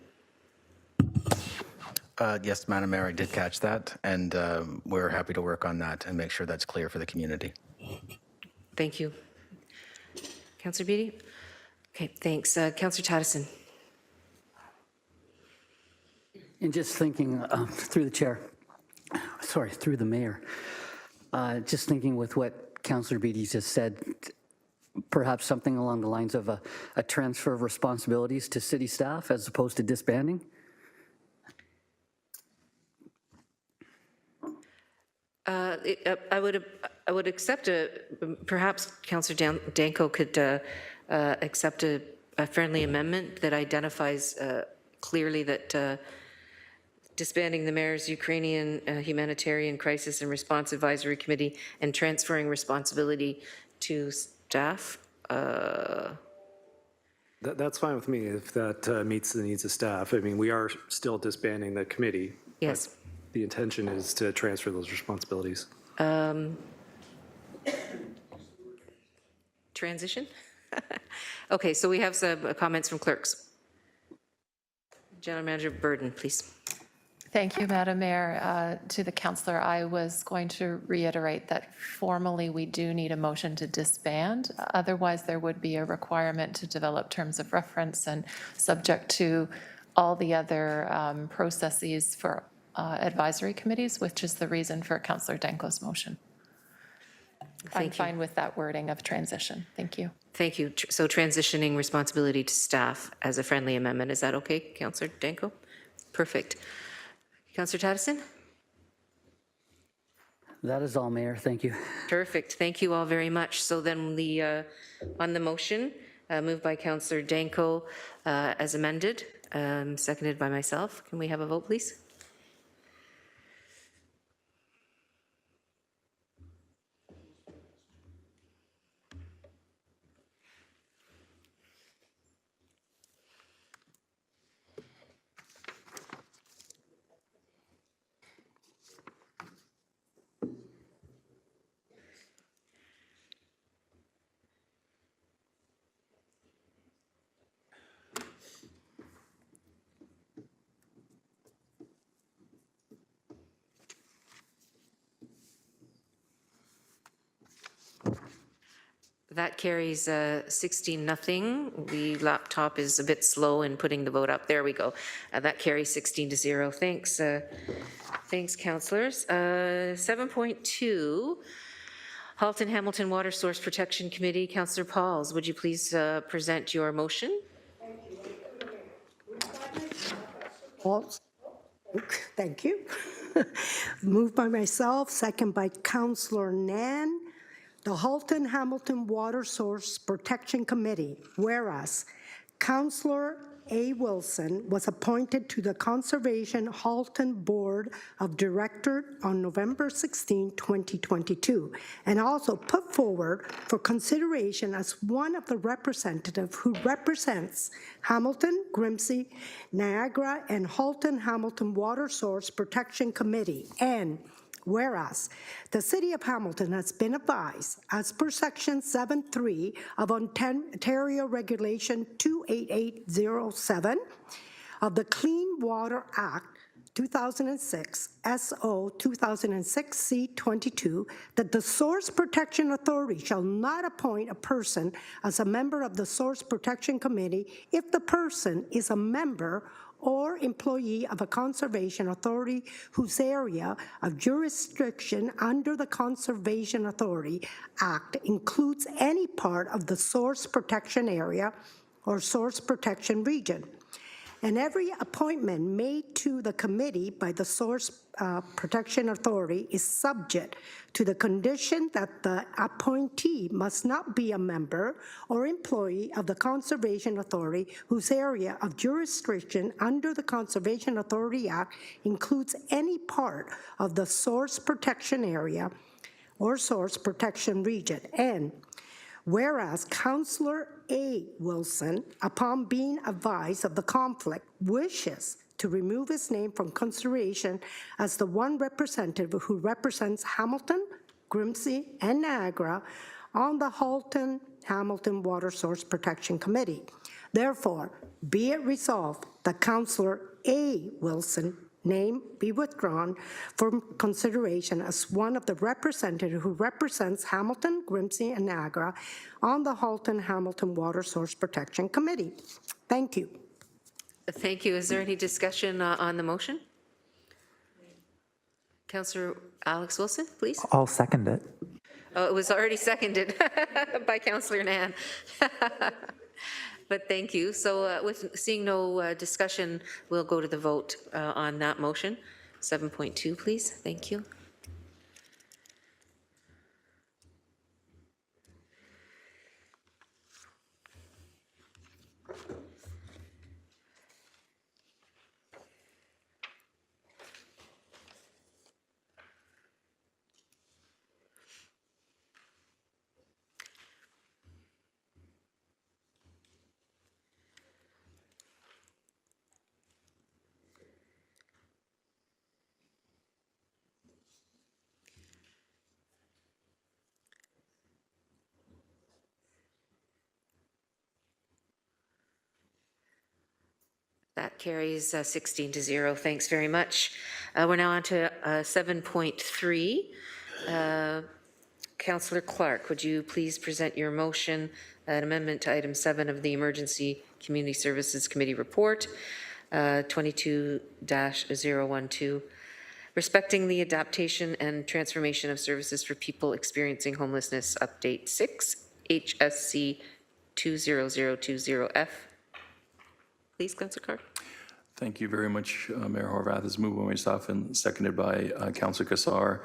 S21: Yes, Madam Mayor, I did catch that, and we're happy to work on that and make sure that's clear for the community.
S1: Thank you. Councillor Beatty? Okay, thanks. Councillor Tattison.
S22: And just thinking through the chair, through the mayor, just thinking with what Councillor Beatty just said, perhaps something along the lines of a transfer of responsibilities to city staff as opposed to disbanding?
S1: I would accept perhaps Councillor Danko could accept a friendly amendment that identifies clearly that disbanding the Mayor's Ukrainian Humanitarian Crisis and Response Advisory Committee and transferring responsibility to staff.
S16: That's fine with me if that meets the needs of staff. I mean, we are still disbanding the committee.
S1: Yes.
S16: but The intention is to transfer those responsibilities.
S1: Transition? Okay, so we have some comments from clerks. General Manager Burden, please.
S9: Thank you, Madam Mayor. To the councillor, I was going to reiterate that formally we do need a motion to disband. Otherwise, there would be a requirement to develop terms of reference and subject to all the other processes for advisory committees, which is the reason for Councillor Danko's motion. I'm fine with that wording of transition. Thank you.
S1: Thank you. So transitioning responsibility to staff as a friendly amendment. Is that okay, Councillor Danko? Perfect. Councillor Tattison?
S22: That is all, Mayor. Thank you.
S1: Perfect. Thank you all very much. So then the on the motion, moved by Councillor Danko as amended, seconded by myself. Can we have a vote, please? That carries 16-0. The laptop is a bit slow in putting the vote up. There we go. That carries 16-0. Thanks, thanks, councillors. 7.2, Halton Hamilton Water Source Protection Committee. Councillor Pauls, would you please present your motion?
S10: Pauls. Thank you. Moved by myself, second by Councillor Nan. The Halton Hamilton Water Source Protection Committee, whereas Councillor A. Wilson was appointed to the Conservation Halton Board of Directors on November 16, 2022, and also put forward for consideration as one of the representatives who represents Hamilton, Grimsby, Niagara, and Halton Hamilton Water Source Protection Committee, and whereas the City of Hamilton has been advised, as per Section 7.3 of Ontario Regulation 28807 of the Clean Water Act 2006, SO 2006-C22, that the Source Protection Authority shall not appoint a person as a member of the Source Protection Committee if the person is a member or employee of a conservation authority whose area of jurisdiction under the Conservation Authority Act includes any part of the source protection area or source protection region. And every appointment made to the committee by the Source Protection Authority is subject to the condition that the appointee must not be a member or employee of the Conservation Authority whose area of jurisdiction under the Conservation Authority Act includes any part of the source protection area or source protection region. And whereas Councillor A. Wilson, upon being advised of the conflict, wishes to remove his name from consideration as the one representative who represents Hamilton, Grimsby, and Niagara on the Halton Hamilton Water Source Protection Committee. Therefore, be it resolved that Councillor A. Wilson name be withdrawn from consideration as one of the representatives who represents Hamilton, Grimsby, and Niagara on the Halton Hamilton Water Source Protection Committee. Thank you.
S1: Thank you. Is there any discussion on the motion? Councillor Alex Wilson, please.
S7: I'll second it.
S1: Oh, it was already seconded by Councillor Nan. But thank you. So with seeing no discussion, we'll go to the vote on that motion. 7.2, please. Thank you. That carries 16-0. Thanks very much. We're now on to 7.3. Councillor Clark, would you please present your motion, an amendment to item 7 of the Emergency Community Services Committee report, 22-012, respecting the adaptation and transformation of services for people experiencing homelessness, update 6, HSC 20020F. Please, Councillor Clark.
S8: Thank you very much, Mayor Horvath. It's moved by myself and seconded by Councillor Kassar.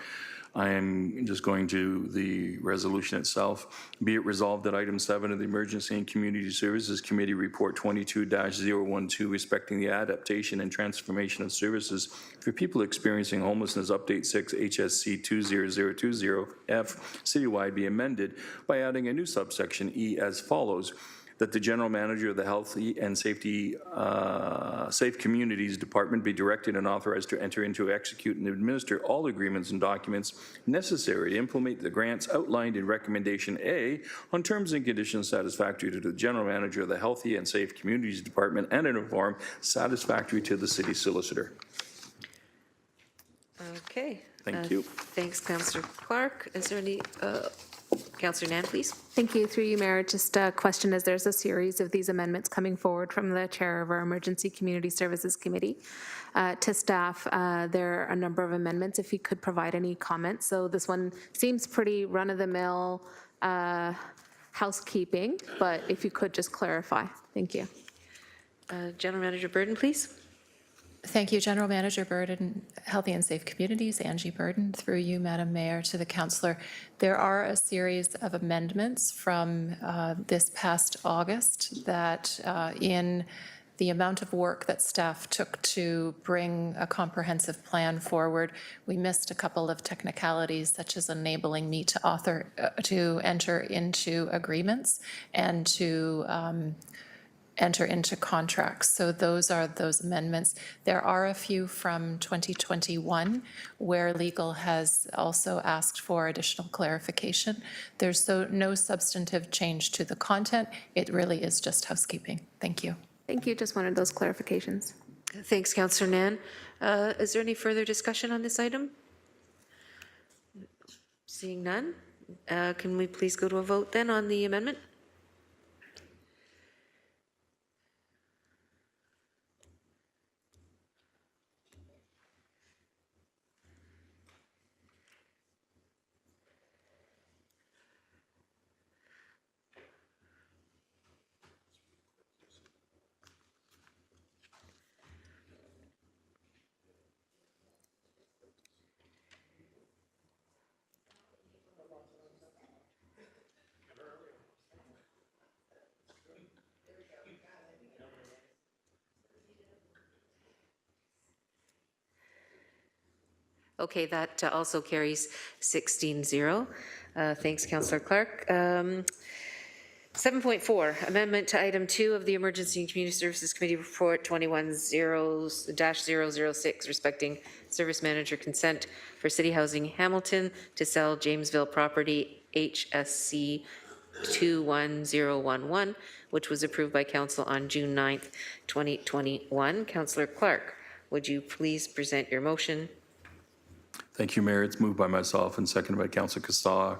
S8: I am just going to the resolution itself. Be it resolved that item 7 of the Emergency and Community Services Committee Report 22-012, respecting the adaptation and transformation of services for people experiencing homelessness, update 6 HSC 20020F citywide, be amended by adding a new subsection E as follows: that the general manager of the Health and Safety Safe Communities Department be directed and authorized to enter into, execute, and administer all agreements and documents necessary to implement the grants outlined in Recommendation A on terms and conditions satisfactory to the general manager of the Healthy and Safe Communities Department and in a form satisfactory to the city solicitor.
S1: Okay.
S8: Thank you.
S1: Thanks, Councillor Clark. Is there any, Councillor Nan, please?
S5: Thank you. Through you, Mayor, just a question, as there's a series of these amendments coming forward from the chair of our Emergency Community Services Committee to staff. There are a number of amendments, if you could provide any comments. So this one seems pretty run-of-the-mill housekeeping, but if you could just clarify. Thank you.
S1: General Manager Burden, please.
S9: Thank you, General Manager Burden, Healthy and Safe Communities, Angie Burden, through you, Madam Mayor, to the councillor. There are a series of amendments from this past August that in the amount of work that staff took to bring a comprehensive plan forward, we missed a couple of technicalities, such as enabling me to enter into agreements and to enter into contracts. So those are those amendments. There are a few from 2021 where legal has also asked for additional clarification. There's no substantive change to the content. It really is just housekeeping. Thank you.
S5: Thank you. Just wanted those clarifications.
S1: Thanks, Councillor Nan. Is there any further discussion on this item? Seeing none, can we please go to a vote then on the amendment? Okay, that also carries 16-0. Thanks, Councillor Clark. 7.4, amendment to item 2 of the Emergency and Community Services Committee Report 21-006, respecting service manager consent for City Housing Hamilton to sell Jamesville property HSC 21011, which was approved by Council on June 9th, 2021. Councillor Clark, would you please present your motion?
S8: Thank you, Mayor. It's moved by myself and seconded by Councillor Kassar.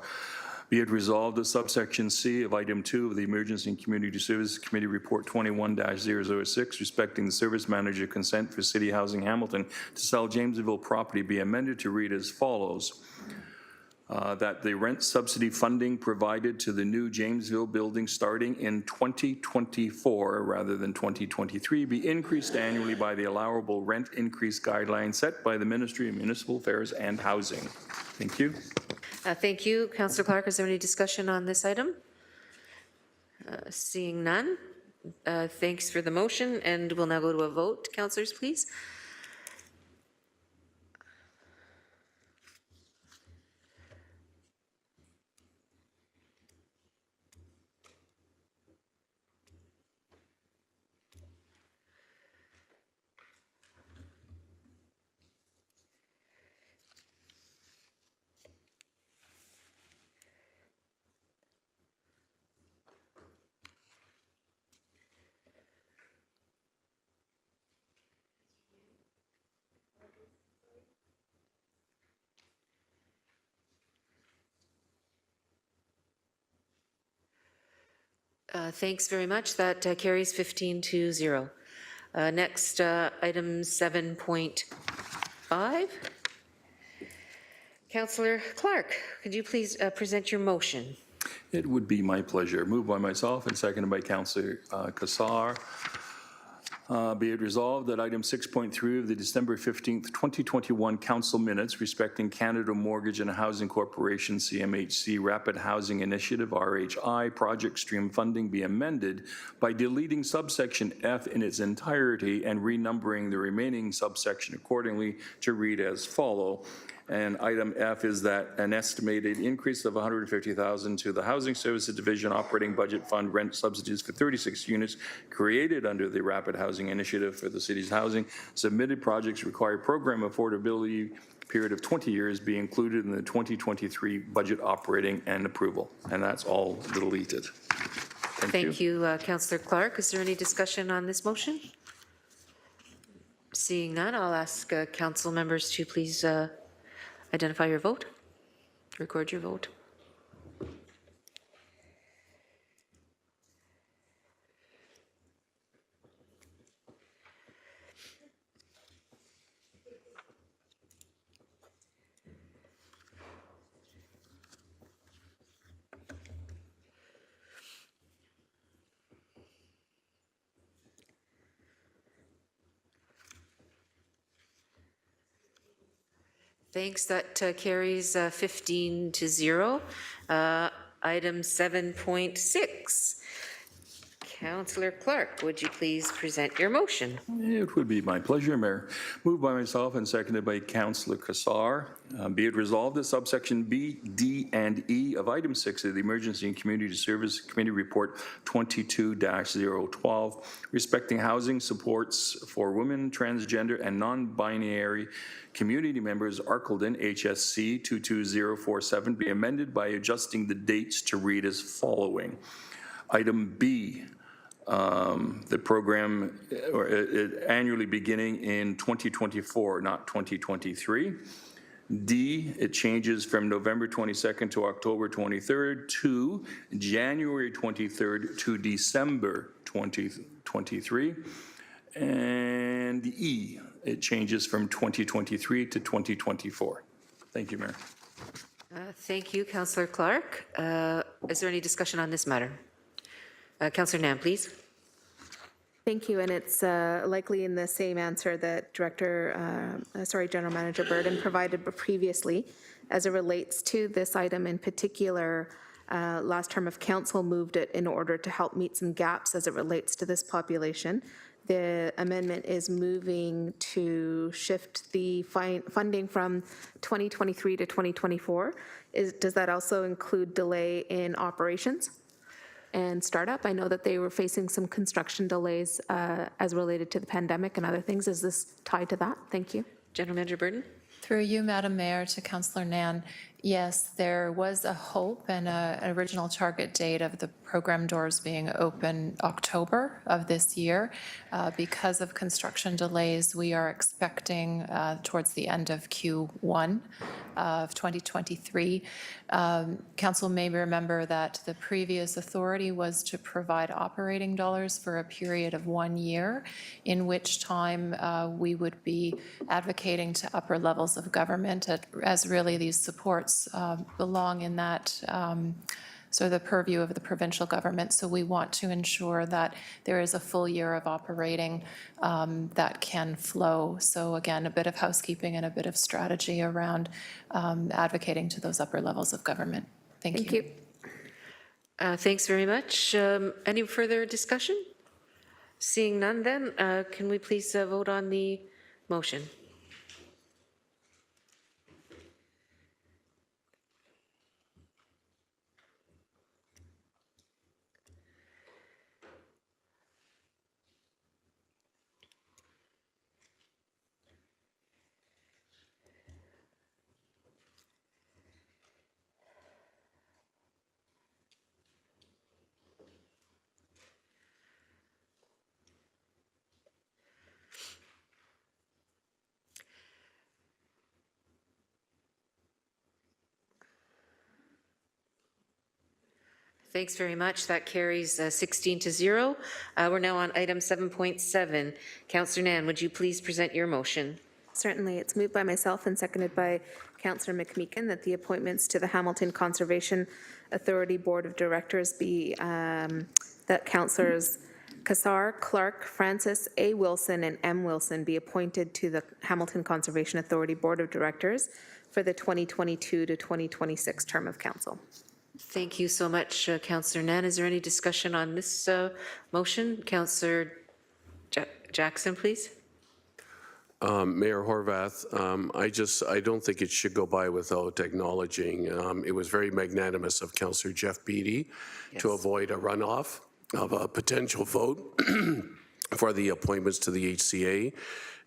S8: Be it resolved that subsection C of item 2 of the Emergency and Community Services Committee Report 21-006, respecting the service manager consent for City Housing Hamilton to sell Jamesville property, be amended to read as follows. That the rent subsidy funding provided to the new Jamesville building starting in 2024 rather than 2023 be increased annually by the allowable rent increase guidelines set by the Ministry of Municipal Affairs and Housing. Thank you.
S1: Thank you. Councillor Clark, is there any discussion on this item? Seeing none, thanks for the motion, and we'll now go to a vote. Councillors, please. Thanks very much. That carries 15-0. Next, item 7.5. Councillor Clark, could you please present your motion?
S8: It would be my pleasure. Moved by myself and seconded by Councillor Kassar. Be it resolved that item 6.3 of the December 15th, 2021 Council minutes respecting Canada Mortgage and Housing Corporation CMHC Rapid Housing Initiative RHI project stream funding be amended by deleting subsection F in its entirety and renumbering the remaining subsection accordingly to read as follow. And item F is that an estimated increase of $150,000 to the Housing Services Division Operating Budget Fund rent subsidies for 36 units created under the Rapid Housing Initiative for the city's housing. Submitted projects require program affordability period of 20 years be included in the 2023 budget operating and approval. And that's all deleted.
S1: Thank you, Councillor Clark. Is there any discussion on this motion? Seeing none, I'll ask council members to please identify your vote, record your vote. Thanks. That carries 15-0. Item 7.6. Councillor Clark, would you please present your motion?
S8: It would be my pleasure, Mayor. Moved by myself and seconded by Councillor Kassar. Be it resolved that subsection B, D, and E of item 6 of the Emergency and Community Service Committee Report 22-012 respecting housing supports for women, transgender, and non-binary community members, Arcledon, HSC 22047, be amended by adjusting the dates to read as following. Item B, the program annually beginning in 2024, not 2023. D, it changes from November 22nd to October 23rd to January 23rd to December 2023. And E, it changes from 2023 to 2024. Thank you, Mayor.
S1: Thank you, Councillor Clark. Is there any discussion on this matter? Councillor Nam, please.
S5: Thank you, and it's likely in the same answer that General Manager Burden provided previously as it relates to this item in particular. Last term of council moved it in order to help meet some gaps as it relates to this population. The amendment is moving to shift the funding from 2023 to 2024. Does that also include delay in operations and startup? I know that they were facing some construction delays as related to the pandemic and other things. Is this tied to that? Thank you.
S1: General Manager Burden.
S9: Through you, Madam Mayor, to Councillor Nan, yes, there was a hope and an original target date of the program doors being open October of this year. Because of construction delays, we are expecting towards the end of Q1 of 2023. Council may remember that the previous authority was to provide operating dollars for a period of 1 year, in which time we would be advocating to upper levels of government as really these supports belong in that sort of the purview of the provincial government. So we want to ensure that there is a full year of operating that can flow. So again, a bit of housekeeping and a bit of strategy around advocating to those upper levels of government. Thank you.
S1: Thanks very much. Any further discussion? Seeing none then, can we please vote on the motion? Thanks very much. That carries 16 to 0. We're now on item 7.7. Councillor Nan, would you please present your motion?
S5: Certainly. It's moved by myself and seconded by Councillor McMeekin that the appointments to the Hamilton Conservation Authority Board of Directors be that Councillors Cassar, Clark, Francis A. Wilson, and M. Wilson be appointed to the Hamilton Conservation Authority Board of Directors for the 2022 to 2026 term of council.
S1: Thank you so much, Councillor Nan. Is there any discussion on this motion? Councillor Jackson, please.
S17: Mayor Horvath, I don't think it should go by without acknowledging it was very magnanimous of Councillor Jeff Beattie to avoid a runoff of a potential vote for the appointments to the HCA.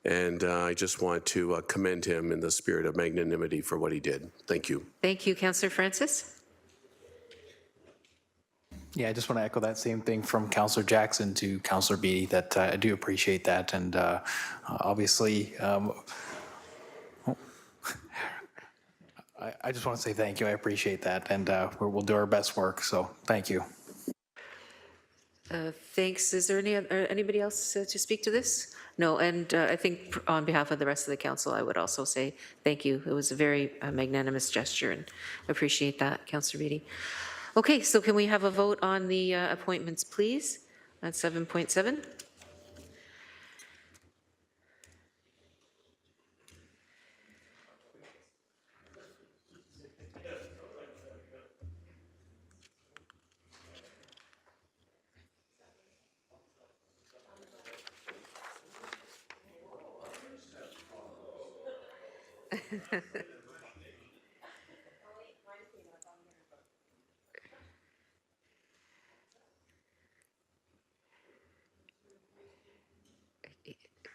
S17: And I just want to commend him in the spirit of magnanimity for what he did. Thank you.
S1: Thank you, Councillor Francis.
S11: Yeah, I just want to echo that same thing from Councillor Jackson to Councillor Beattie, that I do appreciate that. And obviously, I just want to say thank you. I appreciate that. And we'll do our best work. So thank you.
S1: Thanks. Is there anybody else to speak to this? No, and I think on behalf of the rest of the council, I would also say thank you. It was a very magnanimous gesture, and I appreciate that, Councillor Beattie. Okay, so can we have a vote on the appointments, please? At 7.7.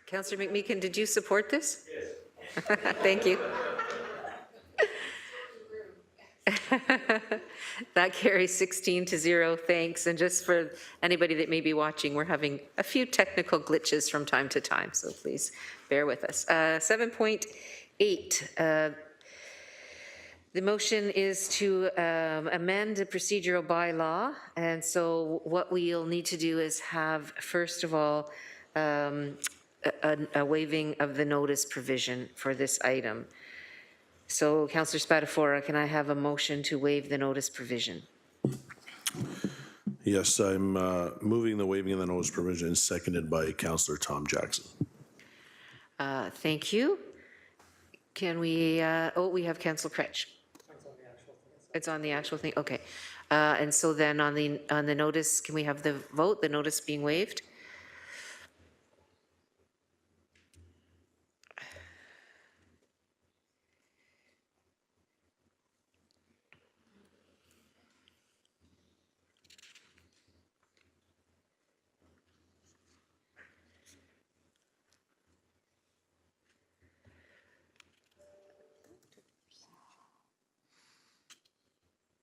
S1: Councillor McMeekin, did you support this? Yes. Thank you. That carries 16 to 0. Thanks. And just for anybody that may be watching, we're having a few technical glitches from time to time, so please bear with us. 7.8. The motion is to amend the procedural bylaw. And so what we'll need to do is have, first of all, a waiving of the notice provision for this item. So, Councillor Spatafora, can I have a motion to waive the notice provision?
S14: Yes, I'm moving the waiving of the notice provision, seconded by Councillor Tom Jackson.
S1: Thank you. Can we, we have Councillor Kretsch. It's on the actual thing, okay. And so then on the notice, can we have the vote, the notice being waived?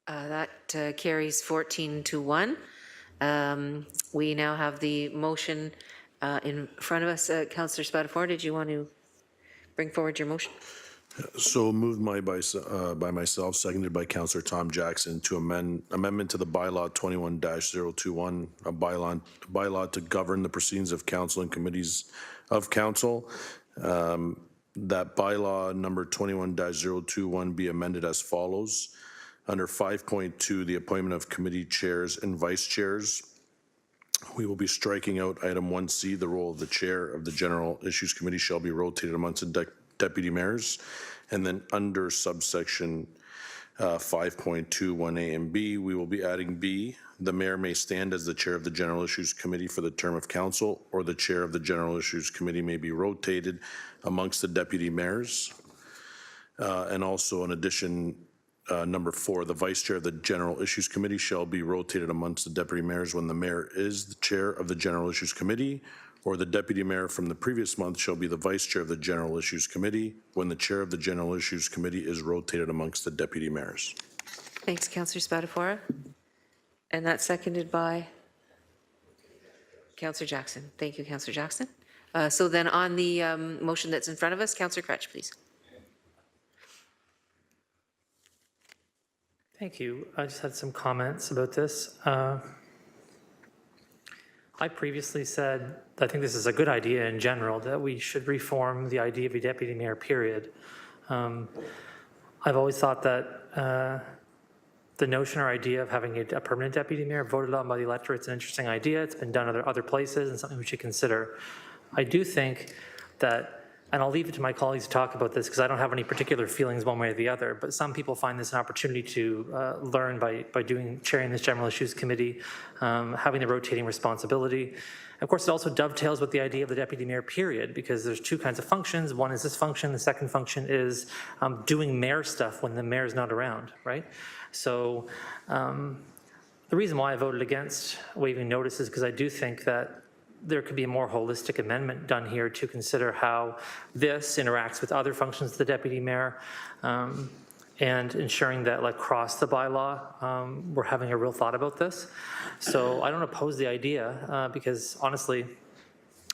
S1: That carries 14 to 1. We now have the motion in front of us. Councillor Spatafora, did you want to bring forward your motion?
S14: So moved by myself, seconded by Councillor Tom Jackson to amendment to the bylaw 21-021, a bylaw to govern the proceedings of council and committees of council. That bylaw number 21-021 be amended as follows. Under 5.2, the appointment of committee chairs and vice chairs, we will be striking out item 1C, the role of the chair of the General Issues Committee shall be rotated amongst the deputy mayors. And then under subsection 5.2, 1A and B, we will be adding B, the mayor may stand as the chair of the General Issues Committee for the term of council, or the chair of the General Issues Committee may be rotated amongst the deputy mayors. And also in addition, number 4, the vice chair of the General Issues Committee shall be rotated amongst the deputy mayors when the mayor is the chair of the General Issues Committee, or the deputy mayor from the previous month shall be the vice chair of the General Issues Committee when the chair of the General Issues Committee is rotated amongst the deputy mayors.
S1: Thanks, Councillor Spatafora. And that's seconded by Councillor Jackson. Thank you, Councillor Jackson. So then on the motion that's in front of us, Councillor Kretsch, please.
S12: Thank you. I just had some comments about this. I previously said I think this is a good idea in general, that we should reform the idea of a deputy mayor, period. I've always thought that the notion or idea of having a permanent deputy mayor voted on by the electorate is an interesting idea. It's been done other places and something we should consider. I do think that, and I'll leave it to my colleagues to talk about this because I don't have any particular feelings one way or the other, but some people find this an opportunity to learn by chairing this General Issues Committee, having the rotating responsibility. Of course, it also dovetails with the idea of the deputy mayor, period, because there's two kinds of functions. One is this function. The second function is doing mayor stuff when the mayor's not around, right? So the reason why I voted against waiving notice is because I do think that there could be a more holistic amendment done here to consider how this interacts with other functions of the deputy mayor, and ensuring that, like, across the bylaw, we're having a real thought about this. So I don't oppose the idea because, honestly,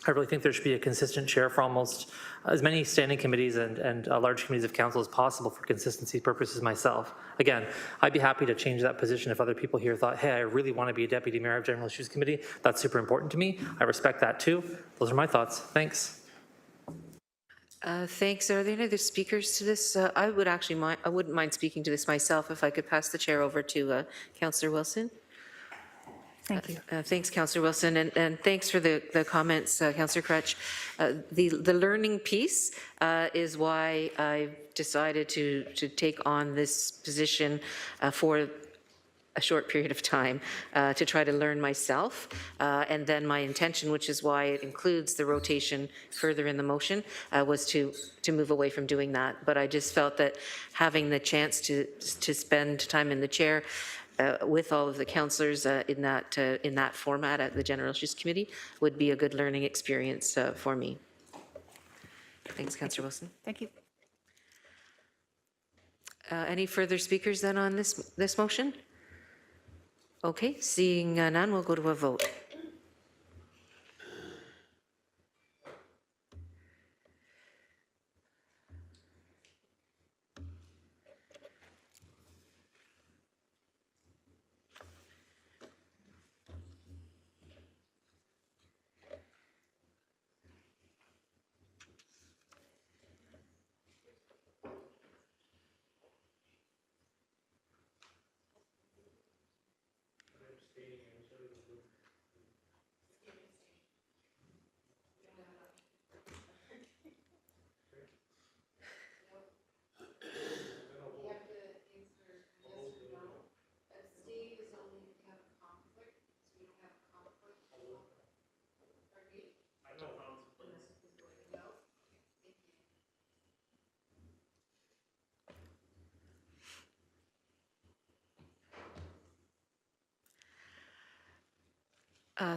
S12: I really think there should be a consistent chair for almost as many standing committees and large committees of council as possible for consistency purposes myself. Again, I'd be happy to change that position if other people here thought, hey, I really want to be a deputy mayor of General Issues Committee. That's super important to me. I respect that too. Those are my thoughts. Thanks.
S1: Thanks. Are there any other speakers to this? I wouldn't mind speaking to this myself if I could pass the chair over to Councillor Wilson.
S3: Thank you.
S1: Thanks, Councillor Wilson, and thanks for the comments, Councillor Crutch. The learning piece is why I decided to take on this position for a short period of time to try to learn myself. And then my intention, which is why it includes the rotation further in the motion, was to move away from doing that. But I just felt that having the chance to spend time in the chair with all of the councillors in that format at the General Issues Committee would be a good learning experience for me. Thanks, Councillor Wilson.
S3: Thank you.
S1: Any further speakers then on this motion? Okay, seeing none, we'll go to a vote.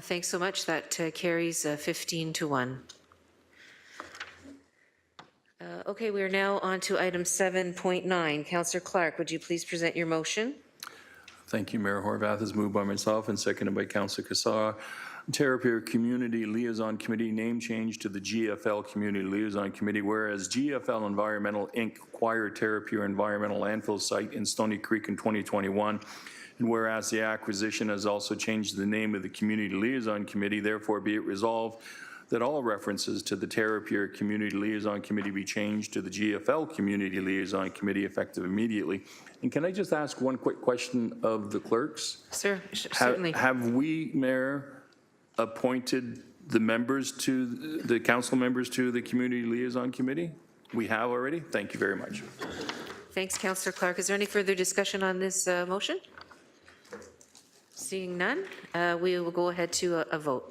S1: Thanks so much. That carries 15-1. Okay, we are now on to item 7.9. Councillor Clark, would you please present your motion?
S8: Thank you, Mayor Horvath. Is moved by myself and seconded by Councillor Cassar. Terrapure Community Liaison Committee name change to the GFL Community Liaison Committee, whereas GFL Environmental Inc. acquired Terrapure Environmental Landfill Site in Stony Creek in 2021, and whereas the acquisition has also changed the name of the Community Liaison Committee, therefore be it resolved that all references to the Terrapure Community Liaison Committee be changed to the GFL Community Liaison Committee effective immediately. And can I just ask one quick question of the clerks?
S1: Sir, certainly.
S8: Have we, Mayor, appointed the members to the council members to the Community Liaison Committee? We have already? Thank you very much.
S1: Thanks, Councillor Clark. Is there any further discussion on this motion? Seeing none, we will go ahead to a vote.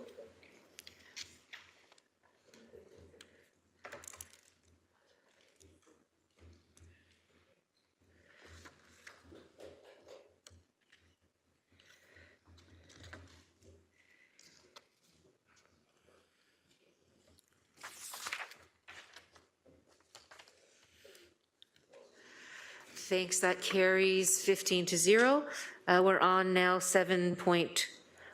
S1: Thanks. That carries 15-0. We're on now 7.10,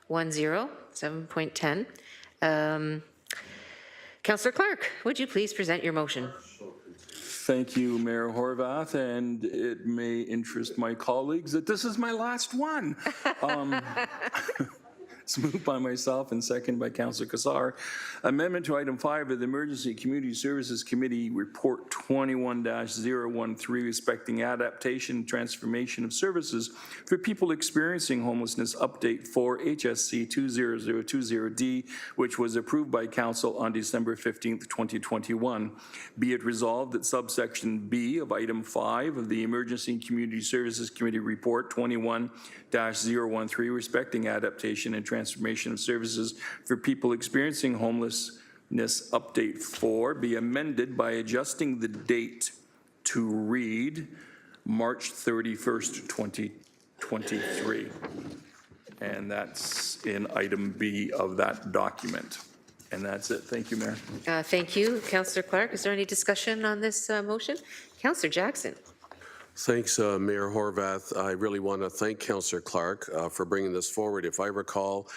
S1: 7.10. Councillor Clark, would you please present your motion?
S8: Thank you, Mayor Horvath, and it may interest my colleagues that this is my last one. It's moved by myself and seconded by Councillor Cassar. Amendment to item 5 of the Emergency Community Services Committee Report 21-013 respecting adaptation and transformation of services for people experiencing homelessness update for HSC 20020D, which was approved by Council on December 15th, 2021. Be it resolved that subsection B of item 5 of the Emergency Community Services Committee Report 21-013 respecting adaptation and transformation of services for people experiencing homelessness update 4 be amended by adjusting the date to read March 31st, 2023. And that's in item B of that document. And that's it. Thank you, Mayor.
S1: Thank you, Councillor Clark. Is there any discussion on this motion? Councillor Jackson.
S17: Thanks, Mayor Horvath. I really want to thank Councillor Clark for bringing this forward. If I recall,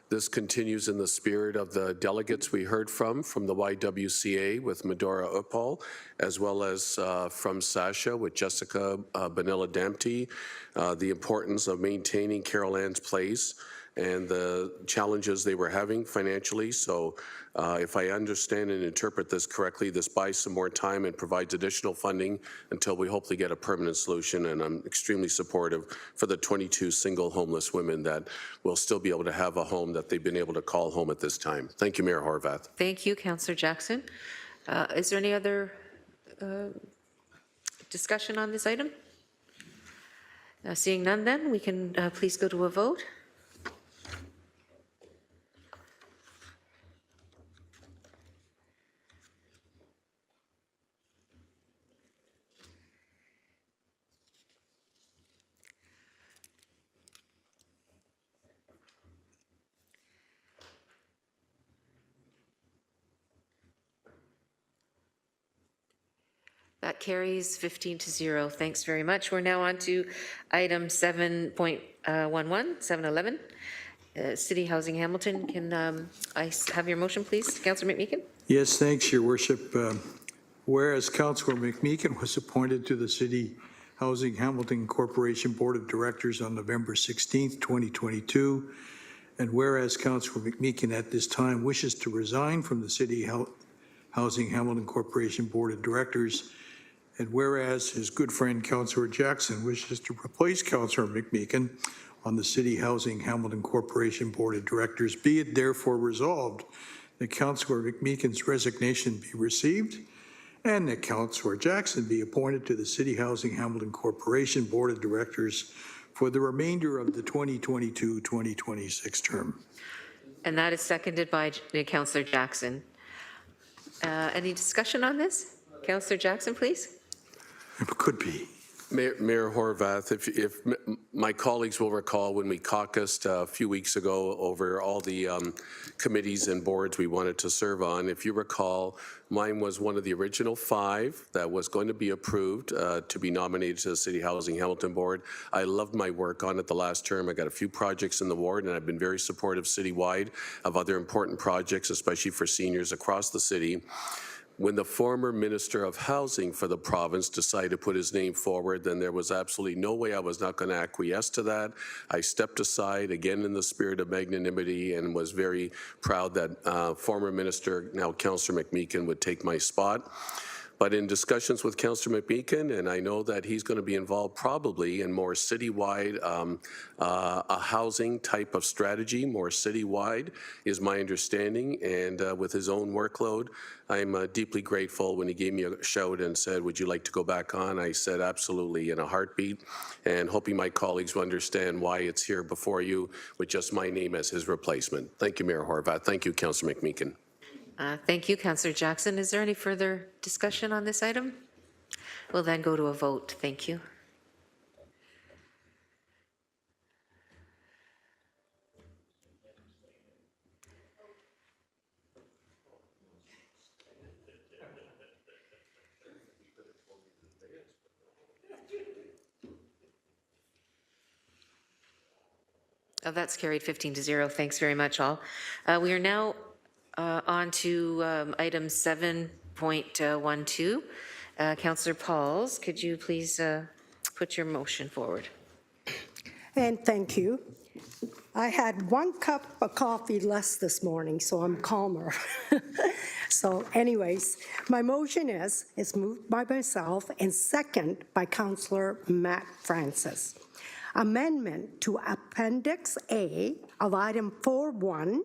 S17: this continues in the spirit of the delegates we heard from the YWCA with Medora Uppal, as well as from Sasha with Jessica Bonilla-Damptey, the importance of maintaining Carol Ann's Place and the challenges they were having financially. So if I understand and interpret this correctly, this buys some more time and provides additional funding until we hopefully get a permanent solution. And I'm extremely supportive for the 22 single homeless women that will still be able to have a home that they've been able to call home at this time. Thank you, Mayor Horvath.
S1: Thank you, Councillor Jackson. Is there any other discussion on this item? Seeing none, then we can please go to a vote. That carries 15-0. Thanks very much. We're now on to item 7.11, 711. City Housing Hamilton. Can I have your motion, please, Councillor McMeekin?
S6: Yes, thanks, Your Worship. Whereas Councillor McMeekin was appointed to the City Housing Hamilton Corporation Board of Directors on November 16th, 2022, and whereas Councillor McMeekin at this time wishes to resign from the City Housing Hamilton Corporation Board of Directors, and whereas his good friend Councillor Jackson wishes to replace Councillor McMeekin on the City Housing Hamilton Corporation Board of Directors, be it therefore resolved that Councillor McMeekin's resignation be received and that Councillor Jackson be appointed to the City Housing Hamilton Corporation Board of Directors for the remainder of the 2022-2026 term.
S1: And that is seconded by Councillor Jackson. Any discussion on this? Councillor Jackson, please.
S6: It could be.
S17: Mayor Horvath, if my colleagues will recall when we caucused a few weeks ago over all the committees and boards we wanted to serve on, if you recall, mine was one of the original 5 that was going to be approved to be nominated to the City Housing Hamilton Board. I loved my work on it the last term. I got a few projects in the ward, and I've been very supportive citywide of other important projects, especially for seniors across the city. When the former Minister of Housing for the province decided to put his name forward, then there was absolutely no way I was not going to acquiesce to that. I stepped aside, again in the spirit of magnanimity, and was very proud that former Minister, now Councillor McMeekin, would take my spot. But in discussions with Councillor McMeekin, and I know that he's going to be involved probably in more citywide, a housing type of strategy, more citywide, is my understanding. And with his own workload, I'm deeply grateful when he gave me a shout and said, would you like to go back on? I said, absolutely, in a heartbeat, and hoping my colleagues will understand why it's here before you with just my name as his replacement. Thank you, Mayor Horvath. Thank you, Councillor McMeekin.
S1: Thank you, Councillor Jackson. Is there any further discussion on this item? We'll then go to a vote. Thank you. That's carried 15-0. Thanks very much, all. We are now on to item 7.12, Councillor Pauls, could you please put your motion forward?
S10: And thank you. I had 1 cup of coffee less this morning, so I'm calmer. So anyways, my motion is moved by myself and second by Councillor Matt Francis. Amendment to Appendix A of item 4.1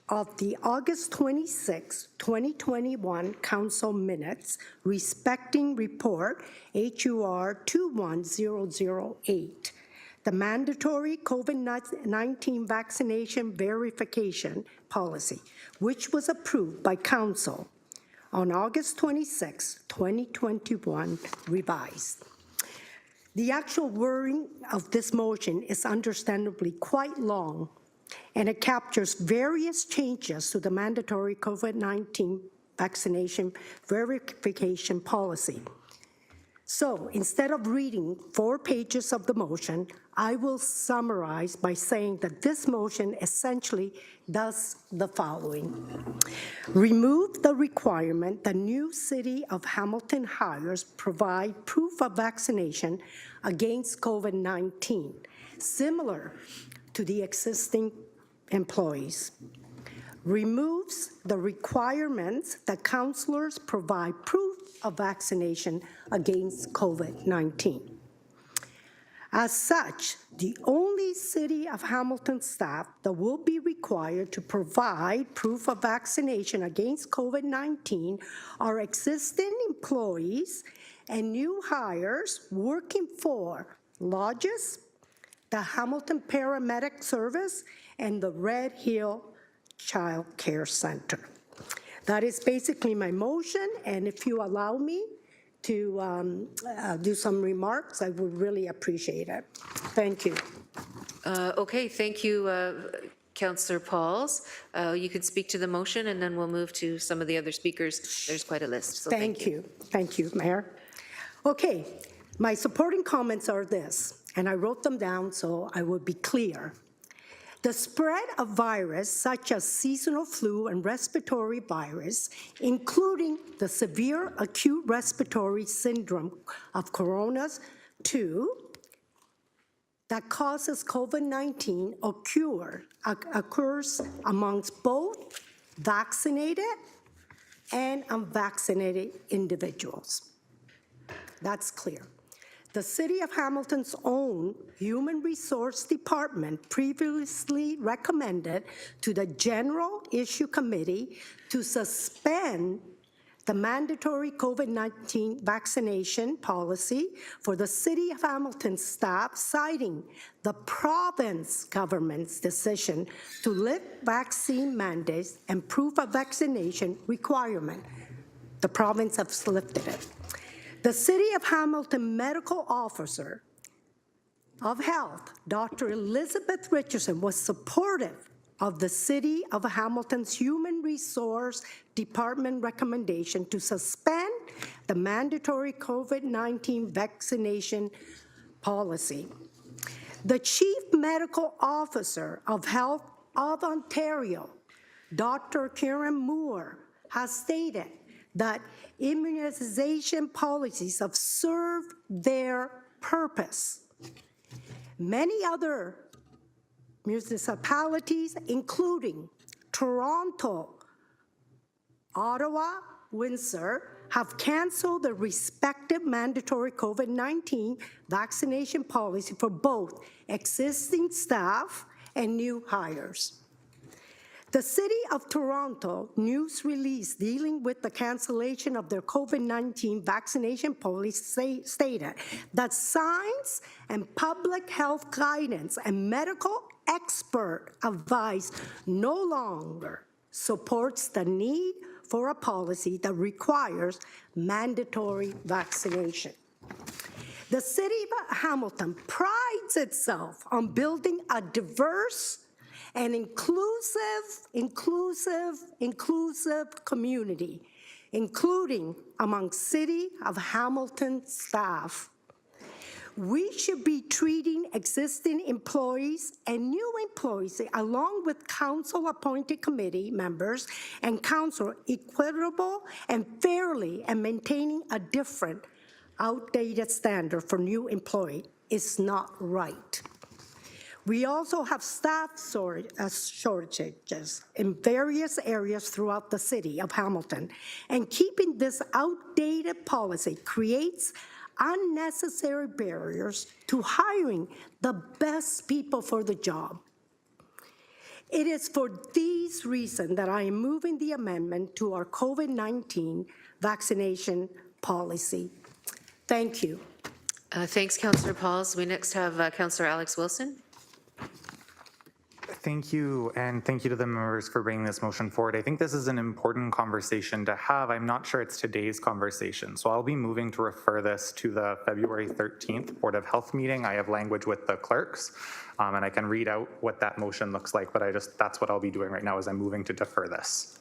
S10: of the August 26, 2021 Council minutes respecting report HUR 21008. The mandatory COVID-19 vaccination verification policy, which was approved by Council on August 26, 2021, revised. The actual wording of this motion is understandably quite long, and it captures various changes to the mandatory COVID-19 vaccination verification policy. So instead of reading 4 pages of the motion, I will summarize by saying that this motion essentially does the following. Remove the requirement that new City of Hamilton hires provide proof of vaccination against COVID-19, similar to the existing employees. Removes the requirements that councillors provide proof of vaccination against COVID-19. As such, the only City of Hamilton staff that will be required to provide proof of vaccination against COVID-19 are existing employees and new hires working for lodges, the Hamilton Paramedic Service, and the Red Hill Child Care Center. That is basically my motion, and if you allow me to do some remarks, I would really appreciate it. Thank you.
S1: Okay, thank you, Councillor Pauls. You can speak to the motion, and then we'll move to some of the other speakers. There's quite a list, so thank you.
S10: Thank you, Mayor. Okay, my supporting comments are this, and I wrote them down so I would be clear. The spread of virus such as seasonal flu and respiratory virus, including the severe acute respiratory syndrome of coronas 2 that causes COVID-19 occurs amongst both vaccinated and unvaccinated individuals. That's clear. The City of Hamilton's own Human Resource Department previously recommended to the General Issue Committee to suspend the mandatory COVID-19 vaccination policy for the City of Hamilton staff, citing the province government's decision to lift vaccine mandates and proof of vaccination requirement. The province has lifted it. The City of Hamilton Medical Officer of Health, Dr. Elizabeth Richardson, was supportive of the City of Hamilton's Human Resource Department recommendation to suspend the mandatory COVID-19 vaccination policy. The Chief Medical Officer of Health of Ontario, Dr. Karen Moore, has stated that immunization policies have served their purpose. Many other municipalities, including Toronto, Ottawa, Windsor, have canceled the respective mandatory COVID-19 vaccination policy for both existing staff and new hires. The City of Toronto news release dealing with the cancellation of their COVID-19 vaccination policy stated that science and public health guidance and medical expert advice no longer supports the need for a policy that requires mandatory vaccination. The City of Hamilton prides itself on building a diverse and inclusive community, including among City of Hamilton staff. We should be treating existing employees and new employees, along with council-appointed committee members and council, equitable and fairly, and maintaining a different, outdated standard for new employee is not right. We also have staff shortages in various areas throughout the city of Hamilton, and keeping this outdated policy creates unnecessary barriers to hiring the best people for the job. It is for these reasons that I am moving the amendment to our COVID-19 vaccination policy. Thank you.
S1: Thanks, Councillor Pauls. We next have Councillor Alex Wilson.
S7: Thank you, and thank you to the members for bringing this motion forward. I think this is an important conversation to have. I'm not sure it's today's conversation, so I'll be moving to refer this to the February 13th Board of Health meeting. I have language with the clerks, and I can read out what that motion looks like, but that's what I'll be doing right now is I'm moving to defer this.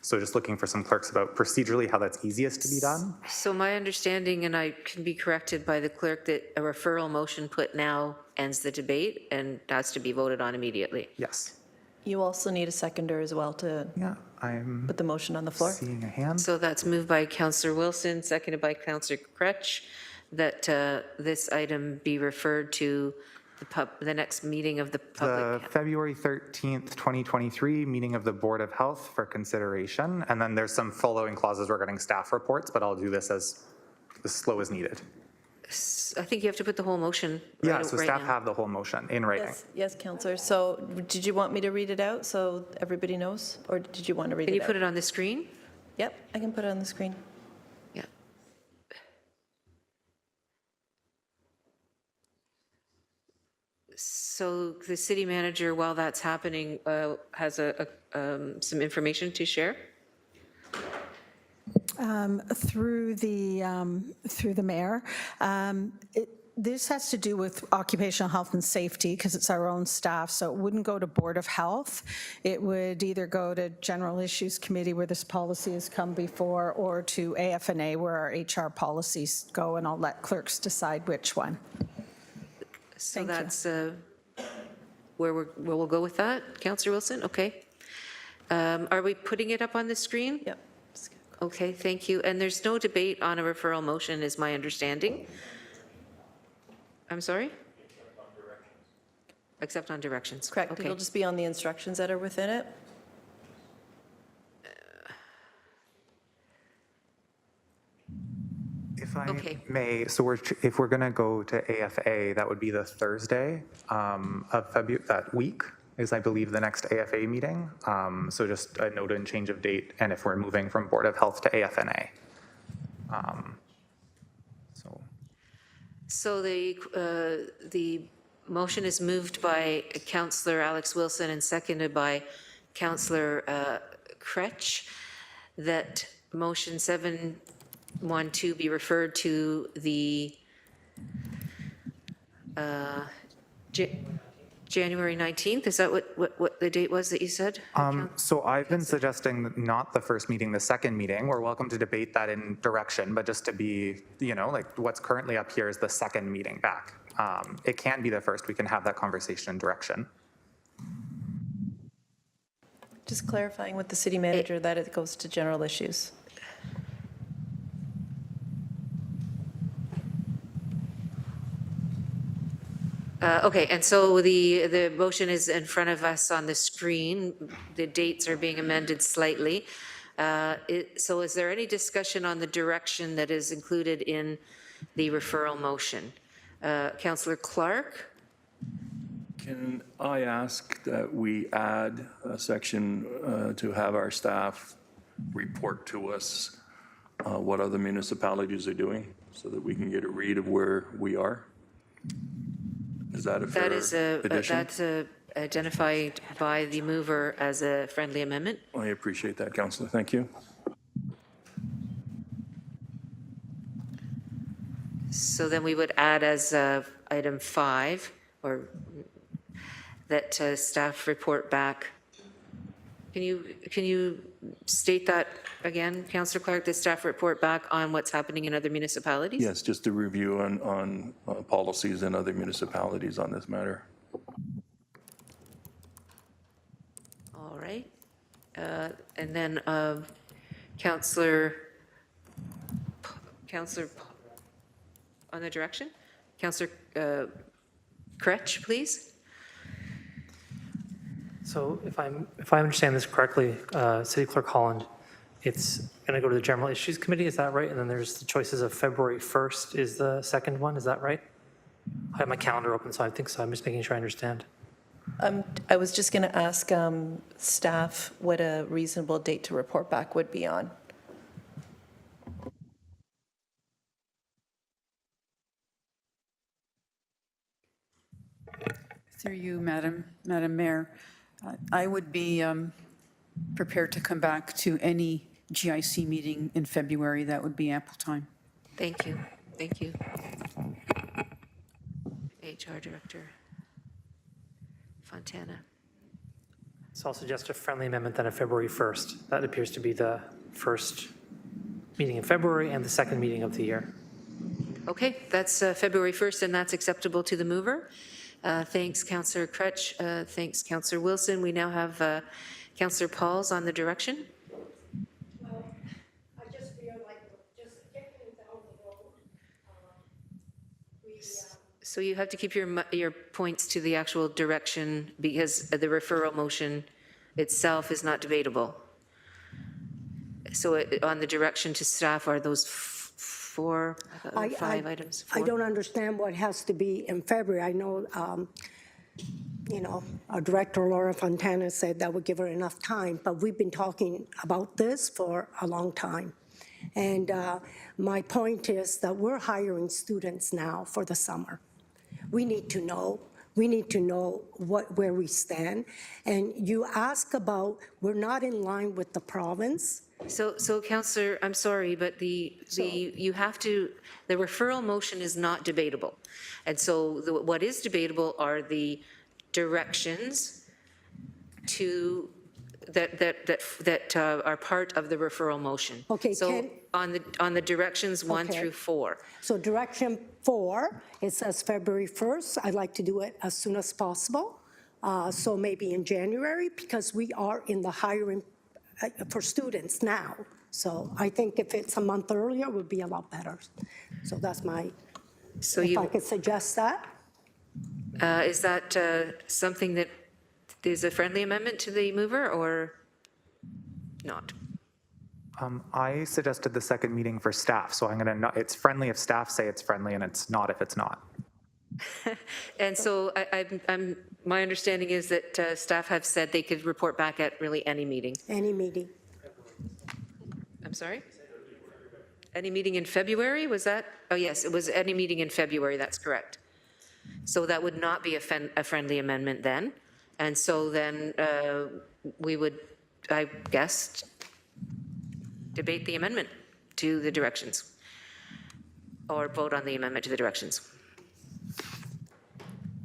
S7: So just looking for some clerks about procedurally how that's easiest to be done.
S1: So my understanding, and I can be corrected by the clerk, that a referral motion put now ends the debate and has to be voted on immediately.
S7: Yes.
S2: You also need a seconder as well to put the motion on the floor.
S7: Seeing a hand.
S1: So that's moved by Councillor Wilson, seconded by Councillor Kretsch, that this item be referred to the next meeting of the public.
S7: The February 13th, 2023 meeting of the Board of Health for consideration. And then there's some following clauses regarding staff reports, but I'll do this as slow as needed.
S1: I think you have to put the whole motion
S7: Yeah,
S1: right,
S7: so
S1: right
S7: staff
S1: now.
S7: have the whole motion in writing.
S2: Yes, Councillor. So did you want me to read it out so everybody knows? Or did you want to read
S1: Can
S2: it
S1: you
S2: out?
S1: put it on the screen?
S2: Yep, I can put it on the screen.
S1: Yeah. So the city manager, while that's happening, has some information to share?
S15: Through the mayor. This has to do with occupational health and safety because it's our own staff, so it wouldn't go to Board of Health. It would either go to General Issues Committee where this policy has come before, or to AFNA where our HR policies go, and I'll let clerks decide which one.
S1: So that's where we'll go with that, Councillor Wilson? Okay. Are we putting it up on the screen?
S2: Yep.
S1: Okay, thank you. And there's no debate on a referral motion, is my understanding. I'm sorry? Except on directions.
S2: Correct.
S1: Okay.
S2: It'll just be on the instructions that are within it.
S7: If I may, so if we're going to go to AFA, that would be the Thursday of February, that week is, I believe, the next AFA meeting. So just a note and change of date, and if we're moving from Board of Health to AFNA.
S1: So the motion is moved by Councillor Alex Wilson and seconded by Councillor Kretsch, that motion 712 be referred to the January 19th? Is that what the date was that you said?
S7: So I've been suggesting not the first meeting, the second meeting. We're welcome to debate that in direction, but just to be, like what's currently up here is the second meeting back. It can be the first. We can have that conversation in direction.
S2: Just clarifying with the city manager that it goes to General Issues.
S1: Okay, and so the motion is in front of us on the screen. The dates are being amended slightly. So is there any discussion on the direction that is included in the referral motion? Councillor Clark?
S8: Can I ask that we add a section to have our staff report to us what other municipalities are doing so that we can get a read of where we are? Is that a fair addition?
S1: That's identified by the mover as a friendly amendment.
S8: I appreciate that, Councillor. Thank you.
S1: So then we would add as item 5, or that staff report back Can you state that again, Councillor Clark, the staff report back on what's happening in other municipalities?
S8: Yes, just a review on policies in other municipalities on this matter.
S1: All right. And then Councillor on the direction? Councillor Kretsch, please.
S12: So if I understand this correctly, City Clerk Holland, it's going to go to the General Issues Committee, is that right? And then there's the choices of February 1st is the second one, is that right? I have my calendar open, so I think so. I'm just making sure I understand.
S2: I was just going to ask staff what a reasonable date to report back would be on.
S13: Through you, Madam Mayor, I would be prepared to come back to any GIC meeting in February. That would be ample time.
S1: Thank you. Thank you. HR Director Fontana.
S12: So I'll suggest a friendly amendment then of February 1st. That appears to be the first meeting in February and the second meeting of the year.
S1: Okay, that's February 1st, and that's acceptable to the mover. Thanks, Councillor Kretsch. Thanks, Councillor Wilson. We now have Councillor Pauls on the direction.
S10: Well, I just feel like just getting down the road,
S1: So you have to keep your points to the actual direction because the referral motion itself is not debatable. So on the direction to staff, are those five items?
S10: I don't understand what has to be in February. I know, you know, our director, Laura Fontana, said that would give her enough time, but we've been talking about this for a long time. And my point is that we're hiring students now for the summer. We need to know where we stand. And you ask about, we're not in line with the province.
S1: So Councillor, I'm sorry, but the referral motion is not debatable. And so what is debatable are the directions that are part of the referral motion.
S10: Okay,
S1: so on the directions 1 through 4.
S10: So direction 4, it says February 1st. I'd like to do it as soon as possible. So maybe in January, because we are in the hiring for students now. So I think if it's a month earlier, it would be a lot better. So that's my, if I could suggest that.
S1: Is that something that is a friendly amendment to the mover or not?
S7: I suggested the second meeting for staff, so I'm going to, it's friendly if staff say it's friendly and it's not if it's not.
S1: And so my understanding is that staff have said they could report back at really any meeting.
S10: Any meeting.
S1: I'm sorry? Any meeting in February, was that? Oh, yes, it was any meeting in February, that's correct. So that would not be a friendly amendment then. And so then we would, I guess, debate the amendment to the directions or vote on the amendment to the directions.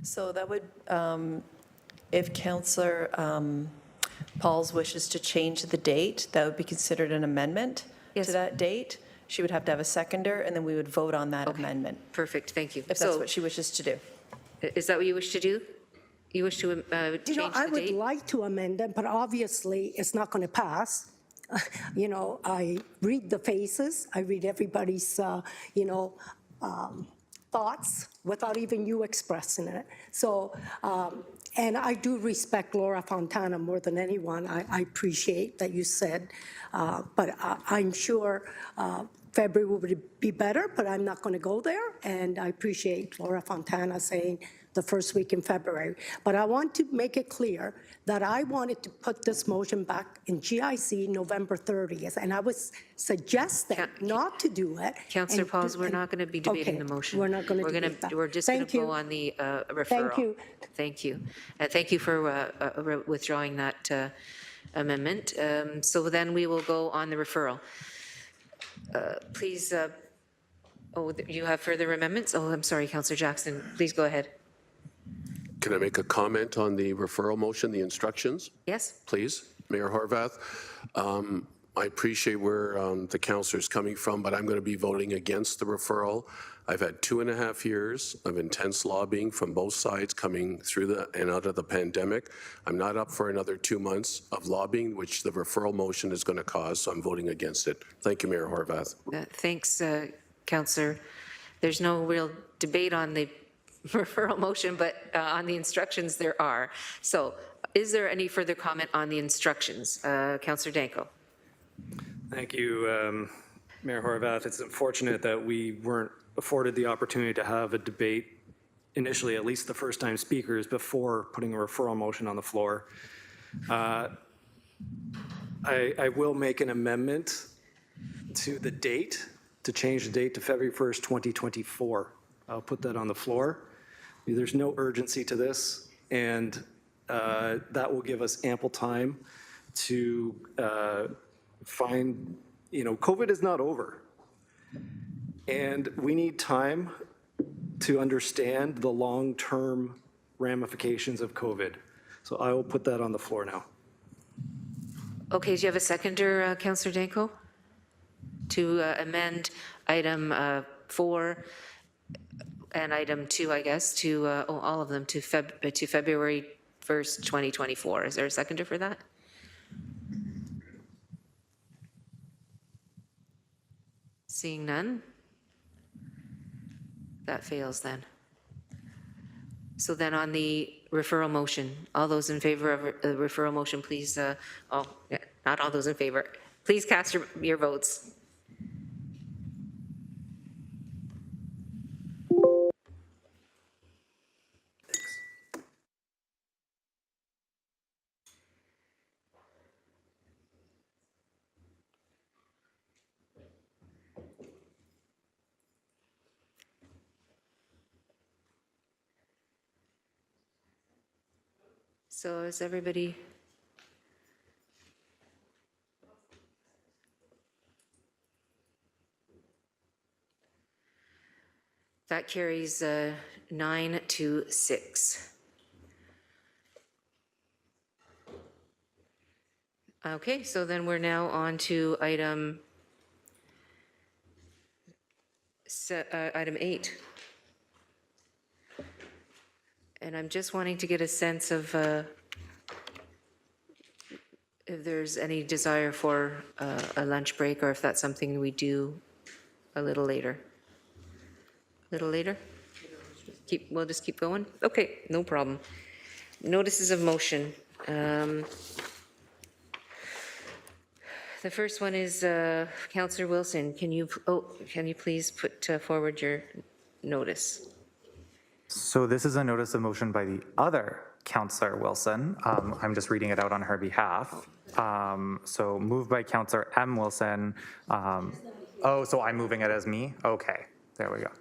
S2: So that would, if Councillor Pauls wishes to change the date, that would be considered an amendment to that date. She would have to have a seconder, and then we would vote on that amendment.
S1: Perfect, thank you.
S2: If that's what she wishes to do.
S1: Is that what you wish to do? You wish to change the date?
S10: I would like to amend it, but obviously it's not going to pass. You know, I read the faces, I read everybody's, thoughts without even you expressing it. So, and I do respect Laura Fontana more than anyone. I appreciate that you said, but I'm sure February would be better, but I'm not going to go there. And I appreciate Laura Fontana saying the first week in February. But I want to make it clear that I wanted to put this motion back in GIC November 30th, and I was suggesting not to do it.
S1: Councillor Pauls, we're not going to be debating the motion.
S10: We're not going to debate that.
S1: We're just going to go on the referral.
S10: Thank you.
S1: Thank you. Thank you for withdrawing that amendment. So then we will go on the referral. Please, oh, you have further amendments? Oh, I'm sorry, Councillor Jackson. Please go ahead.
S17: Can I make a comment on the referral motion, the instructions?
S1: Yes.
S17: Please. Mayor Horvath. I appreciate where the councillor is coming from, but I'm going to be voting against the referral. I've had 2.5 years of intense lobbying from both sides coming through and out of the pandemic. I'm not up for another 2 months of lobbying, which the referral motion is going to cause, so I'm voting against it. Thank you, Mayor Horvath.
S1: Thanks, Councillor. There's no real debate on the referral motion, but on the instructions there are. So is there any further comment on the instructions? Councillor Danko.
S16: Thank you, Mayor Horvath. It's unfortunate that we weren't afforded the opportunity to have a debate initially, at least the first-time speakers, before putting a referral motion on the floor. I will make an amendment to the date, to change the date to February 1st, 2024. I'll put that on the floor. There's no urgency to this, and that will give us ample time to find, COVID is not over. And we need time to understand the long-term ramifications of COVID. So I will put that on the floor now.
S1: Okay, do you have a seconder, Councillor Danko? To amend item 4 and item 2, I guess, to all of them to February 1st, 2024. Is there a seconder for that? Seeing none? That fails then. So then on the referral motion, all those in favor of the referral motion, please, not all those in favor, please cast your votes. So is everybody? That carries 9-6. Okay, so then we're now on to item 8. And I'm just wanting to get a sense of if there's any desire for a lunch break, or if that's something we do a little later. A little later? We'll just keep going? Okay, no problem. Notices of motion. The first one is Councillor Wilson. Can you please put forward your notice?
S7: So this is a notice of motion by the other Councillor Wilson. I'm just reading it out on her behalf. So moved by Councillor M. Wilson. So I'm moving it as me? Okay, there we go.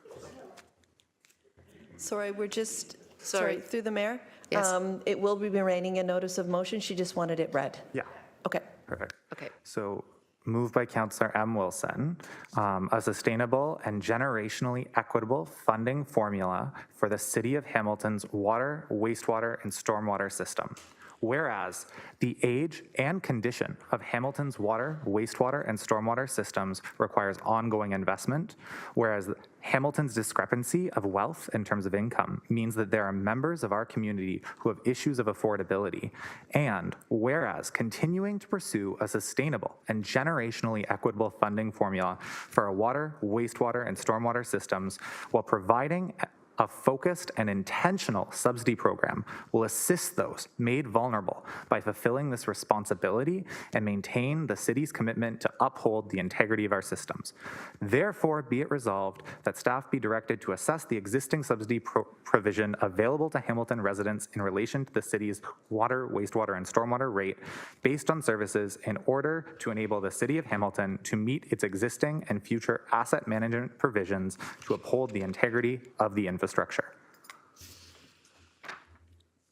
S2: Sorry, we're just, sorry, through the mayor?
S1: Yes.
S2: It will be remaining a notice of motion. She just wanted it read.
S7: Yeah.
S2: Okay.
S7: Perfect.
S1: Okay.
S7: So moved by Councillor M. Wilson, a sustainable and generationally equitable funding formula for the City of Hamilton's water, wastewater, and stormwater system. Whereas the age and condition of Hamilton's water, wastewater, and stormwater systems requires ongoing investment, whereas Hamilton's discrepancy of wealth in terms of income means that there are members of our community who have issues of affordability, and whereas continuing to pursue a sustainable and generationally equitable funding formula for our water, wastewater, and stormwater systems while providing a focused and intentional subsidy program will assist those made vulnerable by fulfilling this responsibility and maintain the city's commitment to uphold the integrity of our systems. Therefore, be it resolved that staff be directed to assess the existing subsidy provision available to Hamilton residents in relation to the city's water, wastewater, and stormwater rate based on services in order to enable the City of Hamilton to meet its existing and future asset management provisions to uphold the integrity of the infrastructure.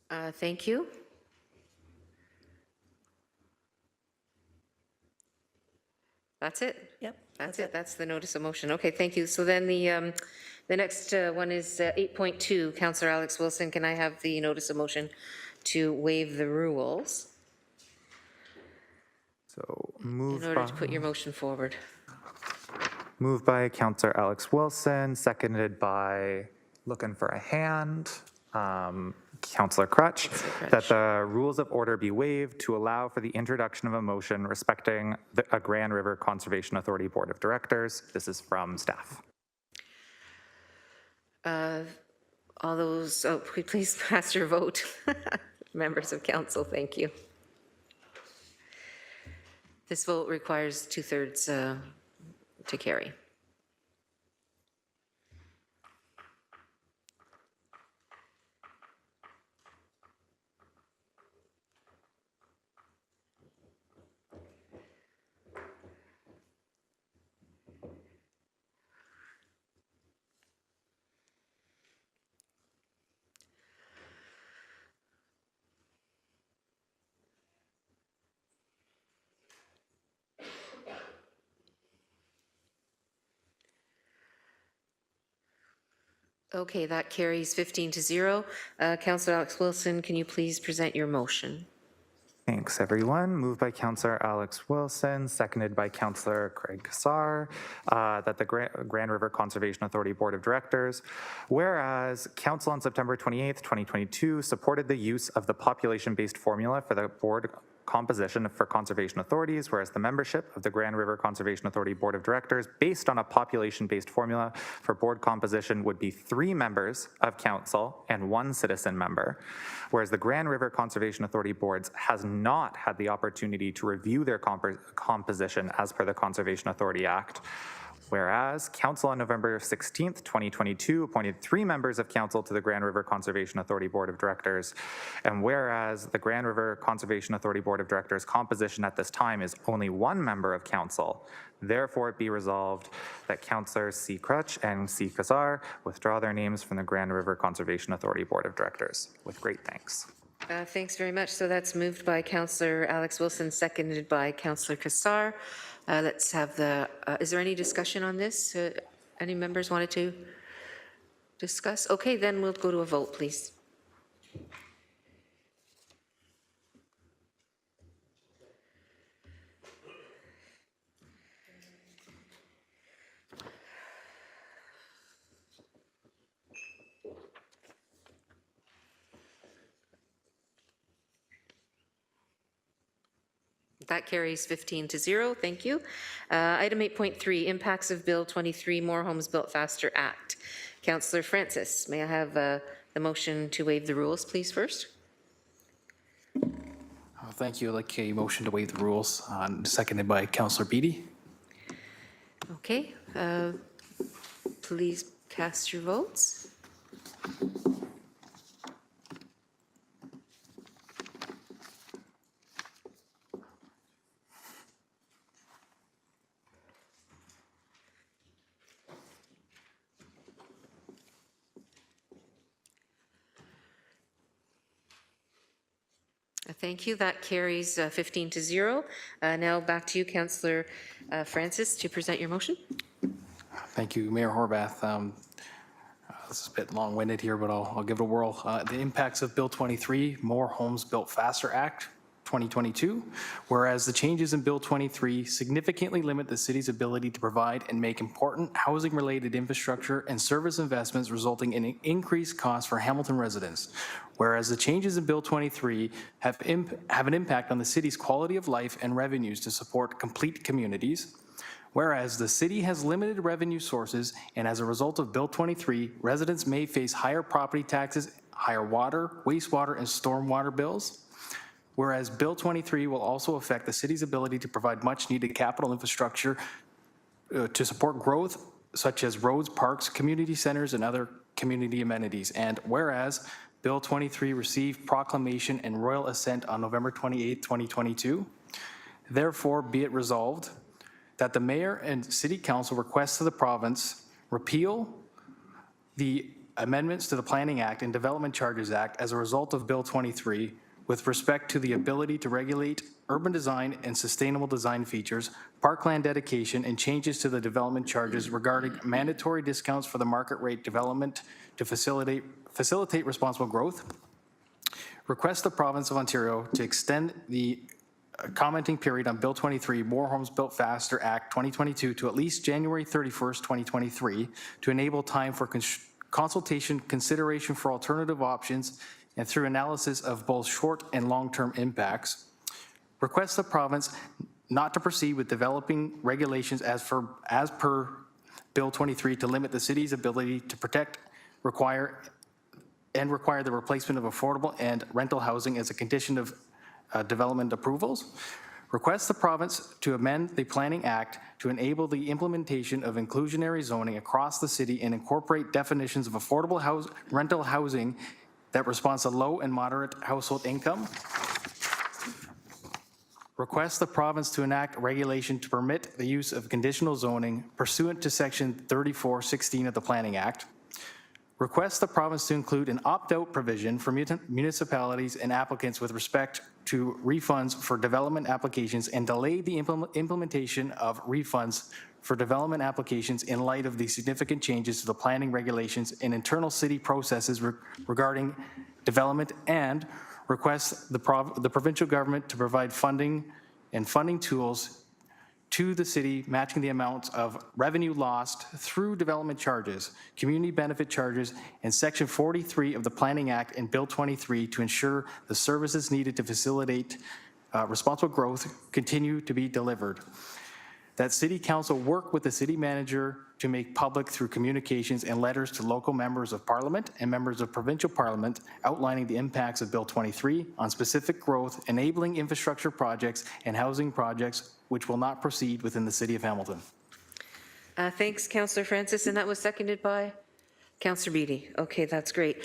S1: Thank you. That's it?
S2: Yep.
S1: That's it. That's the notice of motion. Okay, thank you. So then the next one is 8.2. Councillor Alex Wilson, can I have the notice of motion to waive the rules?
S7: So
S1: in order to put your motion forward.
S7: moved by Councillor Alex Wilson, seconded by, looking for a hand, Councillor Crutch, that the rules of order be waived to allow for the introduction of a motion respecting a Grand River Conservation Authority Board of Directors. This is from staff.
S1: All those, please cast your vote. Members of council, thank you. This vote requires 2/3 to carry. Okay, that carries 15-0. Councillor Alex Wilson, can you please present your motion?
S7: Thanks, everyone. Moved by Councillor Alex Wilson, seconded by Councillor Craig Kassar, that the Grand River Conservation Authority Board of Directors, whereas Council on September 28th, 2022 supported the use of the population-based formula for the board composition for conservation authorities, whereas the membership of the Grand River Conservation Authority Board of Directors based on a population-based formula for board composition would be 3 members of council and 1 citizen member, whereas the Grand River Conservation Authority Boards has not had the opportunity to review their composition as per the Conservation Authority Act. Whereas Council on November 16th, 2022 appointed 3 members of Council to the Grand River Conservation Authority Board of Directors, and whereas the Grand River Conservation Authority Board of Directors composition at this time is only 1 member of Council, therefore it be resolved that Councillors C. Crutch and C. Kassar withdraw their names from the Grand River Conservation Authority Board of Directors. With great thanks.
S1: Thanks very much. So that's moved by Councillor Alex Wilson, seconded by Councillor Kassar. Let's have the, is there any discussion on this? Any members wanted to discuss? Okay, then we'll go to a vote, please. That carries 15-0. Thank you. Item 8.3, impacts of Bill 23, More Homes Built Faster Act. Councillor Francis, may I have the motion to waive the rules, please, first?
S11: Thank you. I'd like a motion to waive the rules, seconded by Councillor Beatty.
S1: Okay. Please cast your votes. Thank you. That carries 15-0. Now back to you, Councillor Francis, to present your motion.
S11: Thank you, Mayor Horvath. This is a bit long-winded here, but I'll give it a whirl. The impacts of Bill 23, More Homes Built Faster Act 2022, whereas the changes in Bill 23 significantly limit the city's ability to provide and make important housing-related infrastructure and service investments, resulting in an increased cost for Hamilton residents. Whereas the changes in Bill 23 have an impact on the city's quality of life and revenues to support complete communities. Whereas the city has limited revenue sources, and as a result of Bill 23, residents may face higher property taxes, higher water, wastewater, and stormwater bills. Whereas Bill 23 will also affect the city's ability to provide much-needed capital infrastructure to support growth, such as roads, parks, community centers, and other community amenities. And whereas Bill 23 received proclamation and royal assent on November 28, 2022, therefore be it resolved that the mayor and city council request to the province repeal the amendments to the Planning Act and Development Charges Act as a result of Bill 23 with respect to the ability to regulate urban design and sustainable design features, parkland dedication, and changes to the development charges regarding mandatory discounts for the market rate development to facilitate responsible growth. Request the province of Ontario to extend the commenting period on Bill 23, More Homes Built Faster Act 2022 to at least January 31st, 2023, to enable time for consultation, consideration for alternative options, and through analysis of both short and long-term impacts. Request the province not to proceed with developing regulations as per Bill 23 to limit the city's ability to protect, require the replacement of affordable and rental housing as a condition of development approvals. Request the province to amend the Planning Act to enable the implementation of inclusionary zoning across the city and incorporate definitions of affordable rental housing that responds to low and moderate household income. Request the province to enact regulation to permit the use of conditional zoning pursuant to Section 3416 of the Planning Act. Request the province to include an opt-out provision for municipalities and applicants with respect to refunds for development applications and delay the implementation of refunds for development applications in light of the significant changes to the planning regulations and internal city processes regarding development, and request the provincial government to provide funding and funding tools to the city matching the amounts of revenue lost through development charges, community benefit charges, and Section 43 of the Planning Act and Bill 23 to ensure the services needed to facilitate responsible growth continue to be delivered. That City Council work with the City Manager to make public through communications and letters to local members of Parliament and members of Provincial Parliament outlining the impacts of Bill 23 on specific growth, enabling infrastructure projects and housing projects which will not proceed within the City of Hamilton.
S1: Thanks, Councillor Francis, and that was seconded by Councillor Beattie. Okay, that's great.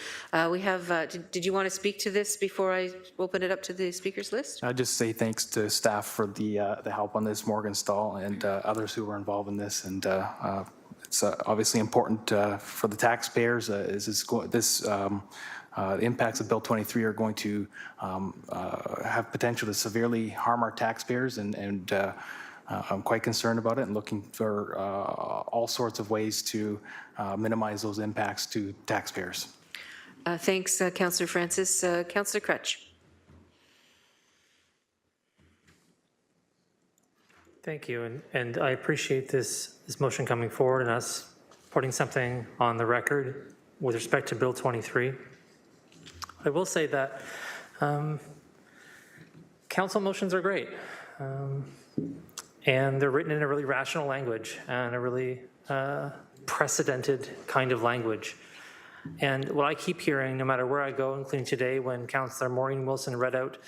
S1: We have, did you want to speak to this before I open it up to the speakers list?
S11: I'd just say thanks to staff for the help on this, Morgan Stahl and others who were involved in this, and it's obviously important for the taxpayers. The impacts of Bill 23 are going to have potential to severely harm our taxpayers, and I'm quite concerned about it and looking for all sorts of ways to minimize those impacts to taxpayers.
S1: Thanks, Councillor Francis. Councillor Crutch.
S12: Thank you, and I appreciate this motion coming forward and us putting something on the record with respect to Bill 23. I will say that council motions are great, and they're written in a really rational language and a really precedented kind of language. And what I keep hearing, no matter where I go, including today when Councillor Maureen Wilson read out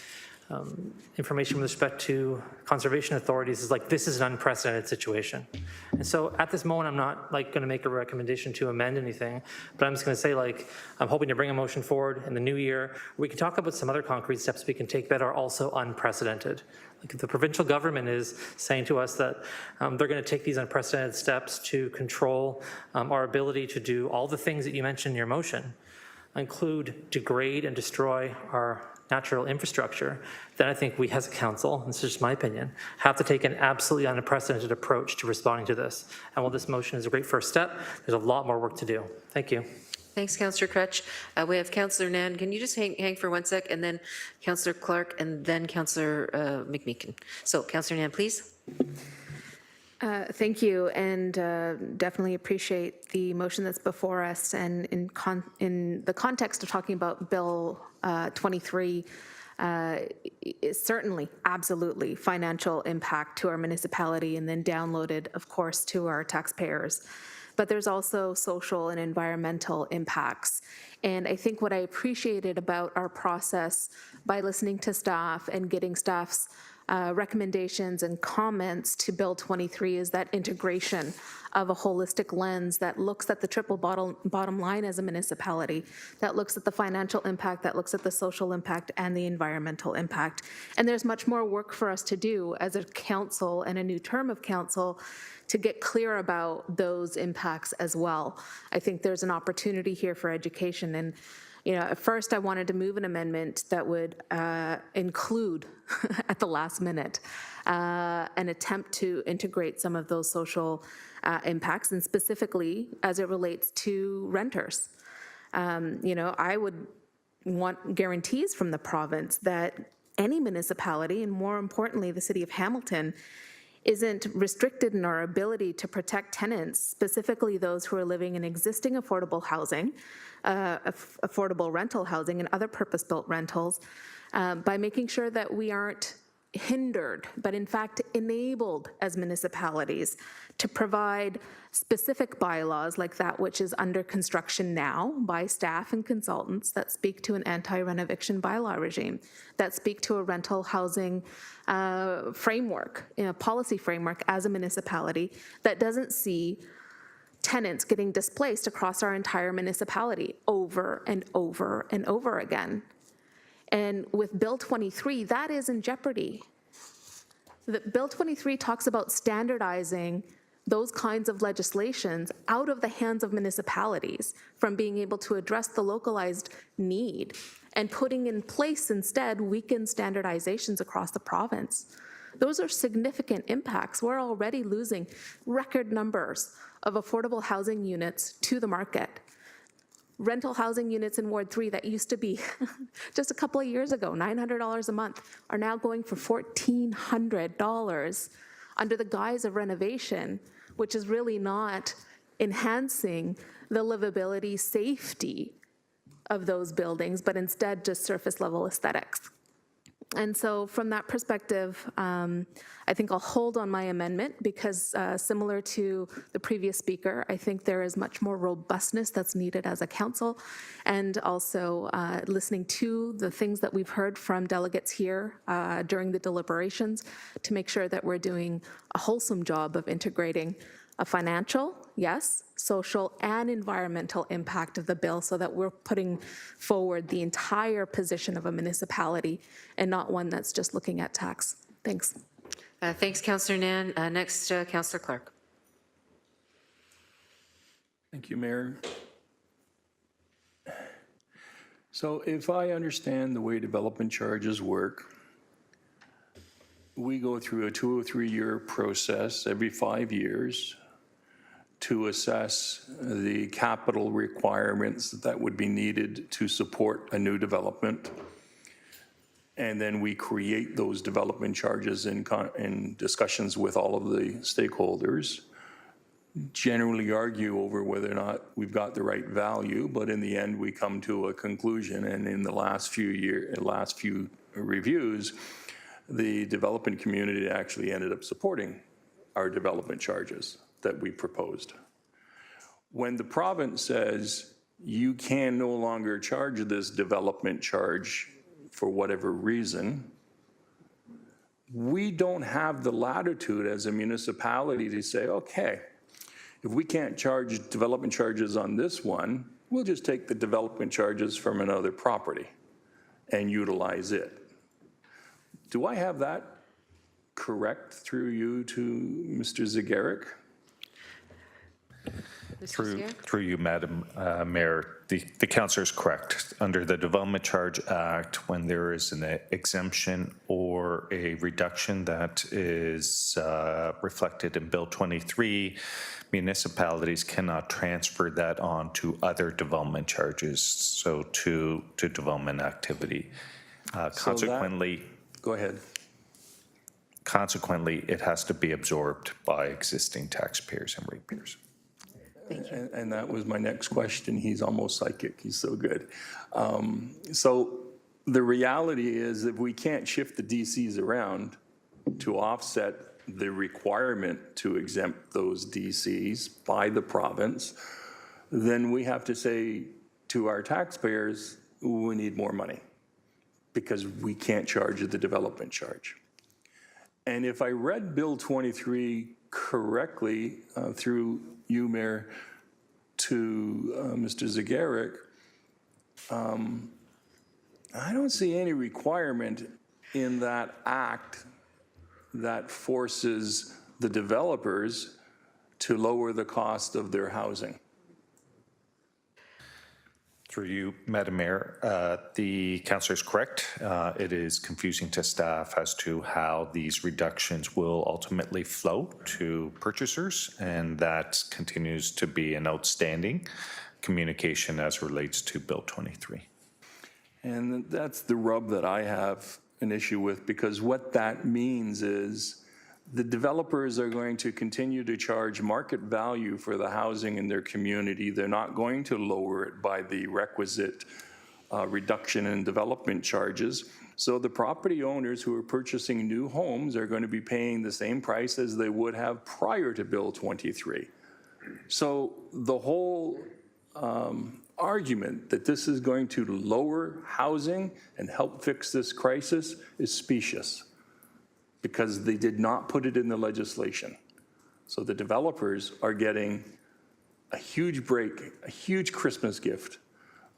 S12: information with respect to conservation authorities, is like, this is an unprecedented situation. And so at this moment, I'm not like going to make a recommendation to amend anything, but I'm just going to say, like, I'm hoping to bring a motion forward in the new year. We can talk about some other concrete steps we can take that are also unprecedented. Like, if the provincial government is saying to us that they're going to take these unprecedented steps to control our ability to do all the things that you mentioned in your motion, include degrade and destroy our natural infrastructure, then I think we as a council, this is just my opinion, have to take an absolutely unprecedented approach to responding to this. And while this motion is a great first step, there's a lot more work to do. Thank you.
S1: Thanks, Councillor Crutch. We have Councillor Nan. Can you just hang for 1 sec, and then Councillor Clark, and then Councillor McMeekin. So, Councillor Nan, please.
S5: Thank you, and definitely appreciate the motion that's before us. And in the context of talking about Bill 23, is certainly, absolutely, financial impact to our municipality, and then downloaded, of course, to our taxpayers. But there's also social and environmental impacts. And I think what I appreciated about our process by listening to staff and getting staff's recommendations and comments to Bill 23 is that integration of a holistic lens that looks at the triple bottom line as a municipality, that looks at the financial impact, that looks at the social impact and the environmental impact. And there's much more work for us to do as a council and a new term of council to get clear about those impacts as well. I think there's an opportunity here for education. And at first I wanted to move an amendment that would include at the last minute an attempt to integrate some of those social impacts, and specifically as it relates to renters. I would want guarantees from the province that any municipality, and more importantly, the city of Hamilton, isn't restricted in our ability to protect tenants, specifically those who are living in existing affordable housing, affordable rental housing, and other purpose-built rentals, by making sure that we aren't hindered, but in fact enabled as municipalities to provide specific bylaws like that which is under construction now by staff and consultants that speak to an anti-rent-eviction bylaw regime, that speak to a rental housing framework, policy framework as a municipality that doesn't see tenants getting displaced across our entire municipality over and over and over again. And with Bill 23, that is in jeopardy. Bill 23 talks about standardizing those kinds of legislations out of the hands of municipalities from being able to address the localized need and putting in place instead weakened standardizations across the province. Those are significant impacts. We're already losing record numbers of affordable housing units to the market. Rental housing units in Ward 3 that used to be just a couple of years ago, $900 a month, are now going for $1,400 under the guise of renovation, which is really not enhancing the livability, safety of those buildings, but instead just surface level aesthetics. And so from that perspective, I think I'll hold on my amendment because similar to the previous speaker, I think there is much more robustness that's needed as a council, and also listening to the things that we've heard from delegates here during the deliberations to make sure that we're doing a wholesome job of integrating a financial, yes, social, and environmental impact of the bill so that we're putting forward the entire position of a municipality and not one that's just looking at tax. Thanks.
S1: Thanks, Councillor Nan. Next, Councillor Clark.
S8: Thank you, Mayor. So if I understand the way development charges work, we go through a 2 or 3 year process every 5 years to assess the capital requirements that would be needed to support a new development. And then we create those development charges in discussions with all of the stakeholders, generally argue over whether or not we've got the right value, but in the end we come to a conclusion. And in the last few reviews, the development community actually ended up supporting our development charges that we proposed. When the province says you can no longer charge this development charge for whatever reason, we don't have the latitude as a municipality to say, okay, if we can't charge development charges on this one, we'll just take the development charges from another property and utilize it. Do I have that correct through you to Mr. Zegeric?
S19: Through you, Madam Mayor, the councillor is correct. Under the Development Charge Act, when there is an exemption or a reduction that is reflected in Bill 23, municipalities cannot transfer that on to other development charges, so to development activity. Consequently,
S8: go ahead.
S19: Consequently, it has to be absorbed by existing taxpayers and ratepayers.
S8: And that was my next question. He's almost psychic. He's so good. So the reality is if we can't shift the DCs around to offset the requirement to exempt those DCs by the province, then we have to say to our taxpayers, we need more money because we can't charge the development charge. And if I read Bill 23 correctly through you, Mayor, to Mr. Zegeric, I don't see any requirement in that act that forces the developers to lower the cost of their housing.
S19: Through you, Madam Mayor, the councillor is correct. It is confusing to staff as to how these reductions will ultimately flow to purchasers, and that continues to be an outstanding communication as relates to Bill 23.
S8: And that's the rub that I have an issue with, because what that means is the developers are going to continue to charge market value for the housing in their community. They're not going to lower it by the requisite reduction in development charges. So the property owners who are purchasing new homes are going to be paying the same price as they would have prior to Bill 23. So the whole argument that this is going to lower housing and help fix this crisis is specious, because they did not put it in the legislation. So the developers are getting a huge break, a huge Christmas gift,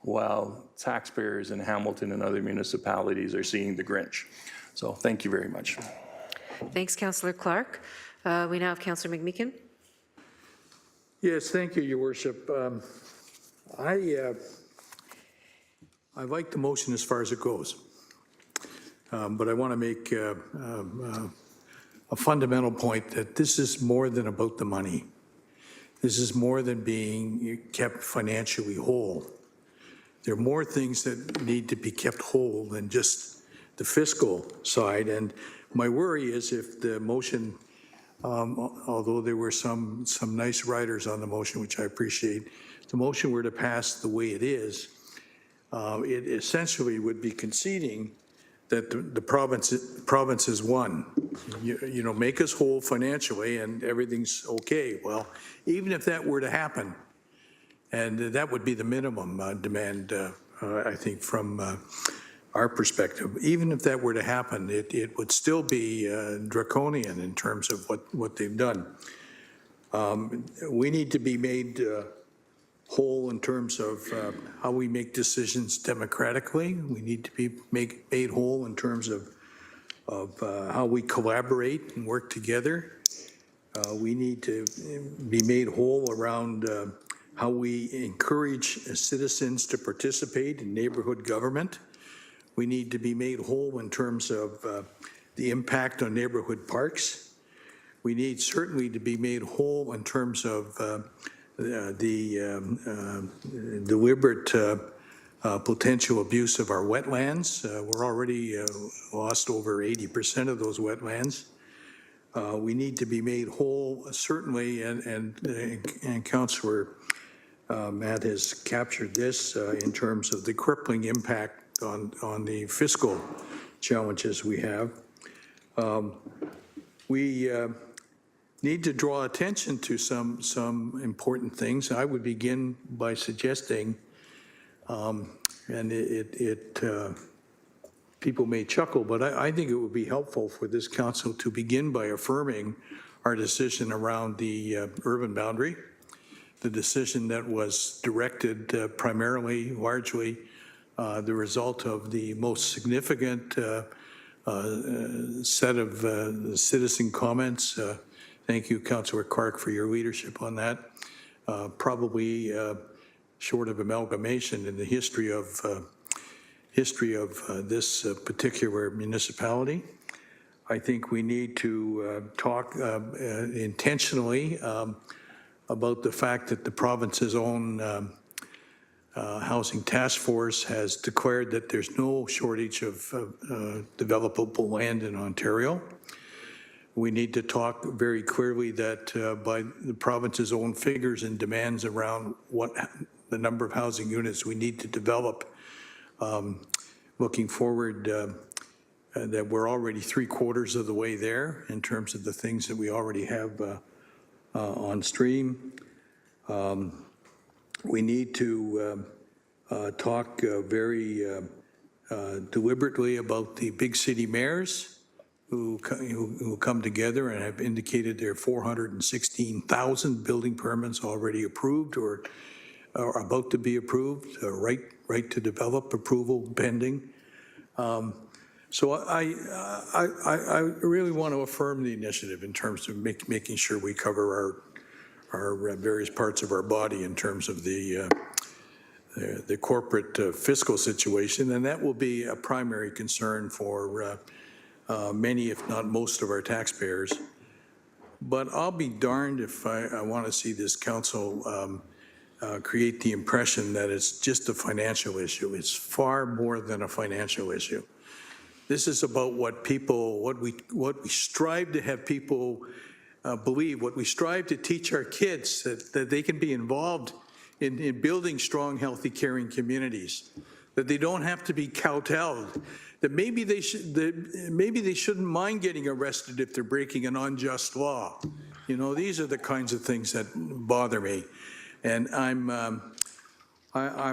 S8: while taxpayers in Hamilton and other municipalities are seeing the Grinch. So thank you very much.
S1: Thanks, Councillor Clark. We now have Councillor McMeekin.
S6: Yes, thank you, Your Worship. I like the motion as far as it goes, but I want to make a fundamental point that this is more than about the money. This is more than being kept financially whole. There are more things that need to be kept whole than just the fiscal side. And my worry is if the motion, although there were some nice writers on the motion, which I appreciate, the motion were to pass the way it is, it essentially would be conceding that the province is one. You know, make us whole financially and everything's okay. Well, even if that were to happen, and that would be the minimum demand, I think, from our perspective. Even if that were to happen, it would still be draconian in terms of what they've done. We need to be made whole in terms of how we make decisions democratically. We need to be made whole in terms of how we collaborate and work together. We need to be made whole around how we encourage citizens to participate in neighborhood government. We need to be made whole in terms of the impact on neighborhood parks. We need certainly to be made whole in terms of the deliberate potential abuse of our wetlands. We're already lost over 80% of those wetlands. We need to be made whole, certainly, and Councillor Matt has captured this in terms of the crippling impact on the fiscal challenges we have. We need to draw attention to some important things. I would begin by suggesting, and people may chuckle, but I think it would be helpful for this council to begin by affirming our decision around the urban boundary, the decision that was directed primarily, largely, the result of the most significant set of citizen comments. Thank you, Councillor Clark, for your leadership on that. Probably short of amalgamation in the history of this particular municipality. I think we need to talk intentionally about the fact that the province's own housing task force has declared that there's no shortage of developable land in Ontario. We need to talk very clearly that by the province's own figures and demands around what the number of housing units we need to develop, looking forward, that we're already 3/4 of the way there in terms of the things that we already have on stream. We need to talk very deliberately about the big city mayors who come together and have indicated there are 416,000 building permits already approved or are about to be approved, right to develop approval pending. So I really want to affirm the initiative in terms of making sure we cover our various parts of our body in terms of the corporate fiscal situation, and that will be a primary concern for many, if not most, of our taxpayers. But I'll be darned if I want to see this council create the impression that it's just a financial issue. It's far more than a financial issue. This is about what people, what we strive to have people believe, what we strive to teach our kids, that they can be involved in building strong, healthy, caring communities, that they don't have to be kowtowed, that maybe they shouldn't mind getting arrested if they're breaking an unjust law. You know, these are the kinds of things that bother me, and I'm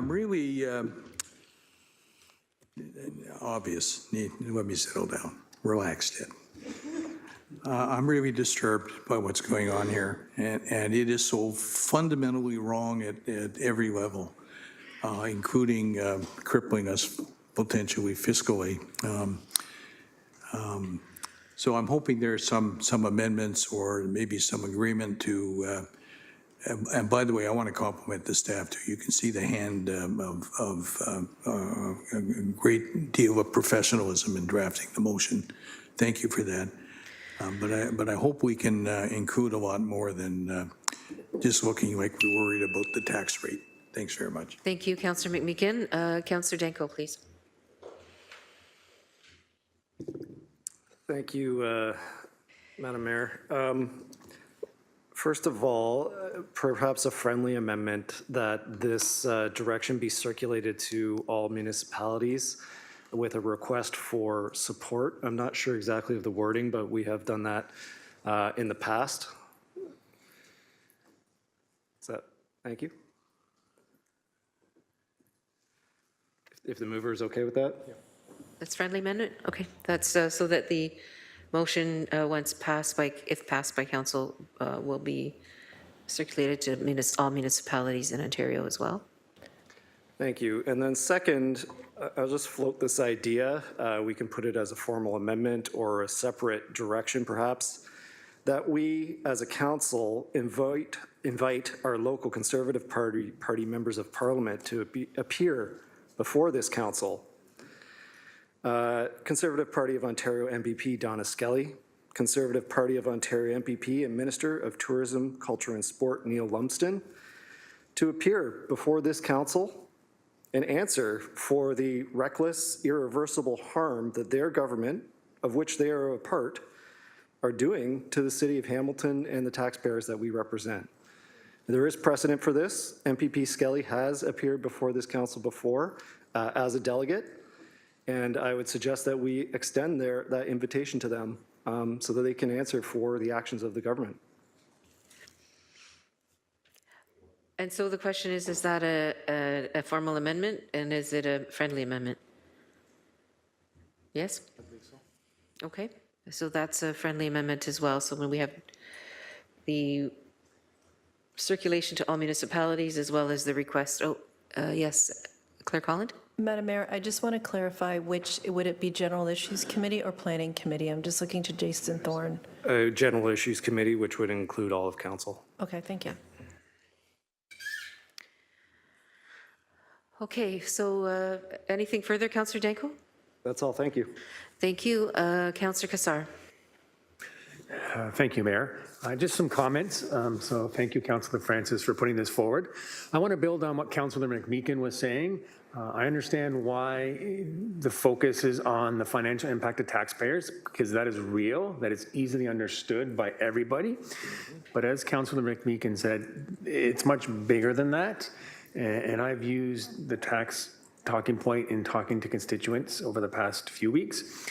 S6: really obvious. Let me settle down. Relax, Ted. I'm really disturbed by what's going on here, and it is so fundamentally wrong at every level, including crippling us potentially fiscally. So I'm hoping there's some amendments or maybe some agreement to, and by the way, I want to compliment the staff too. You can see the hand of a great deal of professionalism in drafting the motion. Thank you for that. But I hope we can include a lot more than just looking like we're worried about the tax rate. Thanks very much.
S1: Thank you, Councillor McMeekin. Councillor Danko, please.
S16: Thank you, Madam Mayor. First of all, perhaps a friendly amendment that this direction be circulated to all municipalities with a request for support. I'm not sure exactly of the wording, but we have done that in the past. Thank you. If the mover is okay with that? Yeah.
S1: That's friendly amendment? Okay, that's so that the motion, once passed by, if passed by council, will be circulated to all municipalities in Ontario as well.
S16: Thank you. And then second, I'll just float this idea. We can put it as a formal amendment or a separate direction perhaps, that we as a council invite our local Conservative Party members of Parliament to appear before this council. Conservative Party of Ontario MPP Donna Skelly, Conservative Party of Ontario MPP and Minister of Tourism, Culture and Sport Neil Lumsden, to appear before this council and answer for the reckless, irreversible harm that their government, of which they are a part, are doing to the city of Hamilton and the taxpayers that we represent. There is precedent for this. MPP Skelly has appeared before this council before as a delegate, and I would suggest that we extend that invitation to them so that they can answer for the actions of the government.
S1: And so the question is that a formal amendment, and is it a friendly amendment? Yes? I think so. Okay, so that's a friendly amendment as well. So when we have the circulation to all municipalities as well as the request, yes, Clerk Holland?
S2: Madam Mayor, I just want to clarify which, would it be General Issues Committee or Planning Committee? I'm just looking to Jason Thorne.
S16: General Issues Committee, which would include all of council.
S2: Okay, thank you.
S1: Okay, so anything further, Councillor Danko?
S16: That's all, thank you.
S1: Thank you. Councillor Cassar.
S18: Thank you, Mayor. Just some comments. So thank you, Councillor Francis, for putting this forward. I want to build on what Councillor McMeekin was saying. I understand why the focus is on the financial impact of taxpayers, because that is real, that is easily understood by everybody. But as Councillor McMeekin said, it's much bigger than that. And I've used the tax talking point in talking to constituents over the past few weeks.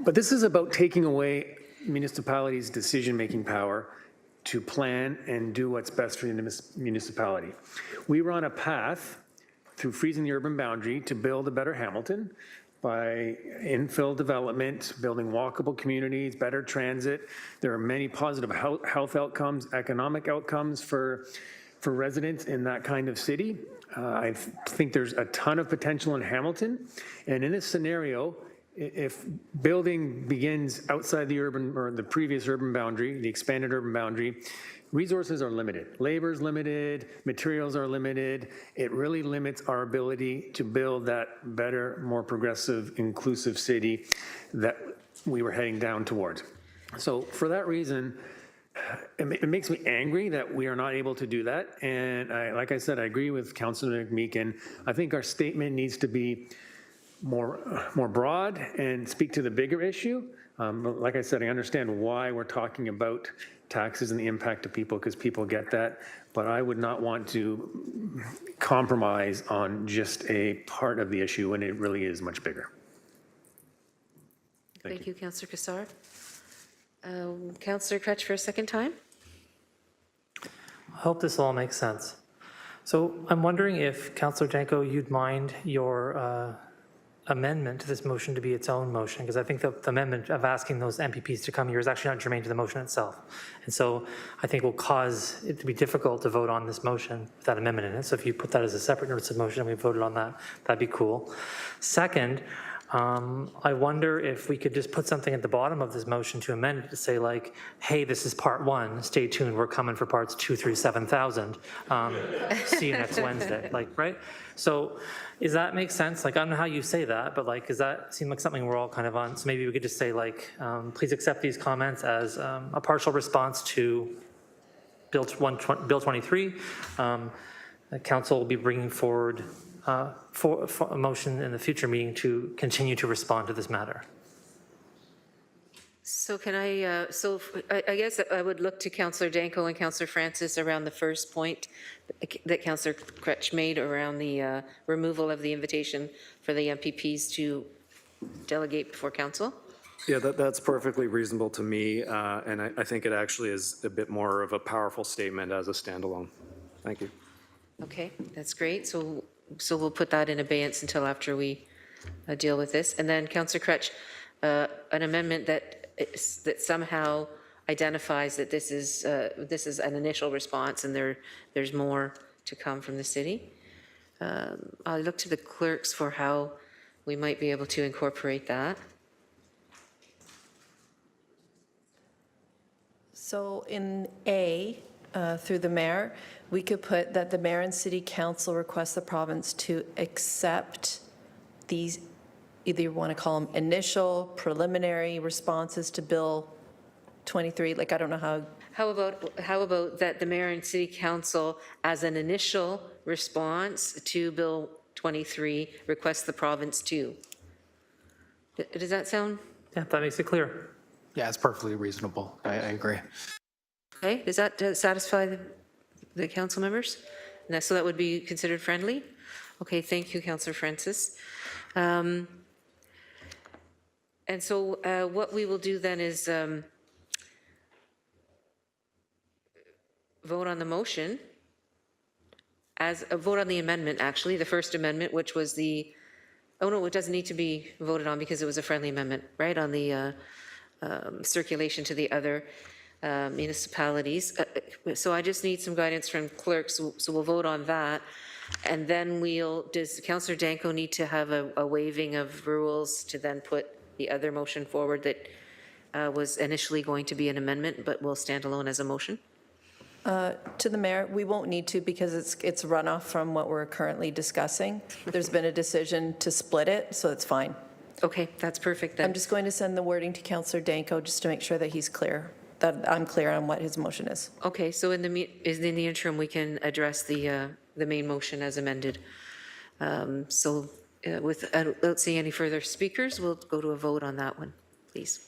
S18: But this is about taking away municipalities' decision-making power to plan and do what's best for the municipality. We were on a path through freezing the urban boundary to build a better Hamilton by infill development, building walkable communities, better transit. There are many positive health outcomes, economic outcomes for residents in that kind of city. I think there's a ton of potential in Hamilton. And in this scenario, if building begins outside the urban or the previous urban boundary, the expanded urban boundary, resources are limited. Labor is limited, materials are limited. It really limits our ability to build that better, more progressive, inclusive city that we were heading down towards. So for that reason, it makes me angry that we are not able to do that. And like I said, I agree with Councillor McMeekin. I think our statement needs to be more broad and speak to the bigger issue. Like I said, I understand why we're talking about taxes and the impact to people, because people get that, but I would not want to compromise on just a part of the issue when it really is much bigger.
S1: Thank you, Councillor Kassar. Councillor Crutch for a second time.
S12: I hope this all makes sense. So I'm wondering if, Councillor Janko, you'd mind your amendment to this motion to be its own motion, because I think the amendment of asking those MPPs to come here is actually not germane to the motion itself. And so I think will cause it to be difficult to vote on this motion with that amendment in it. So if you put that as a separate notice of motion and we voted on that, that'd be cool. Second, I wonder if we could just put something at the bottom of this motion to amend it to say like, hey, this is part 1, stay tuned, we're coming for parts 2 through 7,000. See you next Wednesday, like, right? So does that make sense? Like, I don't know how you say that, but like, does that seem like something we're all kind of on? So maybe we could just say like, please accept these comments as a partial response to Bill 23. The council will be bringing forward for a motion in the future meeting to continue to respond to this matter.
S1: So can I guess I would look to Councillor Danko and Councillor Francis around the first point that Councillor Crutch made around the removal of the invitation for the MPPs to delegate before council.
S16: Yeah, that's perfectly reasonable to me, and I think it actually is a bit more of a powerful statement as a standalone. Thank you.
S1: Okay, that's great. So we'll put that in abeyance until after we deal with this. And then Councillor Crutch, an amendment that somehow identifies that this is an initial response and there's more to come from the city. I'll look to the clerks for how we might be able to incorporate that.
S2: So in A, through the mayor, we could put that the mayor and city council request the province to accept these, either you want to call them initial, preliminary responses to Bill 23, like I don't know how.
S1: How about that the mayor and city council, as an initial response to Bill 23, request the province to? Does that sound?
S12: Yeah, that makes it clear.
S11: Yeah, it's perfectly reasonable. I agree.
S1: Okay, does that satisfy the council members? So that would be considered friendly? Okay, thank you, Councillor Francis. And so what we will do then is vote on the motion, vote on the amendment, actually, the first amendment, which was the, oh no, it doesn't need to be voted on because it was a friendly amendment, right, on the circulation to the other municipalities. So I just need some guidance from clerks, so we'll vote on that. And then does Councillor Danko need to have a waiving of rules to then put the other motion forward that was initially going to be an amendment but will stand alone as a motion?
S2: To the mayor, we won't need to because it's runoff from what we're currently discussing. There's been a decision to split it, so it's fine.
S1: Okay, that's perfect then.
S2: I'm just going to send the wording to Councillor Danko just to make sure that he's clear, that I'm clear on what his motion is.
S1: Okay, so in the interim, we can address the main motion as amended. Without seeing any further speakers, we'll go to a vote on that one, please.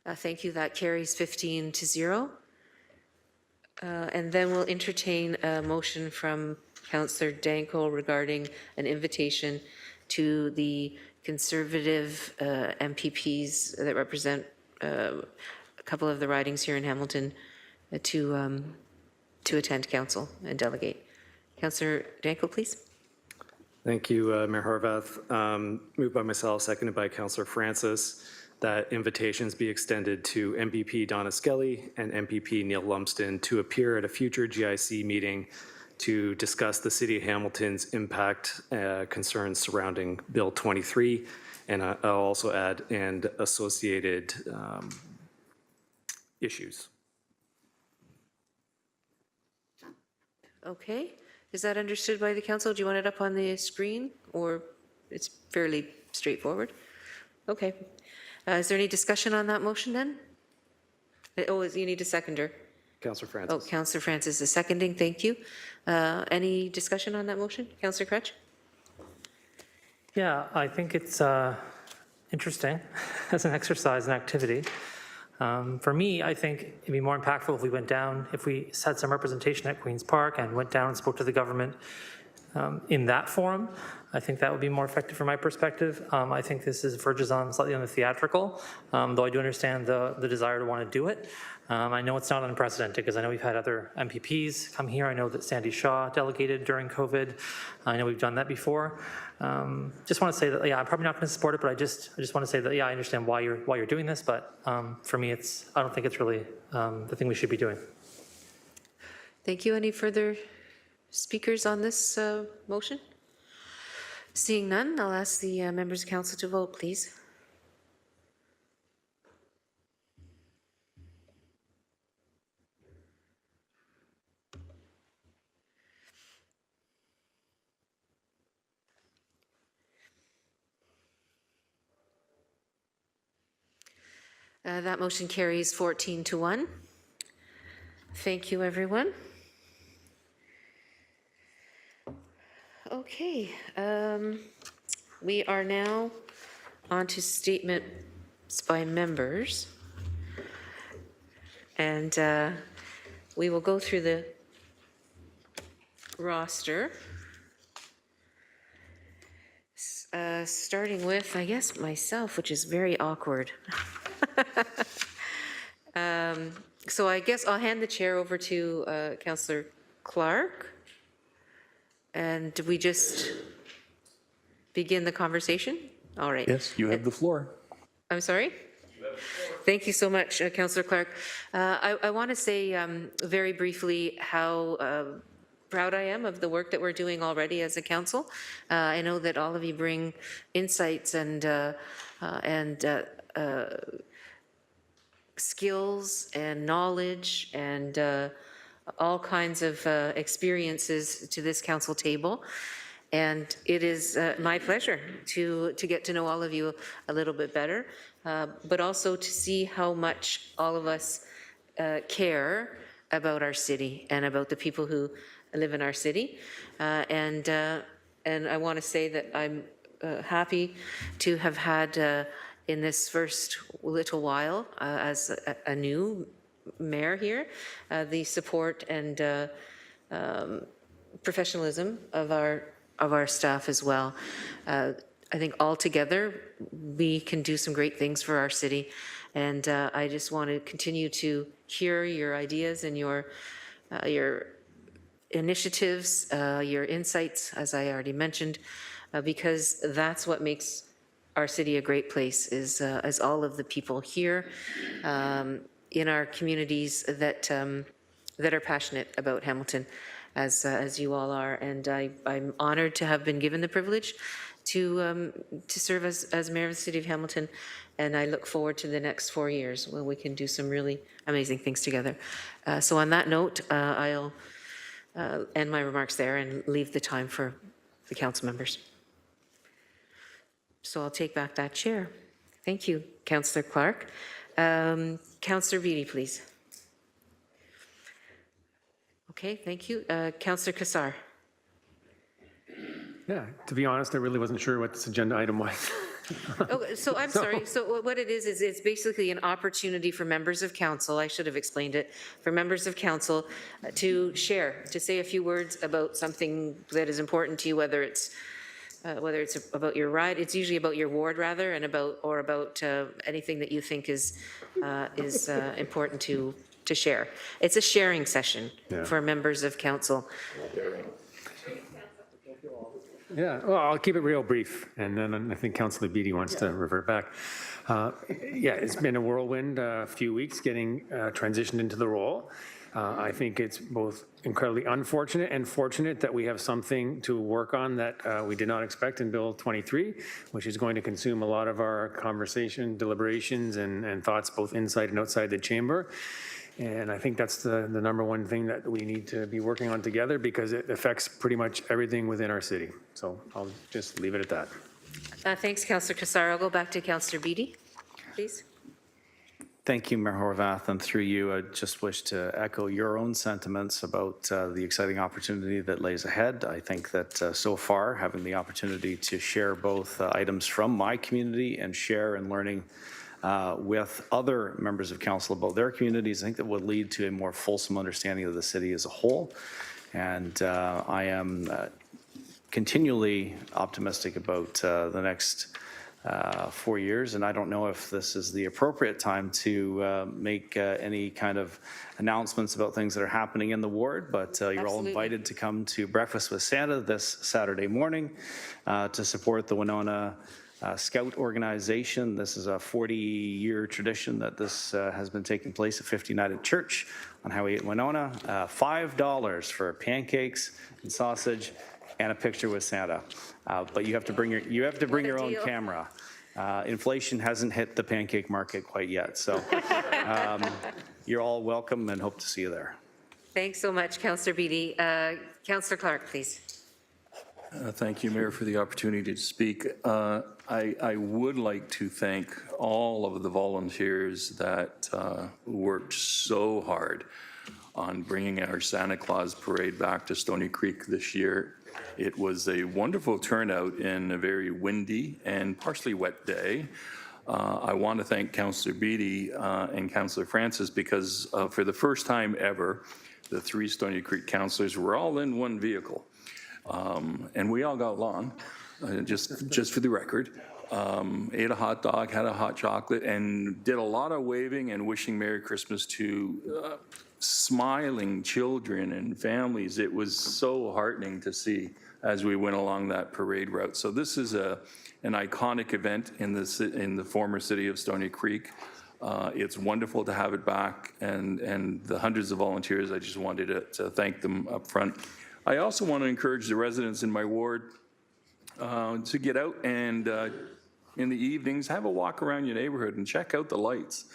S1: Thank you. That carries 15-0. And then we'll entertain a motion from Councillor Danko regarding an invitation to the Conservative MPPs that represent a couple of the ridings here in Hamilton to attend council and delegate. Councillor Danko, please.
S16: Thank you, Mayor Horvath. Moved by myself, seconded by Councillor Francis, that invitations be extended to MPP Donna Skelly and MPP Neil Lumsden to appear at a future GIC meeting to discuss the City of Hamilton's impact concerns surrounding Bill 23, and I'll also add, and associated issues.
S1: Okay, is that understood by the council? Do you want it up on the screen, or it's fairly straightforward? Okay. Is there any discussion on that motion then? Oh, you need a seconder.
S16: Councillor Francis.
S1: Oh, Councillor Francis is seconding, thank you. Any discussion on that motion? Councillor Crutch?
S12: Yeah, I think it's interesting as an exercise and activity. For me, I think it'd be more impactful if we went down, if we had some representation at Queen's Park and went down and spoke to the government in that forum. I think that would be more effective from my perspective. I think this verges on slightly on the theatrical, though I do understand the desire to want to do it. I know it's not unprecedented because I know we've had other MPPs come here. I know that Sandy Shaw delegated during COVID. I know we've done that before. Just want to say that, yeah, I'm probably not going to support it, but I just want to say that, yeah, I understand why you're doing this, but for me, I don't think it's really the thing we should be doing.
S1: Thank you. Any further speakers on this motion? Seeing none, I'll ask the members of council to vote, please. That motion carries 14-1. Thank you, everyone. Okay, we are now on to statements by members. And we will go through the roster. Starting with, I guess, myself, which is very awkward. So I guess I'll hand the chair over to Councillor Clark. And do we just begin the conversation? All right.
S8: Yes, you have the floor.
S1: I'm sorry? Thank you so much, Councillor Clark. I want to say very briefly how proud I am of the work that we're doing already as a council. I know that all of you bring insights and skills and knowledge and all kinds of experiences to this council table. And it is my pleasure to get to know all of you a little bit better, but also to see how much all of us care about our city and about the people who live in our city. And I want to say that I'm happy to have had in this first little while as a new mayor here, the support and professionalism of our staff as well. I think all together we can do some great things for our city, and I just want to continue to hear your ideas and your initiatives, your insights, as I already mentioned, because that's what makes our city a great place, is all of the people here in our communities that are passionate about Hamilton, as you all are. And I'm honored to have been given the privilege to serve as mayor of the city of Hamilton, and I look forward to the next 4 years when we can do some really amazing things together. So on that note, I'll end my remarks there and leave the time for the council members. So I'll take back that chair. Thank you, Councillor Clark. Councillor Beattie, please. Okay, thank you. Councillor Kassar.
S18: Yeah, to be honest, I really wasn't sure what this agenda item was.
S1: Oh, so I'm sorry. So what it is it's basically an opportunity for members of council, I should have explained it, for members of council to share, to say a few words about something that is important to you, whether it's about your ride, it's usually about your ward rather, and about anything that you think is important to share. It's a sharing session for members of council.
S18: Yeah, well, I'll keep it real brief, and then I think Councillor Beattie wants to revert back. Yeah, it's been a whirlwind few weeks getting transitioned into the role. I think it's both incredibly unfortunate and fortunate that we have something to work on that we did not expect in Bill 23, which is going to consume a lot of our conversation, deliberations, and thoughts both inside and outside the chamber. And I think that's the number one thing that we need to be working on together, because it affects pretty much everything within our city. So I'll just leave it at that.
S1: Thanks, Councillor Cassar. I'll go back to Councillor Beattie, please.
S4: Thank you, Mayor Horvath, and through you, I just wish to echo your own sentiments about the exciting opportunity that lays ahead. I think that so far, having the opportunity to share both items from my community and share and learning with other members of council about their communities, I think that would lead to a more fulsome understanding of the city as a whole. And I am continually optimistic about the next 4 years, and I don't know if this is the appropriate time to make any kind of announcements about things that are happening in the ward, but you're all invited to come to Breakfast with Santa this Saturday morning to support the Winona Scout organization. This is a 40-year tradition that this has been taking place at 50 United Church on Highway 8 Winona. $5 for pancakes and sausage and a picture with Santa. But you have to bring your own camera. Inflation hasn't hit the pancake market quite yet, so you're all welcome and hope to see you there.
S1: Thanks so much, Councillor Beattie. Councillor Clark, please.
S8: Thank you, Mayor, for the opportunity to speak. I would like to thank all of the volunteers that worked so hard on bringing our Santa Claus parade back to Stoney Creek this year. It was a wonderful turnout in a very windy and partially wet day. I want to thank Councillor Beattie and Councillor Francis, because for the first time ever, the 3 Stoney Creek councillors were all in one vehicle. And we all got along, just for the record. Ate a hot dog, had a hot chocolate, and did a lot of waving and wishing Merry Christmas to smiling children and families. It was so heartening to see as we went along that parade route. So this is an iconic event in the former city of Stoney Creek. It's wonderful to have it back, and the hundreds of volunteers, I just wanted to thank them up front. I also want to encourage the residents in my ward to get out and in the evenings have a walk around your neighborhood and check out the lights.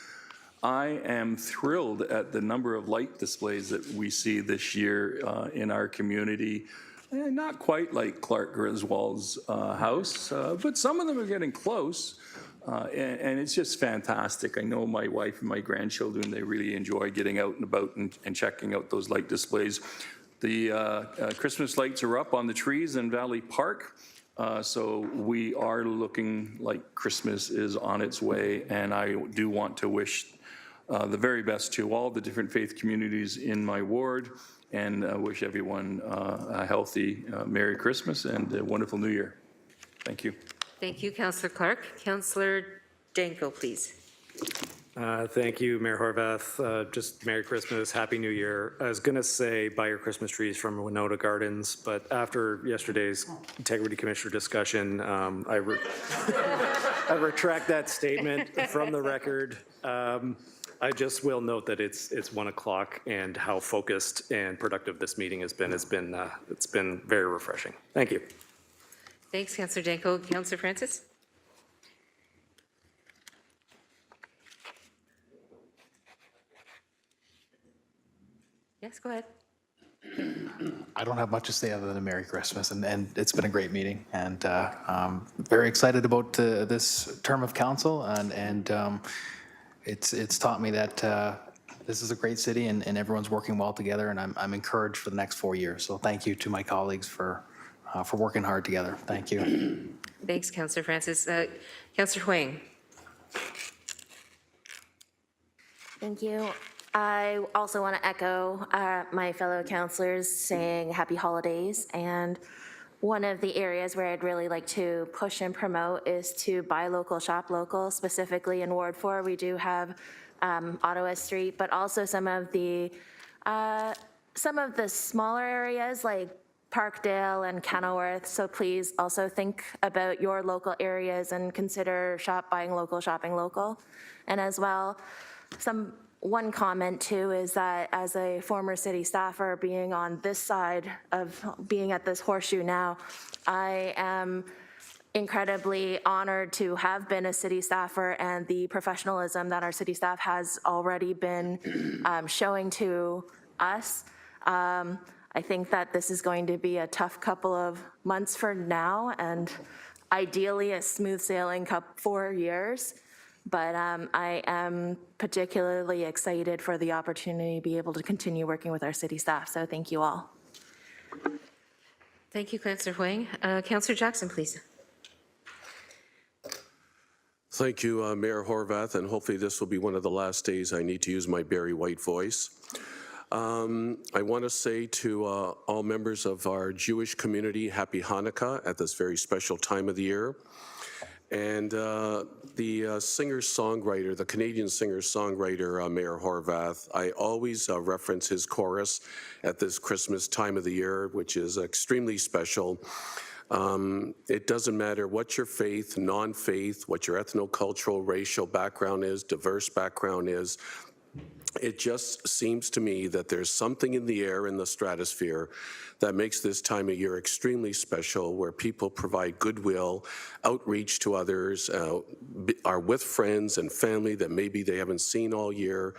S8: I am thrilled at the number of light displays that we see this year in our community. Not quite like Clark Griswold's house, but some of them are getting close. And it's just fantastic. I know my wife and my grandchildren, they really enjoy getting out and about and checking out those light displays. The Christmas lights are up on the trees in Valley Park. So we are looking like Christmas is on its way, and I do want to wish the very best to all the different faith communities in my ward, and wish everyone a healthy Merry Christmas and a wonderful New Year. Thank you.
S1: Thank you, Councillor Clark. Councillor Danko, please.
S16: Thank you, Mayor Horvath. Just Merry Christmas, Happy New Year. I was going to say buy your Christmas trees from Winona Gardens, but after yesterday's Integrity Commissioner discussion, I retract that statement from the record. I just will note that it's 1 o'clock, and how focused and productive this meeting has been. It's been very refreshing. Thank you.
S1: Thanks, Councillor Danko. Councillor Francis? Yes, go ahead.
S11: I don't have much to say other than a Merry Christmas, and it's been a great meeting, and I'm very excited about this term of council, and it's taught me that this is a great city, and everyone's working well together, and I'm encouraged for the next 4 years. So thank you to my colleagues for working hard together. Thank you.
S1: Thanks, Councillor Francis. Councillor Huang.
S20: Thank you. I also want to echo my fellow councillors saying happy holidays. And one of the areas where I'd really like to push and promote is to buy local, shop local. Specifically in Ward 4, we do have Ottawa Street, but also some of the smaller areas like Parkdale and Kenilworth. So please also think about your local areas and consider buying local, shopping local. And as well, some One comment too is that as a former city staffer, being on this side of being at this horseshoe now, I am incredibly honored to have been a city staffer, and the professionalism that our city staff has already been showing to us. I think that this is going to be a tough couple of months for now, and ideally a smooth sailing 4 years. But I am particularly excited for the opportunity to be able to continue working with our city staff. So thank you all.
S1: Thank you, Councillor Huang. Councillor Jackson, please.
S17: Thank you, Mayor Horvath, and hopefully this will be one of the last days I need to use my Barry White voice. I want to say to all members of our Jewish community, Happy Hanukkah at this very special time of the year. And the singer-songwriter, the Canadian singer-songwriter, Mayor Horvath, I always reference his chorus at this Christmas time of the year, which is extremely special. It doesn't matter what your faith, non-faith, what your ethno-cultural, racial background is, diverse background is. It just seems to me that there's something in the air, in the stratosphere, that makes this time of year extremely special, where people provide goodwill, outreach to others, are with friends and family that maybe they haven't seen all year.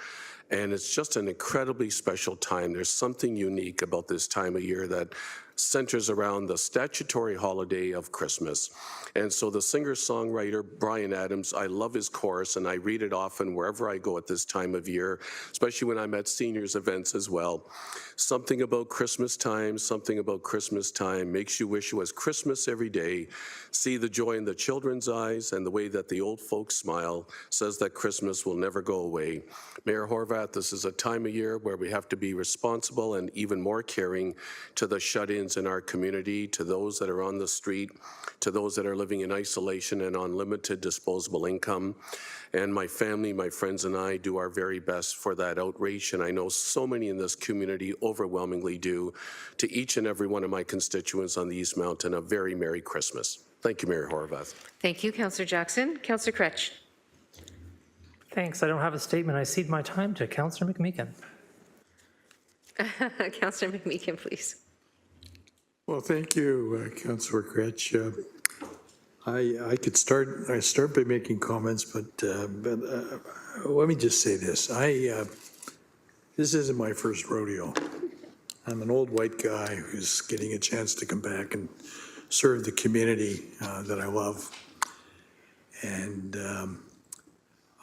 S17: And it's just an incredibly special time. There's something unique about this time of year that centers around the statutory holiday of Christmas. And so the singer-songwriter, Bryan Adams, I love his chorus, and I read it often wherever I go at this time of year, especially when I'm at seniors events as well. Something about Christmas time makes you wish it was Christmas every day. See the joy in the children's eyes, and the way that the old folks smile says that Christmas will never go away. Mayor Horvath, this is a time of year where we have to be responsible and even more caring to the shut-ins in our community, to those that are on the street, to those that are living in isolation and on limited disposable income. And my family, my friends, and I do our very best for that outreach, and I know so many in this community overwhelmingly do. To each and every one of my constituents on the East Mountain, a very Merry Christmas. Thank you, Mayor Horvath.
S1: Thank you, Councillor Jackson. Councillor Kretsch.
S12: Thanks. I don't have a statement. I cede my time to Councillor McMeekin.
S1: Councillor McMeekin, please.
S6: Well, thank you, Councillor Kretsch. I could start by making comments, but let me just say this. This isn't my first rodeo. I'm an old white guy who's getting a chance to come back and serve the community that I love. And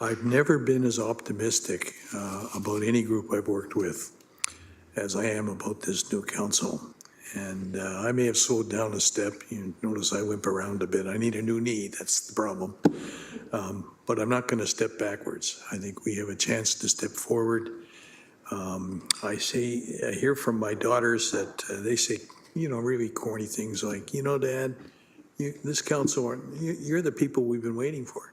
S6: I've never been as optimistic about any group I've worked with as I am about this new council. And I may have slowed down a step. You notice I limp around a bit. I need a new knee. That's the problem. But I'm not going to step backwards. I think we have a chance to step forward. I hear from my daughters that they say, really corny things like, Dad, this council, you're the people we've been waiting for,